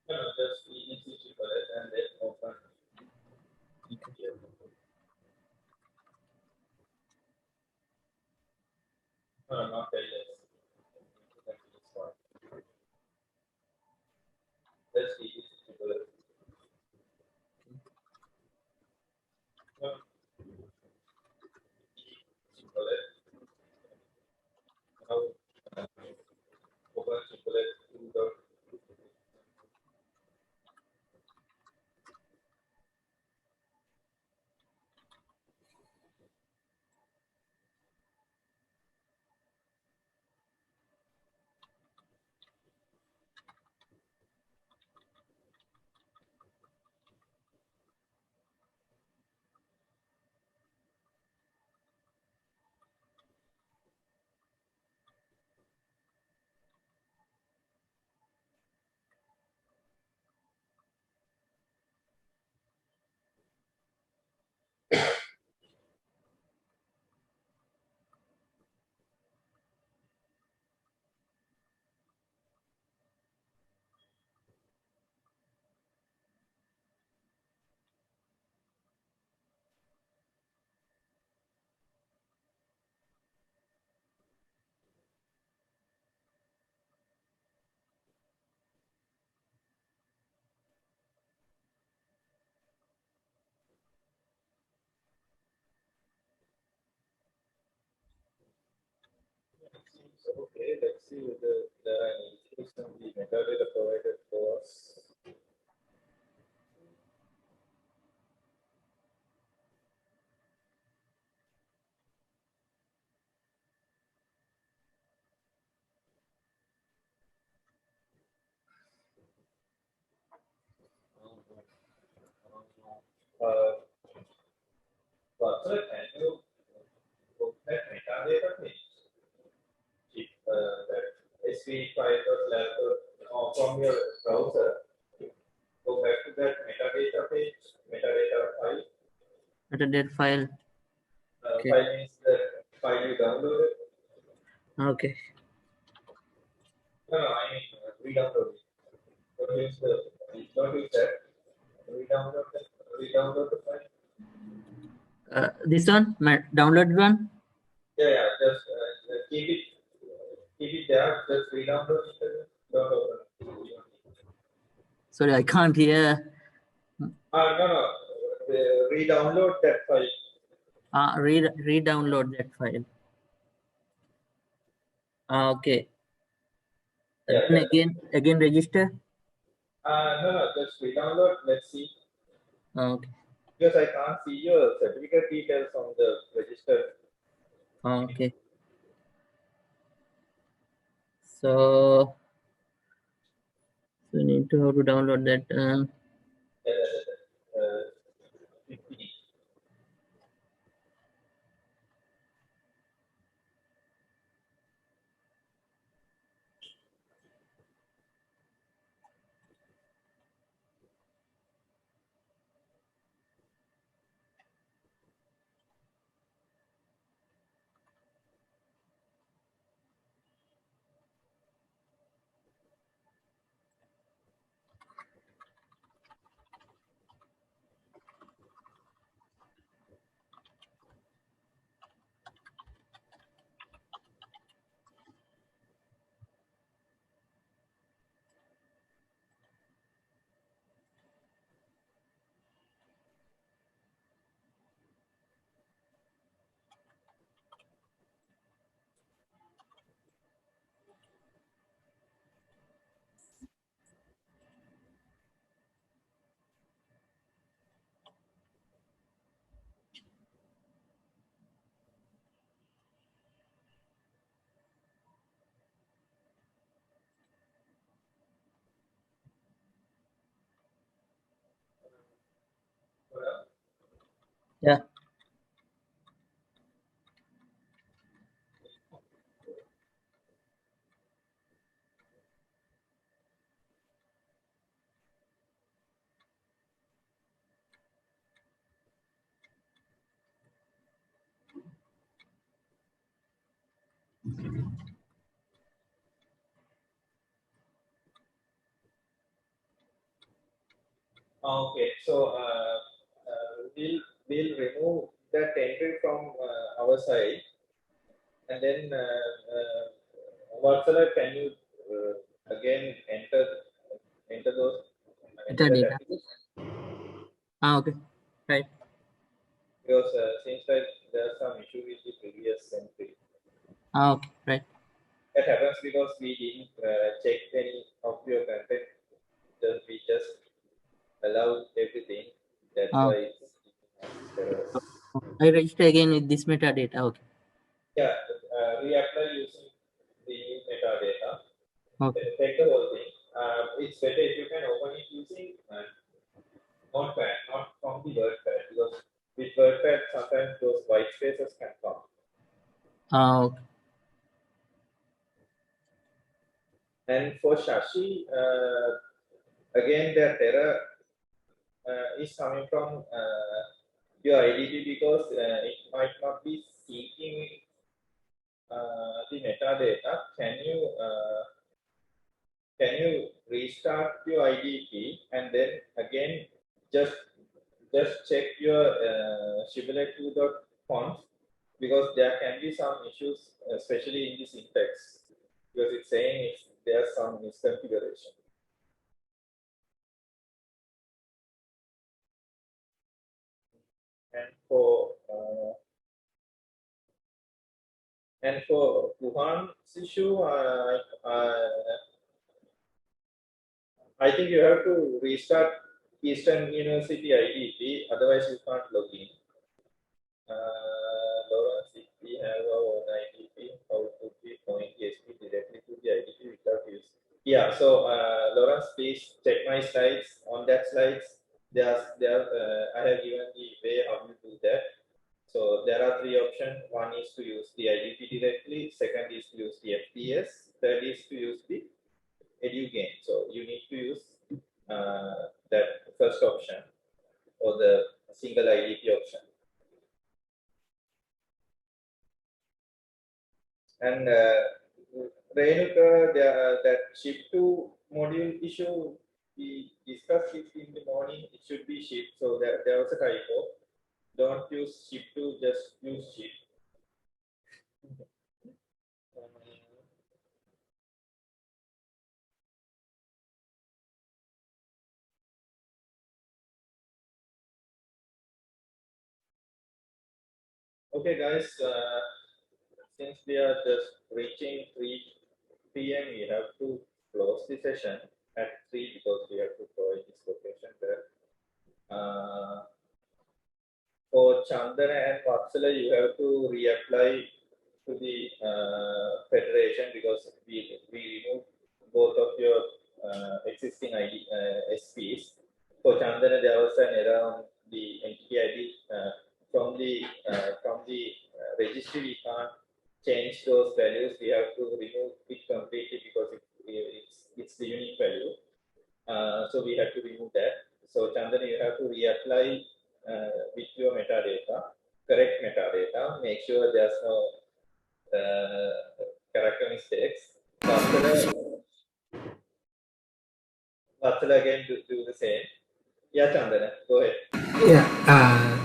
No, just initial shiplet and then open. Here. No, not LS. That's this one. Just initial shiplet. No, shiplet. Now open shiplet 2. So, okay, let's see whether there are any issues on the metadata provided for us. Sir, can you put that metadata page? If that SV file.lab from your browser, go back to that metadata page, metadata file. Metadata file. Okay. File means the file you downloaded. Okay. No, I mean re-download it. Don't use that. Re-download the file. This one, my downloaded one. Yeah, just keep it there. Just re-download it. Don't open it. Sorry, I can't hear. No. Re-download that file. Re-download that file. Okay. Yeah, Then again register. No, just re-download. Let's see. Okay. Because I can't see your certificate details on the register. Okay. So need to how to download that. Uh, 15. Yeah. Okay, so we'll remove that entry from our side, and then Vatsala, can you again enter those enter that Metadata. attributes? Okay. Right. Because seems like there's some issue with the previous entry. Okay. Right. That happens because we didn't check any of your content. We just allowed everything. That's why it's errors. I register again with this metadata. Okay. Yeah, reapply using the new metadata. Okay. Take the whole thing. It's better if you can open it using Notepad, not from the WordPad, because with WordPad sometimes those white spaces can come. Okay. And for Shashi, again, the error is coming from your IDP because it might not be seeking the metadata. Can you restart your IDP and then again just check your shibboleth2.conf, because there can be some issues, especially in the syntax, because it's saying there's some misconfiguration. And for Wuhan's issue, I think you have to restart Eastern University IDP, otherwise you can't log in. Lawrence, if we have our own IDP, how to be point ESP directly to the IDP without use? Yeah, so Lawrence, please check my slides. On that slides, I have given the way how you do that. So there are three options. One is to use the IDP directly. Second is to use the FTS. Third is to use the EduGain. So you need to use that first option or the single IDP option. And Renuka, that ship2 module issue, we discussed it in the morning. It should be ship. So there was a typo. Don't use ship2, just use ship. Okay, guys, since we are just reaching 3 p.m., we have to close the session at 3 because we have to provide this location there. For Chandana and Vatsala, you have to reapply to the federation because we removed both of your existing SPs. For Chandana, there was an error on the entity ID from the registry. We can't change those values. We have to remove it completely because it's the unique value. So we have to remove that. So Chandana, you have to reapply with your metadata, correct metadata. Make sure there's no character mistakes. Vatsala again do the same. Yeah, Chandana, go ahead. Yeah,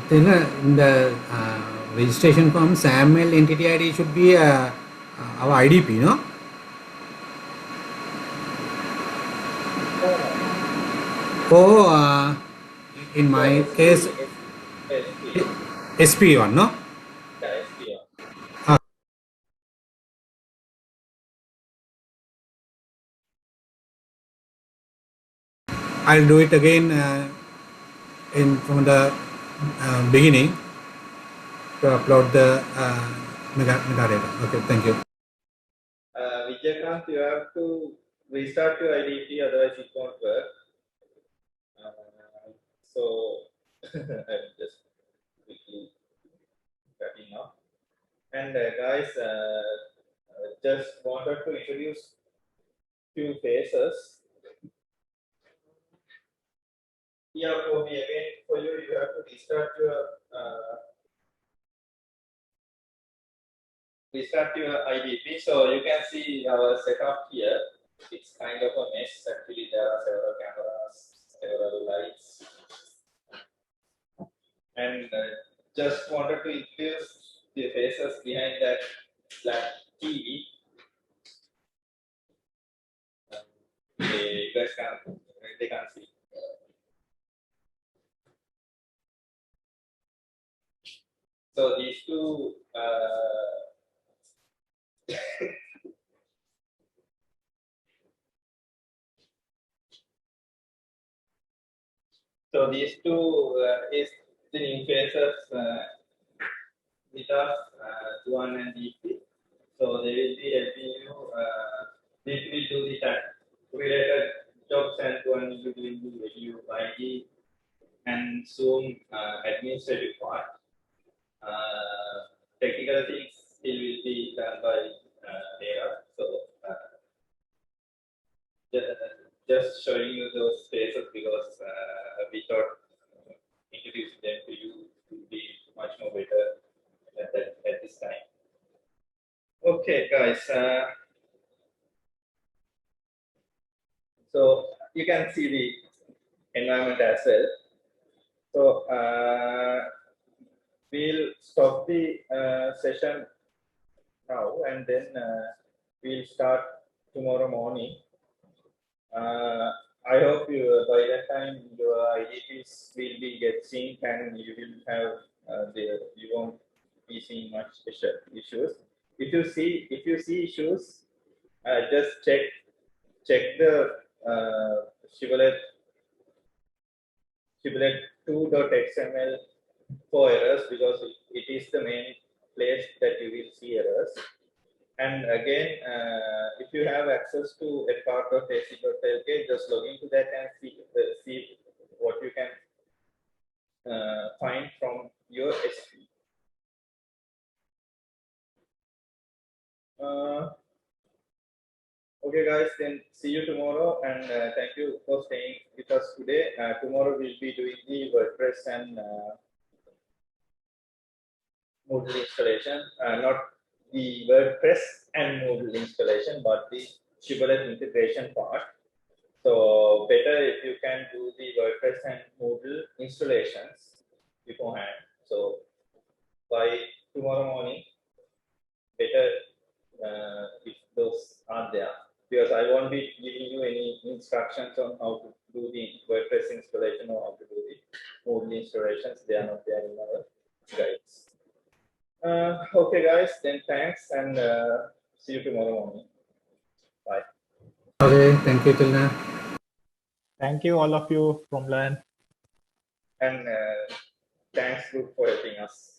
then in the registration form, SAML entity ID should be our IDP, no? Or in my case, SP1, no? Yeah, SP1. I'll do it again from the beginning to upload the metadata. Okay, thank you. Vijayakant, you have to restart your IDP, otherwise it won't work. So I'll just quickly And guys, just wanted to introduce few phases. Here for me again, for you, you have to restart your IDP. So you can see our setup here. It's kind of a mess. Actually, there are several cameras, several lights, and just wanted to introduce the faces behind that black TV. They can't see. So these two. So these two is the new faces with us, Juan and DP. So they will be helping you. DP will do the related jobs, and Juan will be doing the video ID and Zoom administrative part. Technical things still will be done by Dara. So just showing you those spaces because we thought introducing them to you would be much more better at this time. Okay, guys. So you can see the environment as well. So we'll stop the session now, and then we'll start tomorrow morning. I hope you by that time your IDPs will be synced, and you will have you won't be seeing much issues. If you see issues, just check the shibboleth 2.xml for errors, because it is the main place that you will see errors. And again, if you have access to fcart.ac.lk, just log into that and see what you can find from your SP. Okay, guys, then see you tomorrow, and thank you for staying with us today. Tomorrow we'll be doing the WordPress and Moodle installation, not the WordPress and Moodle installation, but the shibboleth integration part. So better if you can do the WordPress and Moodle installations beforehand. So by tomorrow morning, better if those are there, because I won't be giving you any instructions on how to do the WordPress installation or how to do the Moodle installations. They are not there in our guides. Okay, guys, then thanks, and see you tomorrow morning. Bye. Okay, thank you, Tilna. Thank you, all of you from LAN. And thanks, group, for helping us.